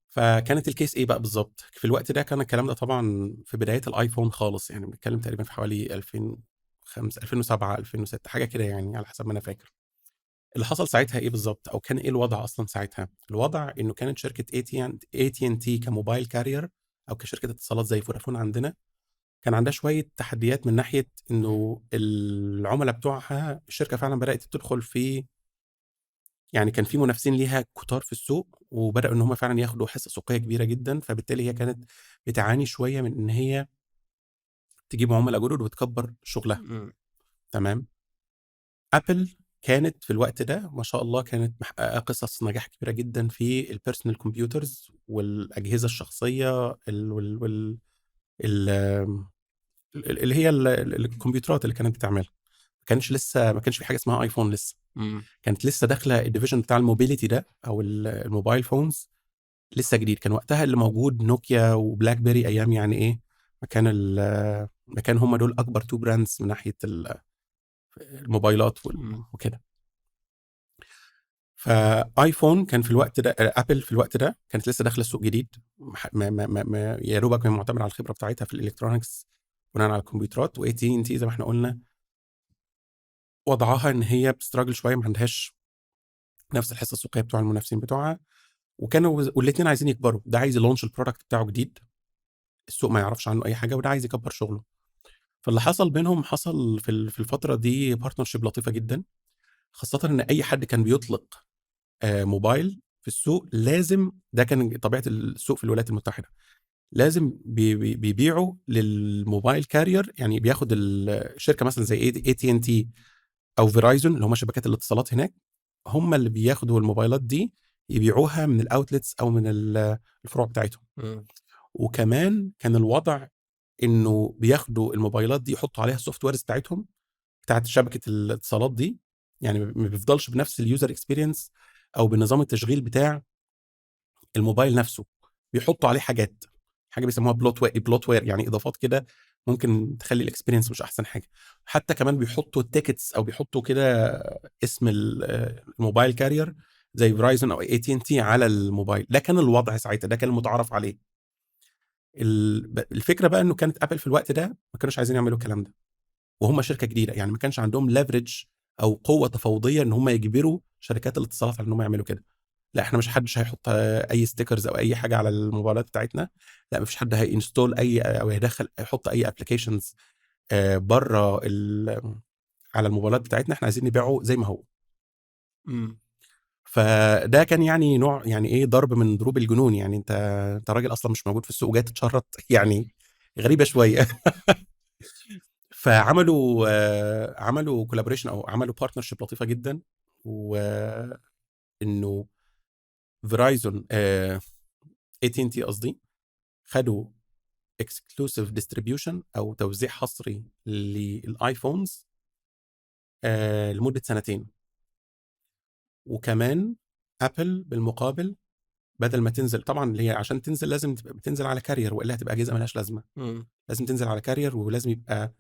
فكانت الcase إيه بقى بالضبط؟ في الوقت ده كان الكلام ده طبعًا في بدايات الآيفون خالص، يعني بنتكلم تقريبًا في حوالي 2005 2007 2006 حاجة كده يعني على حسب ما أنا فاكر. اللي حصل ساعتها إيه بالضبط، أو كان إيه الوضع أصلًا ساعتها؟ الوضع إنه كانت شركة AT&T كmobile carrier أو كشركة اتصالات زي فودافون عندنا، كان عندها شوية تحديات من ناحية إنه العُملا بتوعها الشركة فعلًا بدأت تدخل في، يعني كان في منافسين ليها كتار في السوق، وبدأوا إن هم فعلًا ياخدوا حصة سوقية كبيرة جدًا، فبالتالي هي كانت بتعاني شوية من إن هي تجيب عُملا جدد وتكبّر شغلها. إمم. تمام. Apple كانت في الوقت ده ما شاء الله كانت محققة قصص نجاح كبيرة جدًا في الpersonal computers والأجهزة الشخصية ال وال وال ال آمم اللي هي الكمبيوترات اللي كانت بتعملها. ما كانش في حاجة اسمها آيفون لسه. إمم. كانت لسه داخلة الdivision بتاع الmobility ده أو الmobile phones لسه جديد. كان وقتها اللي موجود نوكيا وBlackberry أيام يعني إيه، ما كان هم دول أكبر 2 brands من ناحية الموبايلات إمم. وكده. فآيفون كان في الوقت ده Apple في الوقت ده كانت لسه داخلة السوق جديد، مح ما ما ما ما يا دوبك كان معتمد على الخبرة بتاعتها في الelectronics بناءً على الكمبيوترات. وAT&T زي ما إحنا قُلنا وضعها إن هي بتstruggle شوية، ما عندهاش نفس الحصة السوقية بتوع المنافسين بتوعها، والاتنين عايزين يكبروا. ده عايز يlaunch الproduct بتاعه جديد، السوق ما يعرفش عنه أي حاجة، وده عايز يكبّر شغله. فاللي حصل بينهم حصل في الفترة دي partnership لطيفة جدًا، خاصةً إن أي حد كان بيطلق موبايل في السوق لازم، ده كان طبيعة السوق في الولايات المتحدة، لازم بيبيعوا للموبايل carrier، يعني بياخد الشركة مثلًا زي AT&T أو verizon اللي هم شبكات الاتصالات هناك، هم اللي بياخدوا الموبايلات دي يبيعوها من الoutlets أو من الفروع بتاعتهم. إمم. وكمان كان الوضع إنه بياخدوا الموبايلات دي يحطّوا عليها الsoftwares بتاعتهم، بتاعة شبكة الاتصالات دي، يعني ما بيفضلش بنفس الuser experience أو بنظام التشغيل بتاع الموبايل نفسه، بيحطّوا عليه حاجة بيسموها bloatware، يعني إضافات كده ممكن تخلّي الexperience مش أحسن حاجة. حتى كمان بيحطّوا tickets أو بيحطّوا كده اسم الموبايل carrier زي verizon أو AT&T على الموبايل. ده كان الوضع ساعتها، ده كان المتعارف عليه. الفكرة بقى إنه كانت Apple في الوقت ده ما كانوش عايزين يعملوا الكلام ده، وهُم شركة جديدة، يعني ما كانش عندهم leverage أو قوة تفاوضية إن هُم يجبروا شركات الاتصالات على إن هُم يعملوا كده. لأ، إحنا مش حدش هيحط أي stickers أو أي حاجة على الموبايلات بتاعتنا. لأ، ما فيش حد هيinstall أو يحط أي applications برّه على الموبايلات بتاعتنا. إحنا عايزين نبيعه زي ما هو. إمم. فده كان يعني نوع يعني إيه، ضرب من ضروب الجنون. يعني أنت راجل أصلًا مش موجود في السوق وجاي تتشرط يعني غريبة شوية. عملوا collaboration أو عملوا partnership لطيفة جدًا، وإنه verizon AT&T قصدي، خدوا exclusive distribution أو توزيع حصري للآيفونز لمدة سنتين. وكمان Apple بالمقابل بدل ما تنزل طبعًا اللي هي عشان تنزل لازم تبقى بتنزل على carrier وإلا هتبقى أجهزة ما لهاش لازمة، لازم تنزل على carrier ولازم يبقى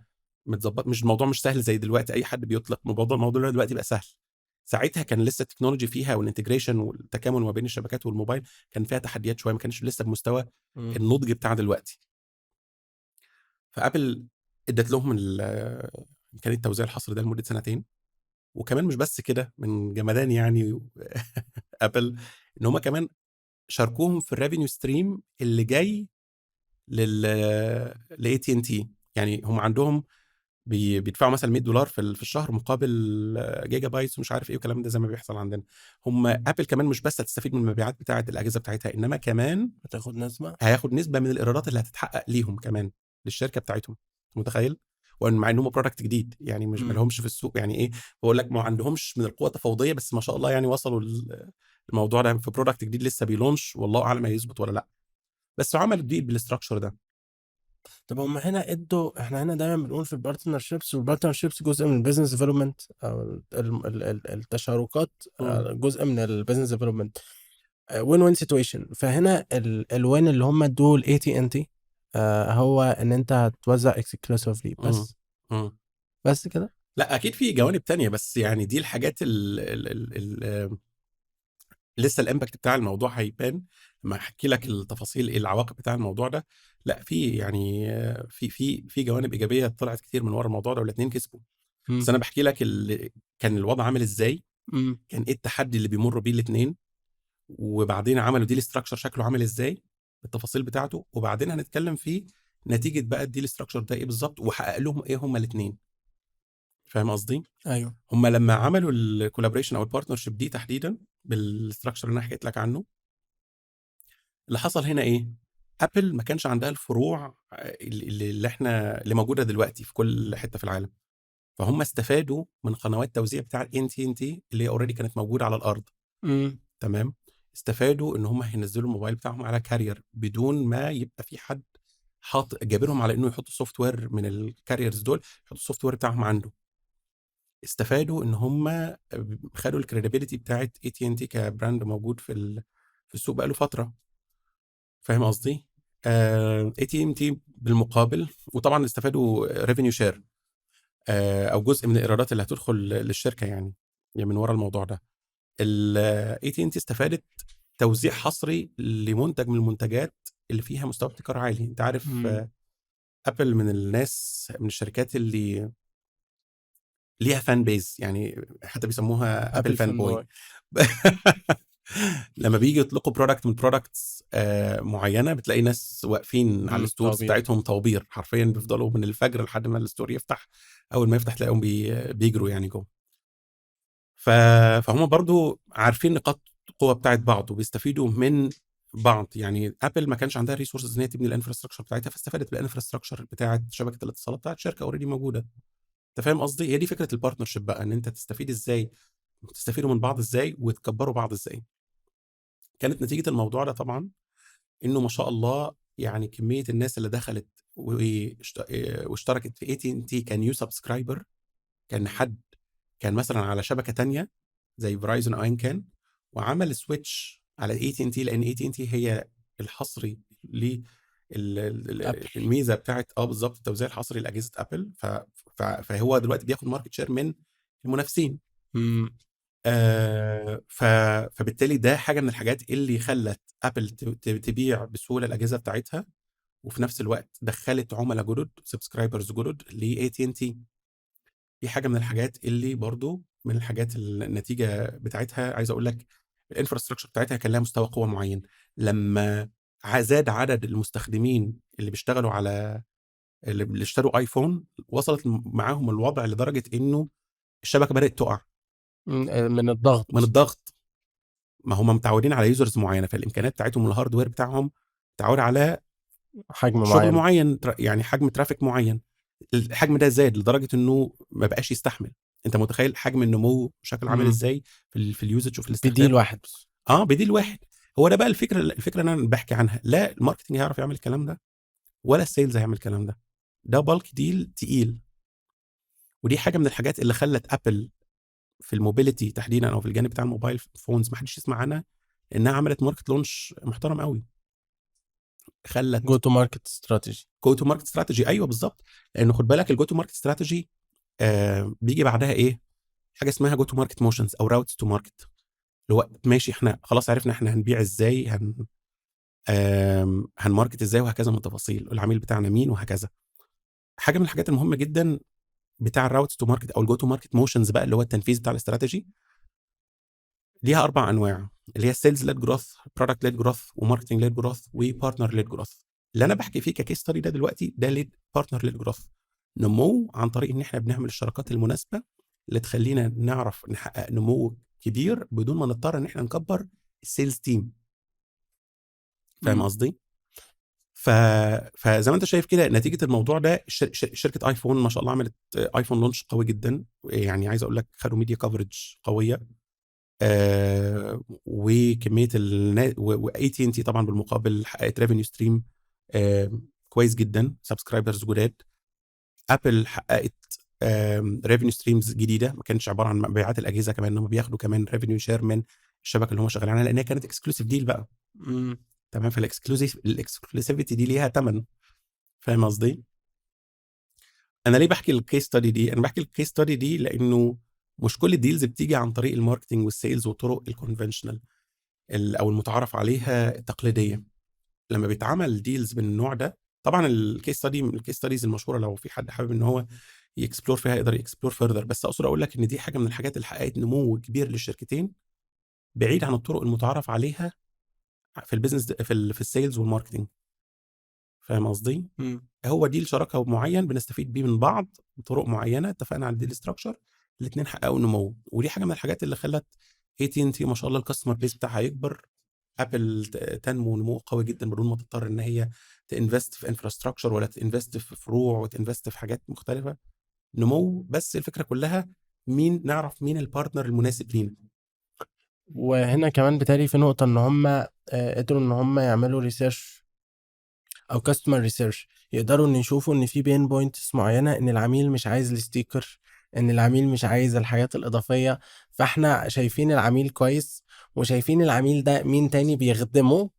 متضبط. مش الموضوع مش سهل زي دلوقتي أي حد بيطلق الموضوع دلوقتي بقى سهل. ساعتها كان لسه التكنولوجي فيها والintegration والتكامل ما بين الشبكات والموبايل كان فيها تحديات شوية، ما كانش لسه بمستوى النضج بتاع دلوقتي. فApple ادّت لهم إمكانية توزيع الحصر ده لمدة سنتين، وكمان مش بس كده من جمدان يعني Apple إن هم كمان شاركوهم في الrevenue stream اللي جاي لAT&T. يعني هم عندهم بيدفعوا مثلًا $100 في الشهر مقابل جيجا بايتس ومش عارف إيه والكلام ده زي ما بيحصل عندنا. هم Apple كمان مش بس هتستفيد من المبيعات بتاعة الأجهزة بتاعتها، إنما كمان هتاخد نسبة. هياخد نسبة من الإيرادات اللي هتتحقق ليهم كمان، للشركة بتاعتهم. أنت متخيل؟ مع إن هم product جديد، يعني مش ما لهمش في السوق يعني إيه، باقول لك ما عندهمش من القوة التفاوضية، بس ما شاء الله يعني وصلوا الموضوع ده في product جديد لسه بيlaunch والله أعلم هيضبط والّا لأ. بس عملوا deal بالstructure ده. طب هم هنا احنا هنا دايما بنقول في البارتنرشيبس، والبارتنرشيبس جزء من البيزنس ديفلوبمنت او التشاركات، جزء من البيزنس ديفلوبمنت، وين وين سيتويشن. فهنا الوين اللي هم ادوه لاي تي ان تي هو ان انت هتوزع اكسكلوسيفلي بس. بس كده. لأ أكيد في جوانب تانية، بس يعني دي الحاجات ال لسه الimpact بتاع الموضوع هيبان لمّا أحكي لك التفاصيل إيه العواقب بتاع الموضوع ده. لأ في يعني في جوانب إيجابية طلعت كتير من ورا الموضوع ده والاتنين كسبوا. بس أنا باحكي لك كان الوضع عامل إزاي، كان إيه التحدي اللي بيمرّوا بيه الاتنين، وبعدين عملوا deal structure شكله عامل إزاي، التفاصيل بتاعته، وبعدين هنتكلم في نتيجة بقى الdeal structure ده إيه بالضبط، وحقق لهم إيه هُم الاتنين. فاهم قصدي؟ ايوه. هم لمّا عملوا الcollaboration أو الpartnership دي تحديدًا بالstructure اللي أنا حكيت لك عنه، اللي حصل هنا إيه، Apple ما كانش عندها الفروع اللي موجودة دلوقتي في كل حتة في العالم، فهُم استفادوا من قنوات توزيع بتاع AT&T اللي هي already كانت موجودة على الأرض. تمام، استفادوا إن هُم هينزّلوا الموبايل بتاعهم على carrier بدون ما يبقى في حد جابرهم على إنه يحطوا software من الcarriers دول، يحطوا الsoftware بتاعهم عنده. استفادوا إن هم خدوا الcredibility بتاعة AT&T كbrand موجود في السوق بقى له فترة. فاهم قصدي؟ AT&T بالمقابل وطبعًا استفادوا revenue share، أو جزء من الإيرادات اللي هتدخل للشركة يعني من ورا الموضوع ده. AT&T استفادت توزيع حصري لمنتج من المنتجات اللي فيها مستوى ابتكار عالي. أنت عارف Apple من الشركات اللي ليها fan base، يعني حتى بيسموها Apple fanboy. لمّا بييجوا يطلقوا product من products معيّنة، بتلاقي ناس واقفين على الstores بتاعتهم طوابير، حرفيًا بيفضلوا من الفجر لحد ما الstore يفتح، أول ما يفتح تلاقيهم بيجروا يعني جوّه. فهُم برضه عارفين نقاط القوة بتاعة بعض وبيستفيدوا من بعض. يعني Apple ما كانش عندها resources إن هي تبني الinfrastructure بتاعتها، فاستفادت بالinfrastructure بتاعة شبكة الاتصالات بتاعة شركة already موجودة. أنت فاهم قصدي؟ هي دي فكرة الpartnership بقى، إن أنت تستفيد إزاي، تستفيدوا من بعض إزاي، وتكبّروا بعض إزاي. كانت نتيجة الموضوع ده طبعًا إنه ما شاء الله يعني كمية الناس اللي دخلت واشتركت في AT&T كnew subscriber، كان حد كان مثلًا على شبكة تانية زي Verizon أو أيًا كان، وعمل switch على AT&T لأن AT&T هي الحصري Apple. الميزة بتاعة بالضبط التوزيع الحصري لأجهزة Apple. فهو دلوقتي بياخد market share من المنافسين. ف فبالتالي ده حاجة من الحاجات اللي خلّت Apple تبيع بسهولة الأجهزة بتاعتها، وفي نفس الوقت دخّلت عُملا جُدد subscribers جُدد لAT&T. دي حاجة من الحاجات اللي برضه من الحاجات النتيجة بتاعتها عايز أقول لك الinfrastructure بتاعتها كان لها مستوى قوة معيّن. لمّا زاد عدد المستخدمين اللي بيشتغلوا على اللي اشتروا iPhone، وصلت معاهم الوضع لدرجة إنه الشبكة بدأت تُقع. من الضغط. من الضغط. ما هم متعودين على users معيّنة، فالإمكانيات بتاعتهم الhardware بتاعهم متعوّد على حجم شغل معين. معيّن، يعني حجم traffic معيّن. الحجم ده زاد لدرجة إنه ما بقاش يستحمل. أنت متخيّل حجم النمو شكله عامل إزاي في الusage وفي الاستخدام؟ بديل واحد بس. بديل واحد. هو ده بقى الفكرة اللي أنا باحكي عنها. لا الmarketing هيعرف يعمل الكلام ده، ولا الsales هيعمل الكلام ده. ده bulk deal تقيل. ودي حاجة من الحاجات اللي خلّت Apple في الmobility تحديدًا أو في الجانب بتاع الmobile phones ما حدش يسمع عنها، انها عملت ماركت لونش محترم قوي، خلت جو تو ماركت استراتيجي. جو تو ماركت استراتيجي. ايوه بالظبط، لانه خد بالك الجو تو ماركت استراتيجي بيجي بعدها ايه؟ حاجه اسمها جو تو ماركت موشنز او راوتس تو ماركت، اللي هو ماشي احنا خلاص عرفنا احنا هنبيع ازاي، هنماركت ازاي وهكذا، من التفاصيل العميل بتاعنا مين وهكذا. حاجه من الحاجات المهمه جدا بتاع الراوتس تو ماركت او الجو تو ماركت موشنز بقى، اللي هو التنفيذ بتاع الاستراتيجي، ليها 4 انواع، اللي هي سيلز ليد جروث، برودكت ليد جروث، وماركتنج ليد جروث، وبارتنر ليد جروث. اللي انا بحكي فيه ككيس ستادي ده دلوقتي ده ليد بارتنر ليد جروث، نمو عن طريق ان احنا بنعمل الشراكات المناسبه اللي تخلينا نعرف نحقق نمو كبير بدون ما نضطر ان احنا نكبر السيلز تيم. فاهم قصدي؟ فزي ما انت شايف كده نتيجه الموضوع ده شركه ايفون ما شاء الله عملت ايفون لونش قوي جدا، يعني عايز اقول لك خدوا ميديا كفرج قويه، وكميه واي تي ان تي طبعا بالمقابل حققت ريفينيو ستريم كويس جدا، سبسكرايبرز جداد. ابل حققت ريفينيو ستريمز جديده، ما كانتش عباره عن مبيعات الاجهزه، كمان انهم بياخدوا كمان ريفينيو شير من الشبكه اللي هم شغالين عليها، لانها كانت اكسكلوسيف ديل بقى. تمام، الاكسكلوسيفيتي دي ليها ثمن. فاهم قصدي؟ انا ليه بحكي الكيس ستادي دي؟ انا بحكي الكيس ستادي دي لانه مش كل الديلز بتيجي عن طريق الماركتنج والسيلز والطرق الكونفنشنال او المتعارف عليها التقليديه. لما بيتعمل ديلز من النوع ده، طبعا الكيس ستاديز المشهوره لو في حد حابب ان هو يكسبلور فيها يقدر يكسبلور فيرذر، بس اقصد اقول لك ان دي حاجه من الحاجات اللي حققت نمو كبير للشركتين بعيد عن الطرق المتعارف عليها في البيزنس، في السيلز والماركتنج. فاهم قصدي؟ هو ديل شراكه معين بنستفيد بيه من بعض بطرق معينه، اتفقنا على الديل ستراكشر، الاثنين حققوا نمو، ودي حاجه من الحاجات اللي خلت اي تي ان تي ما شاء الله الكاستمر بيس بتاعها يكبر، ابل تنمو نمو قوي جدا بدون ما تضطر ان هي تنفست في انفراستراكشر ولا تنفست في فروع وتنفست في حاجات مختلفه. نمو، بس الفكره كلها مين، نعرف مين البارتنر المناسب لينا. وهنا كمان بتالي في نقطة ان هم قدروا ان هم يعملوا ريسيرش او كاستمر ريسيرش، يقدروا ان يشوفوا ان في بين بوينتس معينة، ان العميل مش عايز الستيكر، ان العميل مش عايز الحاجات الاضافية. فاحنا شايفين العميل كويس، وشايفين العميل ده مين تاني بيخدمه،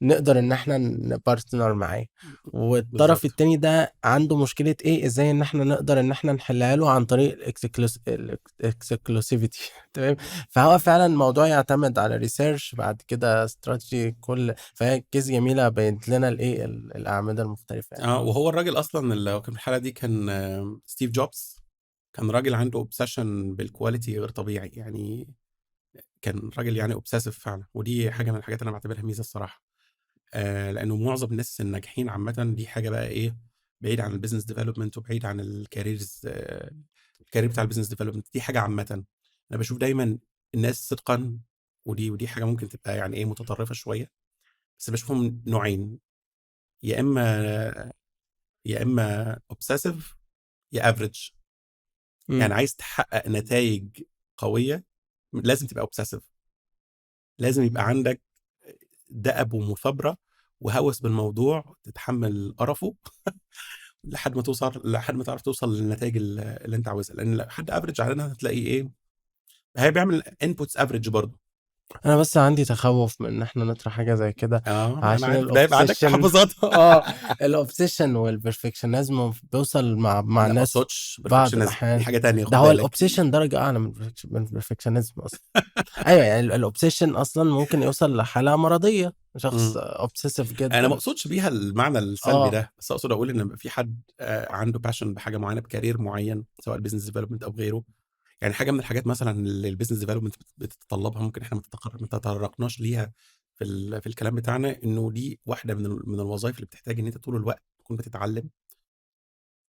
نقدر ان احنا نبارتنر معاه. والطرف بالظبط. التاني ده عنده مشكلة ايه، ازاي ان احنا نقدر ان احنا نحلها له عن طريق الاكسكلوسيفيتي. تمام. فهو فعلا الموضوع يعتمد على ريسيرش، بعد كده استراتيجي، فهي كيس جميلة بينت لنا الايه الاعمدة المختلفة يعني. وهو الراجل اصلا اللي كان في الحاله دي كان ستيف جوبز، كان راجل عنده اوبسيشن بالكواليتي غير طبيعي يعني، كان راجل يعني اوبسيسيف فعلا، ودي حاجه من الحاجات اللي انا بعتبرها ميزه الصراحه. لانه معظم الناس الناجحين عامه دي حاجه بقى ايه، بعيد عن البيزنس ديفلوبمنت وبعيد عن الكاريرز، الكارير بتاع البيزنس ديفلوبمنت دي حاجه عامه. انا بشوف دايما الناس صدقا، ودي حاجه ممكن تبقى يعني ايه متطرفه شويه، بس بشوفهم نوعين، يا اما اوبسيسيف يا افريج. يعني عايز تحقق نتائج قويه لازم تبقى اوبسيسيف، لازم يبقى عندك دأب ومثابره وهوس بالموضوع، تتحمل قرفه لحد ما تعرف توصل للنتائج اللي انت عاوزها. لان لو حد افريج علينا هتلاقي ايه، هي بيعمل انبوتس افريج برضه. انا بس عندي تخوف من ان احنا نطرح حاجه زي كده، انا عشان عارف ده يبقى عندك الاوبسيشن. تحفظات. الاوبسيشن والبرفكشنزم بيوصل مع لا ما الناس اقصدش بعض بيرفكشنزم، دي الاحيان. حاجه تانية ده خد هو بالك. الاوبسيشن درجه اعلى من البرفكشنزم اصلا. ايوه يعني الاوبسيشن اصلا ممكن يوصل لحاله مرضيه، شخص امم اوبسيسيف انا ما جدا. اقصدش بيها المعنى السلبي اه. ده، بس اقصد اقول ان يبقى في حد عنده باشن بحاجه معينه، بكارير معين، سواء البيزنس ديفلوبمنت او غيره. يعني حاجه من الحاجات مثلا اللي البيزنس ديفلوبمنت بتتطلبها، ممكن احنا ما تطرقناش ليها في الكلام بتاعنا، انه دي واحده من الوظائف اللي بتحتاج ان انت طول الوقت تكون بتتعلم،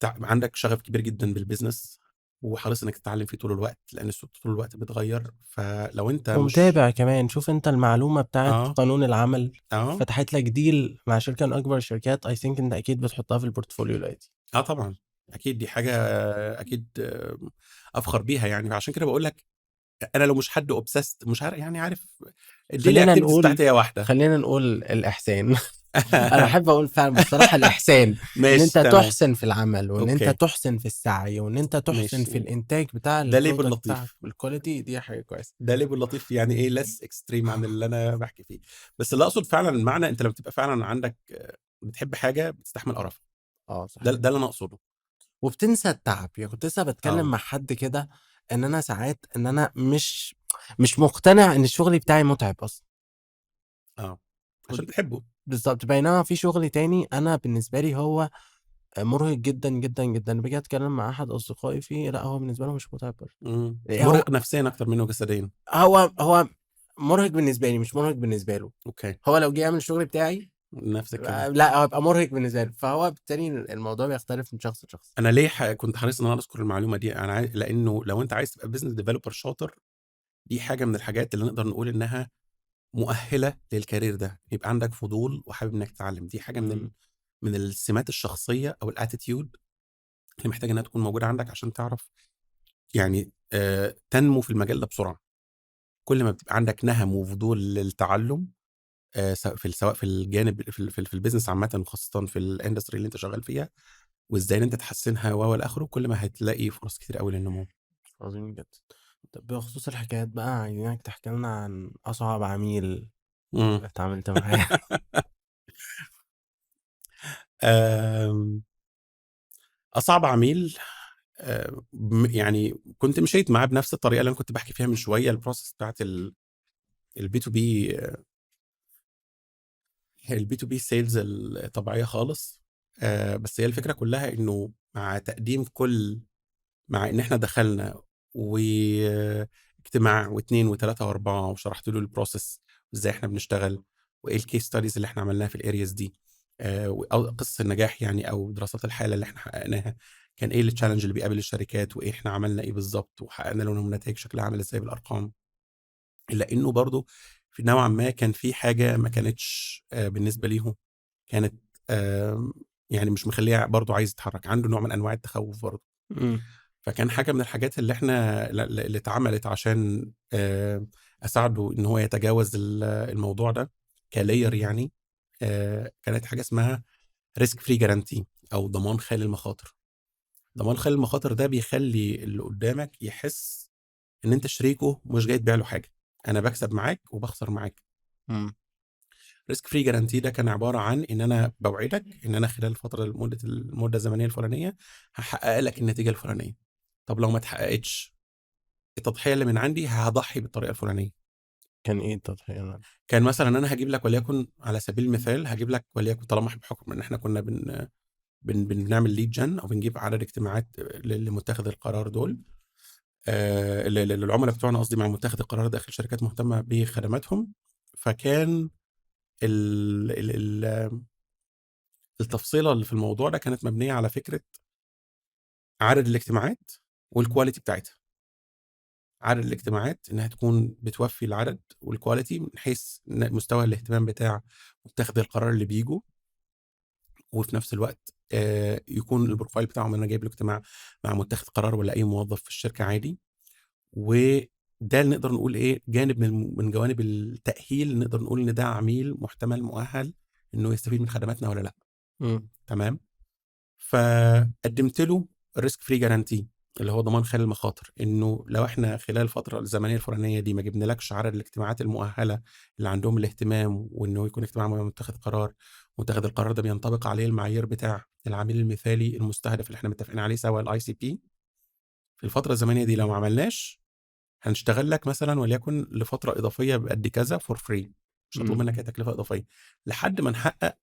عندك شغف كبير جدا بالبيزنس، وحريص انك تتعلم فيه طول الوقت، لان السوق طول الوقت بيتغير. فلو انت مش ومتابع كمان، شوف انت المعلومه بتاعت اه قانون العمل اه فتحت لك ديل مع شركه من اكبر الشركات، اي ثينك انت اكيد بتحطها في البورتفوليو دلوقتي. طبعا، اكيد دي حاجه، اكيد افخر بيها يعني. عشان كده بقول لك انا لو مش حد اوبسست مش عارف يعني، عارف الديلي خلينا اكتيفيتيز نقول بتاعتي هي واحده. خلينا نقول الإحسان. أنا أحب أقول فعلًا بصراحة الإحسان، إن أنت ماشي تمام، تُحسن في العمل، وإن أنت أوكي، تُحسن في السعي، وإن أنت تُحسن في ماشي، الإنتاج بتاع ده label الproduct بتاعك لطيف. بالquality، دي حاجة كويسة. ده label لطيف يعني إيه less extreme عن اللي أنا باحكي فيه. بس اللي أقصد فعلًا المعنى أنت لمّا تبقى فعلًا عندك بتحب حاجة بتستحمل قرفها، ده صحيح. ده اللي أنا أقصده. وبتنسى التعب، يعني كنت لسه باتكلم آه، مع حد كده، إن أنا ساعات إن أنا مش مقتنع إن الشغل بتاعي مُتعب أصلًا. آه، عشان ود بتحبه. بالضبط، بينما في شغل تاني أنا بالنسبة لي هو مُرهق جدًا، جدًا، جدًا. باجي أتكلم مع أحد أصدقائي فيه، لأ هو بالنسبة له مش مُتعب برضه. هو مُرهق نفسيًا أكتر منه جسديًا. هو مُرهق بالنسبة لي، مش مُرهق بالنسبة له. أوكي، هو لو جه يعمل الشغل بتاعي نفس الكلام. لأ هيبقى مُرهق بالنسبة له، فهو بالتالي الموضوع بيختلف من شخص لشخص. أنا ليه كنت حريص إن أنا أذكر المعلومة دي، أنا لإنه لو أنت عايز تبقى business developer شاطر، دي حاجة من الحاجات اللي نقدر نقول إنها مؤهلة للcareer ده، يبقى عندك فضول وحابب إنك تتعلم، دي حاجة إمم. من السمات الشخصية أو الattitude اللي محتاج إنها تكون موجودة عندك عشان تعرف يعني تنمو في المجال ده بسرعة. كل ما بتبقى عندك نَهَم وفضول للتعلُّم سواء في الجانب في الbusiness عامةً وخاصةً في الindustry اللي أنت شغال فيها، وإزاي إن أنت تحسّنها إلى آخره، كل ما هتلاقي فرص كتير أوي للنمو. عظيم جدًا. طب بخصوص الحكايات بقى، عايزينك تحكي لنا عن أصعب عميل إمم. اتعاملت معاه. آمم، أصعب عميل يعني كنت مشيت معاه بنفس الطريقة اللي أنا كنت باحكي فيها من شوية الprocess بتاعة الB2B الB2B sales الطبيعية خالص. بس هي الفكرة كلّها إنه مع إن إحنا دخلنا واجتماع و2 و3 و4 وشرحت له الprocess وإزاي إحنا بنشتغل، وإيه الcase studies اللي إحنا عملناها في الareas دي، أو قصص النجاح يعني أو دراسات الحالة اللي إحنا حققناها، كان إيه الchallenge اللي بيقابل الشركات، وإيه إحنا عملنا إيه بالضبط، وحققنا لهم نتايج شكلها عامل إزاي بالأرقام. إلا إنه برضه في نوعًا ما كان في حاجة ما كانتش بالنسبة ليهم كانت آمم، يعني مش مخلّيه برضه عايز يتحرّك، عنده نوع من أنواع التخوّف برضه. إمم. فكان حاجة من الحاجات اللي إحنا اللي اتعملت عشان أساعده إن هو يتجاوز الموضوع ده كlayer يعني، كانت حاجة اسمها risk free guarantee أو ضمان خالي المخاطر. ضمان خالي المخاطر ده بيخلّي اللي قدّامك يحس إن أنت شريكه مش جاي تبيع له حاجة، أنا باكسب معاك وباخسر معاك. إمم. risk free guarantee ده كان عبارة عن إن أنا باوعدك إن أنا خلال المدة الزمنية الفلانية هاحقق لك النتيجة الفلانية. طب لو ما اتحققتش، التضحية اللي من عندي هاضحي بالطريقة الفلانية. كان إيه التضحية ده؟ كان مثلًا أنا هاجيب لك وليكن على سبيل المثال هاجيب لك وليكن طالما بحكم إن إحنا كنا بن بن بنعمل lead gen أو بنجيب عدد اجتماعات لمتخذي القرار دول، للعملا بتوعنا قصدي مع متخذي القرار داخل شركات مهتمة بخدماتهم. فكان ال ال ال التفصيلة اللي في الموضوع ده كانت مبنية على فكرة عدد الاجتماعات والquality بتاعتها. عدد الاجتماعات إنها تكون بتوفّي العدد والquality من حيث مستوى الاهتمام بتاع متخذي القرار اللي بييجوا، وفي نفس الوقت يكون الprofile بتاعهم أنا جايب له اجتماع مع متخذ قرار والّا أي موظف في الشركة عادي. وده اللي نقدر نقول إيه، جانب من جوانب التأهيل نقدر نقول إن ده عميل محتمل مؤهل إنه يستفيد من خدماتنا والّا لأ. إمم. تمام؟ فقدّمت له الrisk free guarantee اللي هو ضمان خالي المخاطر، إنه لو إحنا خلال الفترة الزمنية الفلانية دي ما جبنالكش عدد الاجتماعات المؤهلة اللي عندهم الاهتمام، وإنه يكون اجتماع مع متخذ قرار، متخذ القرار ده بينطبق عليه المعايير بتاع العميل المثالي المستهدف اللي إحنا متفقين عليه سوا الICP، في الفترة الزمنية دي لو ما عملناش، هنشتغل لك مثلًا وليكن لفترة إضافية بقد كذا for free، مش هاطلب إمم. منك أي تكلفة إضافية، لحد ما نحقق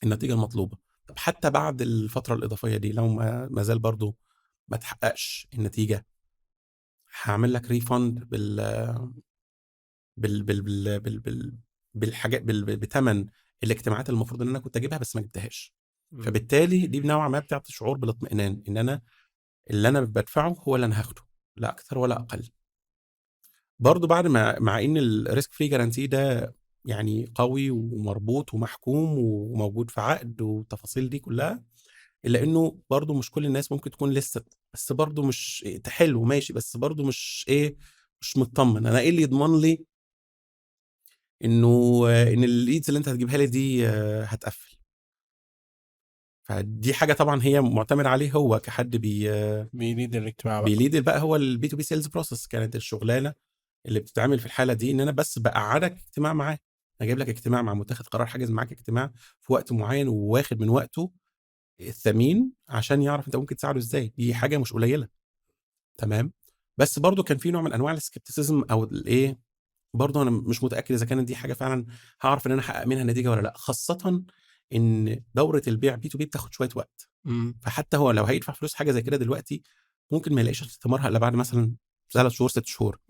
النتيجة المطلوبة. طب حتى بعد الفترة الإضافية دي لو ما زال برضه ما اتحققش النتيجة، هاعمل لك refund بال بال بال بال بال بالحاجات بتمن الاجتماعات اللي المفروض إن أنا كنت أجيبها بس ما جبتهاش. إمم. فبالتالي دي نوعًا ما بتعطي شعور بالاطمئنان، إن أنا اللي أنا بادفعه هو اللي أنا هاخده، لا أكتر ولا أقل. برضه بعد مع إن الrisk free guarantee ده يعني قوي ومربوط ومحكوم وموجود في عقد والتفاصيل دي كلها، إلا إنه برضه مش كل الناس ممكن تكون لسه بس برضه مش حلو ماشي، بس برضه مش إيه، مش متطمن، أنا إيه اللي يضمن لي انه ان الليدز اللي انت هتجيبها لي دي هتقفل. فدي حاجه طبعا هي معتمد عليه هو كحد بيريد الاجتماع بقى. بيليد بقى، هو البي تو بي سيلز بروسيس. كانت الشغلانه اللي بتتعمل في الحاله دي ان انا بس بقعدك اجتماع معاه، اجيب لك اجتماع مع متخذ قرار، حاجز معاك اجتماع في وقت معين وواخد من وقته الثمين عشان يعرف انت ممكن تساعده ازاي. دي حاجه مش قليله، تمام. بس برضو كان في نوع من انواع السكepticism او الايه، برضو انا مش متاكد اذا كانت دي حاجه فعلا هعرف ان انا احقق منها نتيجه ولا لا، خاصه ان دوره البيع بي تو بي بتاخد شويه وقت. فحتى هو لو هيدفع فلوس حاجه زي كده دلوقتي ممكن ما يلاقيش ثمارها الا بعد مثلا 3 شهور 6 شهور.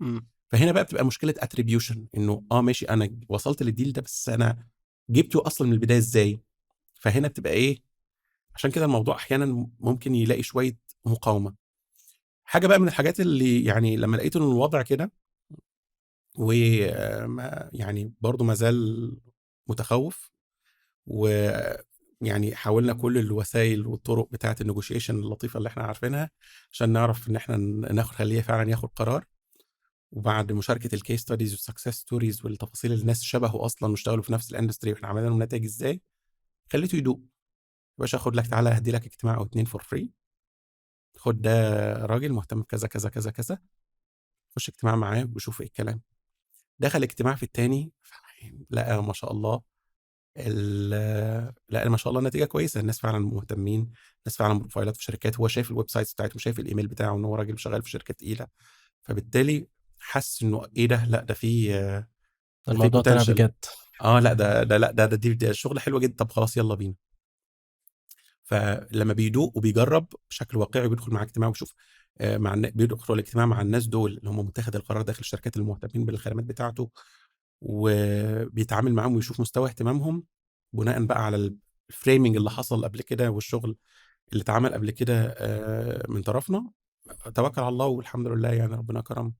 فهنا بقى بتبقى مشكله اتريبيوشن، انه ماشي انا وصلت للديل ده بس انا جبته اصلا من البدايه ازاي. فهنا بتبقى ايه، عشان كده الموضوع احيانا ممكن يلاقي شويه مقاومه. حاجه بقى من الحاجات اللي يعني لما لقيت ان الوضع كده وما يعني برضو ما زال متخوف، ويعني حاولنا كل الوسائل والطرق بتاعه النيجوشيشن اللطيفه اللي احنا عارفينها عشان نعرف ان احنا ناخد خليه فعلا ياخد قرار. وبعد مشاركه الكيس ستاديز والسكسس ستوريز والتفاصيل اللي الناس شبهه اصلا واشتغلوا في نفس الاندستري واحنا عملنا لهم نتائج ازاي، خليته يدوق. باش اخد لك تعالى اهدي لك اجتماع او 2 فور فري، خد ده راجل مهتم بكذا كذا كذا كذا، خش اجتماع معاه وشوف ايه الكلام. دخل اجتماع في التاني لقى ما شاء الله لقى ما شاء الله النتيجه كويسه، الناس فعلا مهتمين، الناس فعلا بروفايلات في شركات، هو شايف الويب سايتس بتاعتهم، شايف الايميل بتاعه ان هو راجل شغال في شركه تقيله. فبالتالي حس انه ايه ده، لا ده في الموضوع طلع بوتنشال. بجد. لا ده لا ده شغل حلو جدا، طب خلاص يلا بينا. فلما بيدوق وبيجرب بشكل واقعي وبيدخل مع اجتماع ويشوف بيدخل الاجتماع مع الناس دول اللي هم متخذ القرار داخل الشركات المهتمين بالخدمات بتاعته، وبيتعامل معاهم ويشوف مستوى اهتمامهم بناء بقى على الفريمنج اللي حصل قبل كده والشغل اللي اتعمل قبل كده من طرفنا. توكل على الله والحمد لله، يعني ربنا كرم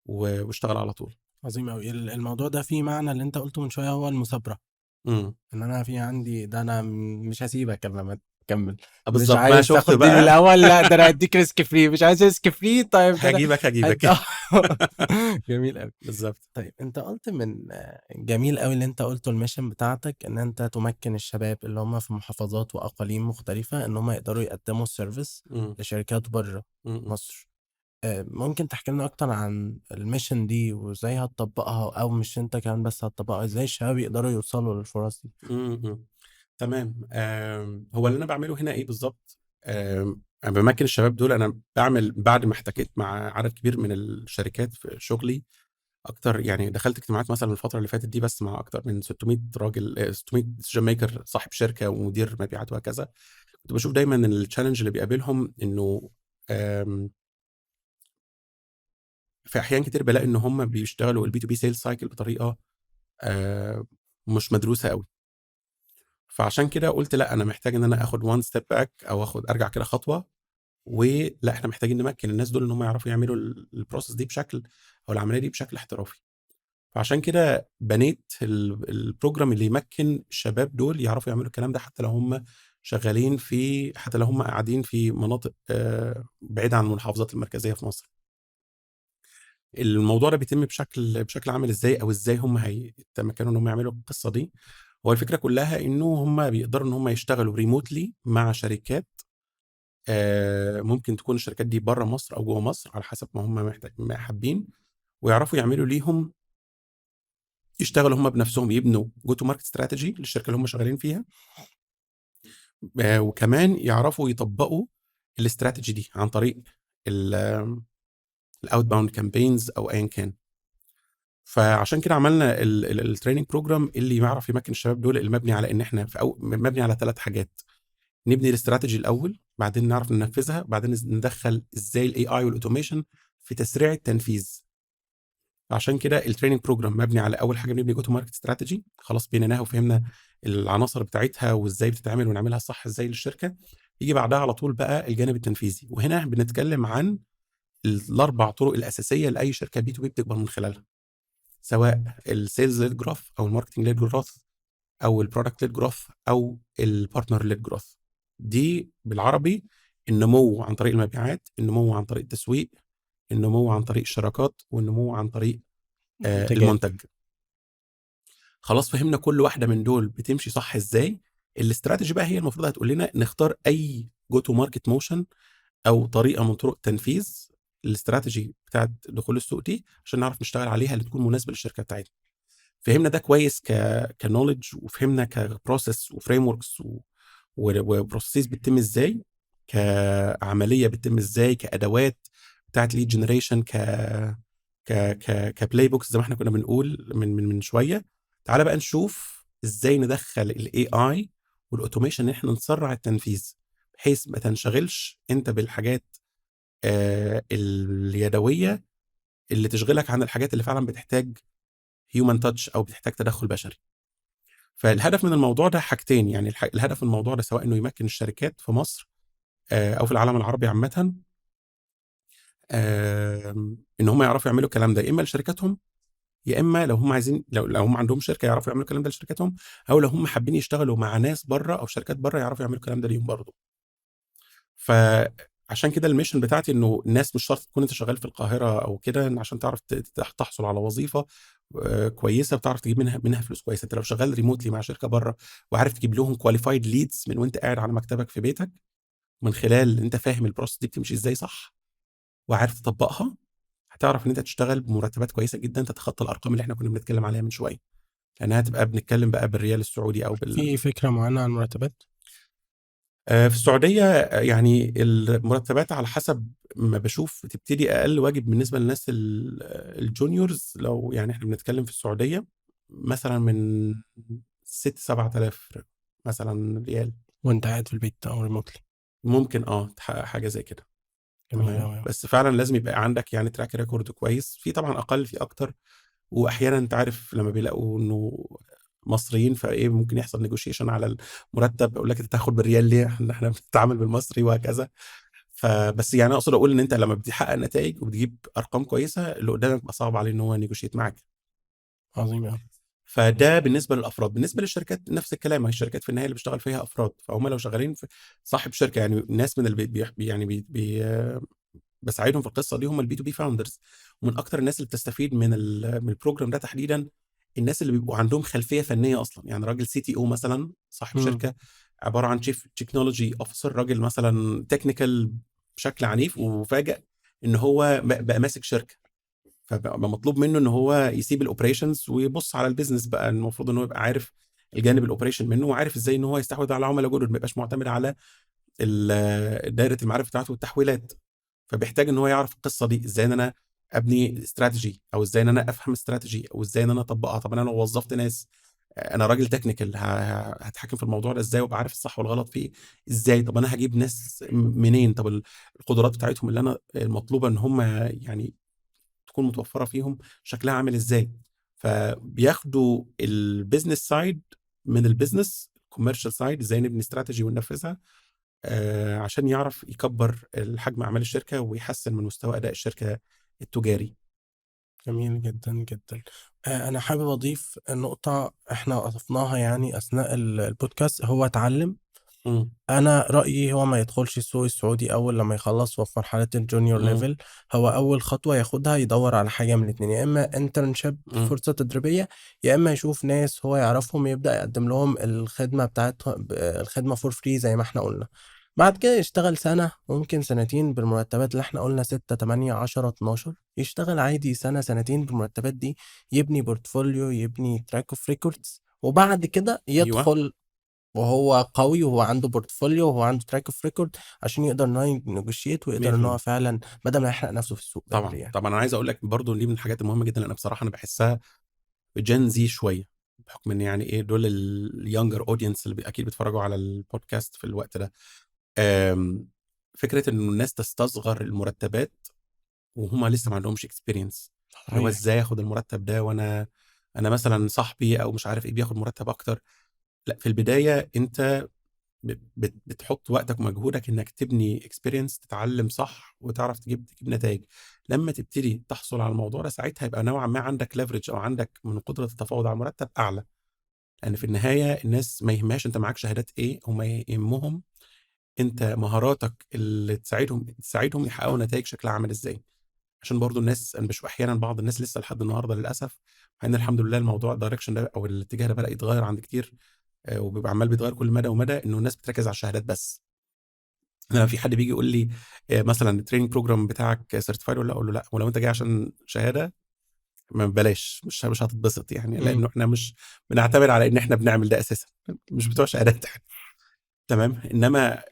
واشتغل على طول. عظيم قوي. الموضوع ده فيه معنى اللي انت قلته من شويه، هو المثابره. امم ان انا في عندي ده، انا مش هسيبك الا لما تكمل. مش بالظبط، ما عايز شفت تاخد دي من بقى. الاول، لا ده انا هديك ريسك فري. مش عايز ريسك فري، طيب ده انا هجيبك جميل قوي. بالظبط. طيب انت قلت من جميل قوي اللي انت قلته، الميشن بتاعتك ان انت تمكن الشباب اللي هم في محافظات واقاليم مختلفه ان هم يقدروا يقدموا السيرفيس امم لشركات بره امم مصر. ممكن تحكي لنا اكتر عن الميشن دي وازاي هتطبقها، او مش انت كمان بس هتطبقها، ازاي الشباب يقدروا يوصلوا للفرص دي؟ امم تمام. هو اللي انا بعمله هنا ايه بالظبط؟ انا بمكن الشباب دول. انا بعمل بعد ما احتكيت مع عدد كبير من الشركات في شغلي اكتر، يعني دخلت اجتماعات مثلا الفتره اللي فاتت دي بس مع اكتر من 600 راجل، 600 ديسيجن ميكر، صاحب شركه ومدير مبيعات وهكذا. كنت بشوف دايما ان التشالنج اللي بيقابلهم انه آم، في احيان كتير بلاقي ان هم بيشتغلوا البي تو بي سيلز سايكل بطريقه مش مدروسه قوي. فعشان كده قلت لا، انا محتاج ان انا اخد وان ستيب باك او ارجع كده خطوه، ولا احنا محتاجين نمكن الناس دول ان هم يعرفوا يعملوا البروسيس دي بشكل او العمليه دي بشكل احترافي. فعشان كده بنيت البروجرام اللي يمكن الشباب دول يعرفوا يعملوا الكلام ده، حتى لو هم شغالين في، حتى لو هم قاعدين في مناطق بعيده عن المحافظات المركزيه في مصر. الموضوع ده بيتم بشكل عامل ازاي، او ازاي هم هيتمكنوا ان هم يعملوا القصه دي. هو الفكره كلها انه هم بيقدروا ان هم يشتغلوا ريموتلي مع شركات، ممكن تكون الشركات دي بره مصر او جوه مصر على حسب ما هم ما حابين، ويعرفوا يعملوا ليهم، يشتغلوا هم بنفسهم، يبنوا جو تو ماركت استراتيجي للشركه اللي هم شغالين فيها، وكمان يعرفوا يطبقوا الاستراتيجي دي عن طريق الاوت باوند كامبينز او ايا كان. فعشان كده عملنا التريننج بروجرام اللي يعرف يمكن الشباب دول، اللي مبني على ان احنا مبني على 3 حاجات: نبني الاستراتيجي الاول، بعدين نعرف ننفذها، بعدين ندخل ازاي الاي اي والاوتوميشن في تسريع التنفيذ. عشان كده التريننج بروجرام مبني على اول حاجه بنبني جو تو ماركت استراتيجي، خلاص بنيناها وفهمنا العناصر بتاعتها وازاي بتتعمل ونعملها صح ازاي للشركه. يجي بعدها على طول بقى الجانب التنفيذي، وهنا بنتكلم عن ال4 طرق الاساسيه لاي شركه بي تو بي بتكبر من خلالها، سواء السيلز ليد جروث او الماركتنج ليد جروث او البرودكت ليد جروث او البارتنر ليد جروث. دي بالعربي النمو عن طريق المبيعات، النمو عن طريق التسويق، النمو عن طريق الشراكات، والنمو عن طريق منتجات. المنتج. خلاص فهمنا كل واحدة من دول بتمشي صح إزاي، الاستراتيجي بقى هي المفروض هتقول لنا نختار أي go to market motion أو طريقة من طرق تنفيذ الاستراتيجي بتاعة دخول السوق دي عشان نعرف نشتغل عليها اللي تكون مناسبة للشركة بتاعتنا. فهمنا ده كويس كنولج، وفهمنا كبروسيس وفريم وركس وبروسيس بتتم ازاي، كعمليه بتتم ازاي، كادوات بتاعت ليد جنريشن، كبلاي بوكس زي ما احنا كنا بنقول من شويه. تعال بقى نشوف ازاي ندخل الاي اي والاوتوميشن ان احنا نسرع التنفيذ بحيث ما تنشغلش انت بالحاجات اليدويه اللي تشغلك عن الحاجات اللي فعلا بتحتاج هيومن تاتش او بتحتاج تدخل بشري. فالهدف من الموضوع ده حاجتين، يعني الهدف من الموضوع ده سواء انه يمكن الشركات في مصر او في العالم العربي عامه ان هم يعرفوا يعملوا الكلام ده، اما لشركاتهم، يا اما لو هم عايزين، لو هم عندهم شركه يعرفوا يعملوا الكلام ده لشركاتهم، او لو هم حابين يشتغلوا مع ناس بره او شركات بره يعرفوا يعملوا الكلام ده ليهم برضه. فعشان كده الميشن بتاعتي انه الناس مش شرط تكون انت شغال في القاهره او كده إن عشان تعرف تحصل على وظيفه كويسه بتعرف تجيب منها فلوس كويسه. انت لو شغال ريموتلي مع شركه بره وعارف تجيب لهم كواليفايد ليدز من وانت قاعد على مكتبك في بيتك، من خلال انت فاهم البروسس دي بتمشي ازاي صح وعارف تطبقها، هتعرف ان انت تشتغل بمرتبات كويسه جدا تتخطى الارقام اللي احنا كنا بنتكلم عليها من شويه، لانها تبقى بنتكلم بقى بالريال السعودي او في فكرة معينة عن المرتبات؟ في السعوديه يعني المرتبات على حسب ما بشوف بتبتدي اقل واجب بالنسبه للناس الجونيورز. لو يعني احنا بنتكلم في السعوديه مثلا من 6-7 آلاف مثلا ريال، وانت قاعد في البيت او ريموتلي. ممكن تحقق حاجه زي كده. جميل تمام، أوي. بس فعلا لازم يبقى عندك يعني تراك ريكورد كويس، في طبعا اقل في اكتر، واحيانا انت عارف لما بيلاقوا انه مصريين فايه ممكن يحصل نيجوشيشن على المرتب، يقول لك انت تاخد بالريال ليه، احنا بنتعامل بالمصري وهكذا. فبس يعني اقصد اقول ان انت لما بتحقق نتائج وبتجيب ارقام كويسه اللي قدامك بقى صعب عليه ان هو نيجوشيت معاك. عظيم أوي. فده بالنسبه للافراد. بالنسبه للشركات نفس الكلام، هي الشركات في النهايه اللي بيشتغل فيها افراد، فهم لو شغالين في صاحب شركه، يعني ناس من اللي يعني بساعدهم في القصه دي هم البي تو بي فاوندرز. ومن اكتر الناس اللي بتستفيد من البروجرام ده تحديدا الناس اللي بيبقوا عندهم خلفيه فنيه اصلا، يعني راجل سي تي او مثلا صاحب مم. شركه عباره عن شيف تكنولوجي اوفيسر، راجل مثلا تكنيكال بشكل عنيف وفاجئ ان هو بقى ماسك شركه، فبقى مطلوب منه ان هو يسيب الاوبريشنز ويبص على البيزنس بقى. المفروض ان هو يبقى عارف الجانب الاوبريشن منه وعارف ازاي ان هو يستحوذ على عملاء جدد، ما يبقاش معتمد على دايره المعارف بتاعته والتحويلات. فبيحتاج ان هو يعرف القصه دي ازاي ان انا ابني استراتيجي، او ازاي ان انا افهم استراتيجي، او ازاي ان انا اطبقها. طب انا لو وظفت ناس، انا راجل تكنيكال هتحكم في الموضوع ده ازاي وابقى عارف الصح والغلط فيه ازاي؟ طب انا هجيب ناس منين؟ طب القدرات بتاعتهم اللي انا المطلوبه ان هم يعني تكون متوفره فيهم شكلها عامل ازاي؟ فبياخدوا البيزنس سايد من البيزنس كوميرشال سايد، ازاي نبني استراتيجي وننفذها عشان يعرف يكبر الحجم اعمال الشركه ويحسن من مستوى اداء الشركه التجاري. جميل جدا جدا. أنا حابب أضيف نقطة إحنا أضفناها يعني أثناء البودكاست، هو اتعلم. امم أنا رأيي هو ما يدخلش السوق السعودي أول لما يخلص وهو في مرحلة الجونيور امم ليفل. هو أول خطوة ياخدها يدور على حاجة من الاتنين، يا إما انترنشيب امم فرصة تدريبية، يا إما يشوف ناس هو يعرفهم يبدأ يقدم لهم الخدمة بتاعتهم، الخدمة فور فري زي ما إحنا قلنا. بعد كده يشتغل سنة، ممكن سنتين بالمرتبات اللي احنا قلنا 6 8 10 12، يشتغل عادي سنة سنتين بالمرتبات دي، يبني بورتفوليو، يبني تراك اوف ريكوردز، وبعد كده ايوه يدخل وهو قوي وهو عنده بورتفوليو وهو عنده تراك اوف ريكورد، عشان يقدر ان هو ينجوشيت ويقدر ان هو 100%. فعلا بدل ما يحرق نفسه في السوق بدري طبعا يعني. طبعا انا عايز اقول لك برضو دي من الحاجات المهمه جدا، لان بصراحه انا بحسها جين زي شويه، بحكم ان يعني ايه دول اليونجر اودينس اللي اكيد بيتفرجوا على البودكاست في الوقت ده. آم، فكره ان الناس تستصغر المرتبات وهم لسه ما عندهمش اكسبيرينس، اللي هو صحيح. ازاي اخد المرتب ده وانا مثلا صاحبي او مش عارف ايه بياخد مرتب اكتر. لا، في البدايه انت بتحط وقتك ومجهودك انك تبني اكسبيرينس، تتعلم صح وتعرف تجيب نتائج. لما تبتدي تحصل على الموضوع ده ساعتها يبقى نوعا ما عندك ليفرج او عندك من قدره التفاوض على مرتب اعلى، لان في النهايه الناس ما يهمهاش انت معاك شهادات ايه، هم يهمهم انت مهاراتك اللي تساعدهم يحققوا نتائج شكلها عامل ازاي. عشان برضو الناس، انا بشوف احيانا بعض الناس لسه لحد النهارده للاسف، مع ان الحمد لله الموضوع الدايركشن ده او الاتجاه ده بدا يتغير عند كتير، وبيبقى عمال بيتغير كل مدى ومدى، انه الناس بتركز على الشهادات بس. انا في حد بيجي يقول لي مثلا التريننج بروجرام بتاعك سيرتيفايد ولا، اقول له لا، ولو انت جاي عشان شهاده ما بلاش، مش هتتبسط يعني، إمم. لانه احنا مش بنعتمد على ان احنا بنعمل ده اساسا، مش بتوع شهادات. تمام. انما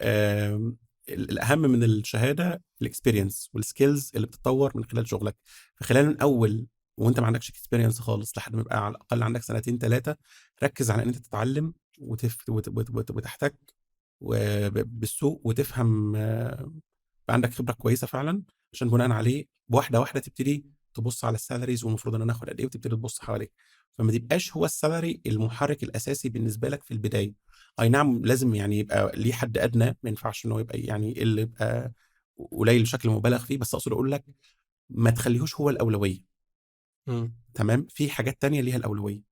الاهم من الشهاده الاكسبيرينس والسكيلز اللي بتتطور من خلال شغلك. فخلال من اول وانت ما عندكش اكسبيرينس خالص لحد ما يبقى على الاقل عندك سنتين 3، ركز على ان انت تتعلم وتحتك بالسوق وتفهم، يبقى عندك خبره كويسه فعلا، عشان بناء عليه واحده واحده تبتدي تبص على السالاريز، والمفروض ان انا اخد قد ايه، وتبتدي تبص حواليك. فما تبقاش هو السالاري المحرك الاساسي بالنسبه لك في البدايه. اي نعم لازم يعني يبقى ليه حد ادنى، ما ينفعش انه يبقى يعني اللي يبقى قليل بشكل مبالغ فيه، بس اقصد اقول لك ما تخليهوش هو الاولويه. إمم. تمام. في حاجات تانية ليها الاولويه.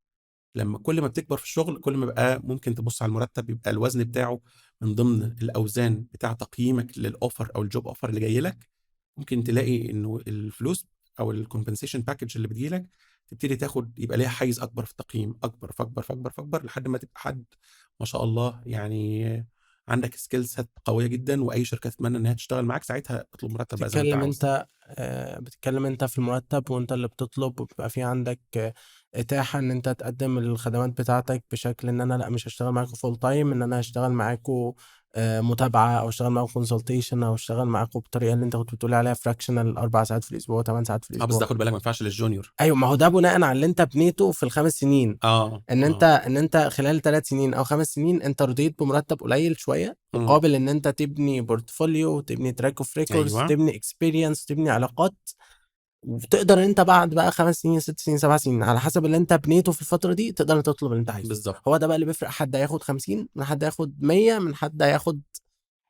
لما كل ما بتكبر في الشغل، كل ما بقى ممكن تبص على المرتب، يبقى الوزن بتاعه من ضمن الاوزان بتاع تقييمك للاوفر او الجوب اوفر اللي جاي لك. ممكن تلاقي انه الفلوس او الكومبنسيشن باكج اللي بتجيلك تبتدي تاخد، يبقى ليها حيز اكبر في التقييم، اكبر فاكبر فاكبر فاكبر، لحد ما تبقى حد ما شاء الله يعني، عندك سكيلز سيت قويه جدا، واي شركه تتمنى انها تشتغل معاك، ساعتها اطلب مرتب بقى زي ما انت بتتكلم عاوز. أنت بتتكلم أنت في المرتب وأنت اللي بتطلب، وبيبقى في عندك إتاحة إن أنت تقدم الخدمات بتاعتك بشكل إن أنا لأ مش هاشتغل معاكم full time، إن أنا هاشتغل معاكم متابعة، أو هاشتغل معاكم consultation، أو هاشتغل معاكم بالطريقة اللي أنت كنت بتقول عليها fractional 4 ساعات في الأسبوع، 8 ساعات في اه بس ده الأسبوع. خد بالك ما ينفعش للجونيور. أيوه، ما هو ده بناءً على اللي أنت بنيته في ال5 سنين. اه إن اه. أنت خلال 3 سنين أو 5 سنين أنت رضيت بمرتب قليل شوية، مم. مقابل إن أنت تبني بورتفوليو، وتبني track of records، ايوه تبني experience، تبني علاقات، وتقدر إن أنت بعد بقى 5 سنين، 6 سنين، 7 سنين، على حسب اللي أنت بنيته في الفترة دي، تقدر تطلب اللي أنت عايزه. بالظبط. هو ده بقى اللي بيفرق، حد هياخد 50 من حد هياخد 100 من حد هياخد.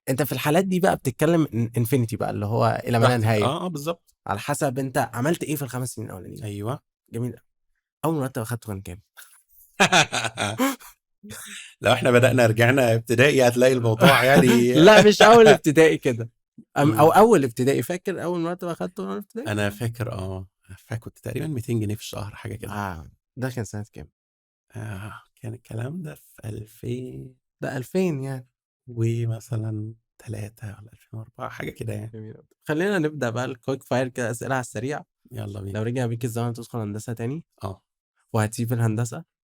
أنت في الحالات دي بقى بتتكلم infinity بقى، اللي هو إلى ما لا براحتك. نهاية، اه اه بالظبط. على حسب أنت عملت إيه في ال5 سنين الأولانيين. ايوه. جميل أوي. أول مرتب أخدته كان كام؟ لو احنا بدأنا رجعنا ابتدائي هتلاقي الموضوع يعني. لأ مش أول ابتدائي كده، أو مم. أول ابتدائي. فاكر أول مرتب أخدته وأنا في ابتدائي؟ انا فاكر كنت تقريبا 200 جنيه في الشهر حاجه كده. ده كان سنة كام؟ كان الكلام ده في 2000 ده 2000 يعني. ومثلا 3 ولا 2004 حاجه كده يعني. جميل أوي. خلّينا نبدأ بقى الquick fire كده، أسئلة على السريع. يلا بينا. لو رجع بيك الزمن تدخل هندسة تاني اه وهتسيب الهندسة؟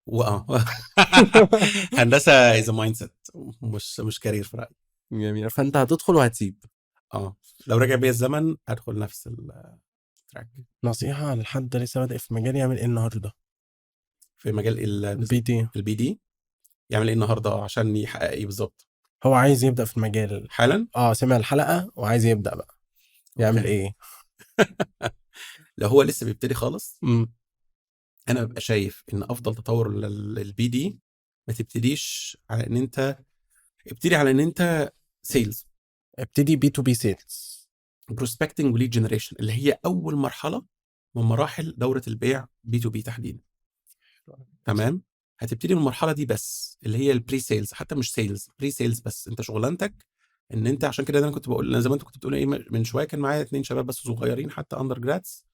واه هندسه از مايند سيت، مش كارير في رايي. جميل، فأنت هتدخل وهتسيب. اه لو رجع بيا الزمن هدخل نفس التراك. نصيحة لحد لسه بادئ في مجال يعمل إيه النهارده؟ في مجال BD. البي دي، يعمل ايه النهارده عشان يحقق ايه بالظبط؟ هو عايز يبدأ في المجال. حالا. سمع الحلقة وعايز يبدأ بقى، يعمل اوكي. إيه؟ لو هو لسه بيبتدي خالص، إمم. انا ببقى شايف ان افضل تطور للبي دي، ما تبتديش على ان انت، ابتدي على ان انت سيلز، ابتدي B2B sales. بروسبكتنج وليد جنريشن، اللي هي اول مرحله من مراحل دوره البيع بي تو بي تحديدا. تمام. هتبتدي من المرحله دي بس، اللي هي البري سيلز، حتى مش سيلز، بري سيلز بس. انت شغلانتك ان انت، عشان كده انا كنت بقول زي ما انت كنت بتقول ايه من شويه، كان معايا 2 شباب بس صغيرين حتى اندر جرادز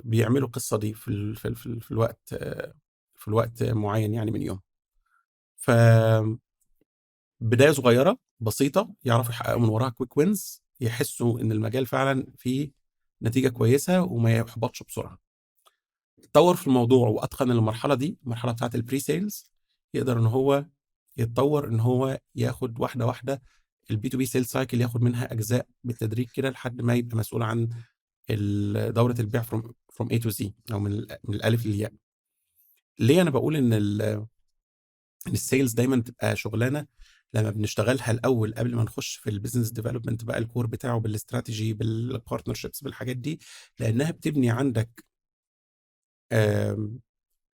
بيعملوا القصه دي في الوقت، في الوقت معين يعني من يوم. ف بدايه صغيره بسيطه يعرفوا يحققوا من وراها كويك وينز، يحسوا ان المجال فعلا فيه نتيجه كويسه وما يحبطش بسرعه. اتطور في الموضوع واتقن المرحله دي، المرحله بتاعه البري سيلز، يقدر ان هو يتطور، ان هو ياخد واحده واحده البي تو بي سيلز سايكل، ياخد منها اجزاء بالتدريج كده لحد ما يبقى مسؤول عن دوره البيع فروم اي تو زي، او من الالف للياء. ليه انا بقول ان ان السيلز دايما بتبقى شغلانه لما بنشتغلها الاول قبل ما نخش في البيزنس ديفلوبمنت بقى، الكور بتاعه بالاستراتيجي بالبارتنرشيبس بالحاجات دي، لانها بتبني عندك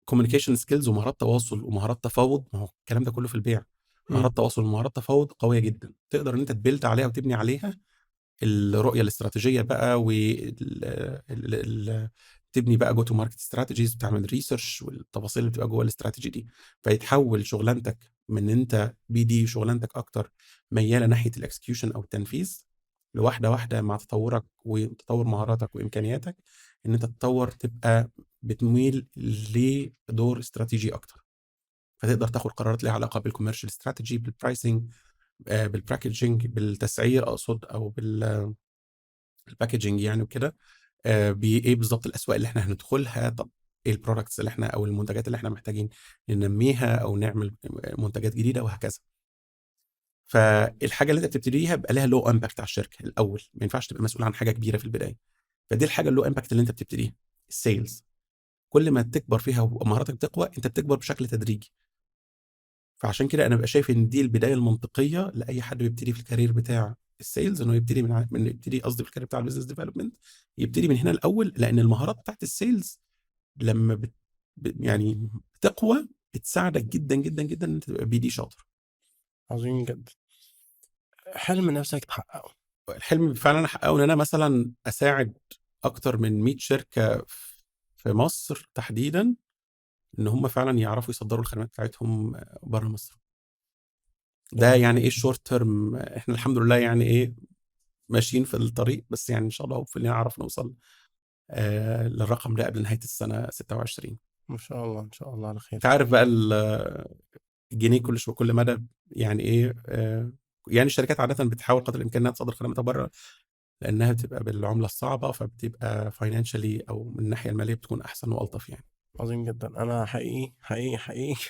كوميونيكيشن سكيلز ومهارات تواصل ومهارات تفاوض. ما هو الكلام ده كله في البيع. إمم. مهارات تواصل ومهارات تفاوض قويه جدا، تقدر ان انت تبيلد عليها وتبني عليها الرؤيه الاستراتيجيه بقى، تبني بقى جو تو ماركت استراتيجيز، بتعمل ريسيرش والتفاصيل اللي بتبقى جوه الاستراتيجي دي. فيتحول شغلانتك من انت بي دي، شغلانتك اكتر مياله ناحيه الاكسكيوشن او التنفيذ، لواحدة واحدة مع تطورك وتطور مهاراتك وإمكانياتك، إن أنت تتطور تبقى بتميل لدور استراتيجي أكتر، فتقدر تاخد قرارات ليها علاقة بالcommercial strategy، بالpricing، بالpackaging، بالتسعير أقصد، أو الpackaging يعني وكده. بإيه بالضبط الأسواق اللي إحنا هندخلها، طب إيه الproducts اللي إحنا أو المنتجات اللي إحنا محتاجين ننميها أو نعمل منتجات جديدة وهكذا. فالحاجة اللي أنت بتبتديها بيبقى ليها low impact على الشركة الأول، ما ينفعش تبقى مسؤول عن حاجة كبيرة في البداية. فدي الحاجة الlow impact اللي أنت بتبتديها، الsales. كل ما تكبر فيها ومهاراتك تقوى، أنت بتكبر بشكل تدريجي. فعشان كده أنا بابقى شايف إن دي البداية المنطقية لأي حد بيبتدي في الcareer بتاع الsales، إنه يبتدي يبتدي قصدي في الcareer بتاع الbusiness development، يبتدي من هنا الأول، لأن المهارات بتاعة الsales لمّا يعني بتقوى، بتساعدك جدًا، جدًا، جدًا إن أنت تبقى BD شاطر. عظيم جدًا. حلم نفسك تحققه. الحلم فعلًا أحققه إن أنا مثلًا أساعد أكتر من 100 شركة في مصر تحديدًا، إن هم فعلًا يعرفوا يصدّروا الخدمات بتاعتهم برّه مصر. ده يعني إيه short term، إحنا الحمد لله يعني إيه، ماشيين في الطريق، بس يعني إن شاء الله hopefully نعرف نوصل للرقم ده قبل نهاية السنة 26. ما شاء الله، إن شاء الله على خير. أنت عارف بقى الجنيه كل مدى يعني إيه، يعني الشركات عادةً بتحاول قدر الإمكان إنها تصدّر خدماتها برّه، لأنها بتبقى بالعملة الصعبة، فبتبقى financially أو من الناحية المالية بتكون أحسن وألطف يعني. عظيم جدًا. أنا حقيقي، حقيقي، حقيقي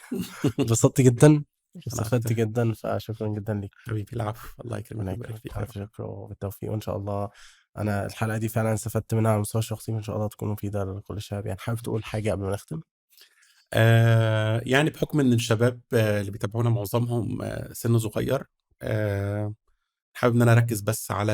اتبسطت جدًا أنا واستفدت أكتر. جدًا، فشكرًا جدًا ليك. حبيبي العفو، الله يكرمك ربنا ويبارك يكرمك، فيك يا رب. ألف شكر وبالتوفيق، وإن شاء الله أنا الحلقة دي فعلًا استفدت منها على المستوى الشخصي، وإن شاء الله تكون مفيدة لكل الشباب. يعني حابب تقول حاجة قبل ما نختم؟ يعني بحكم إن الشباب اللي بيتابعونا معظمهم سِنّه صغير، حابب إن أنا أركّز بس على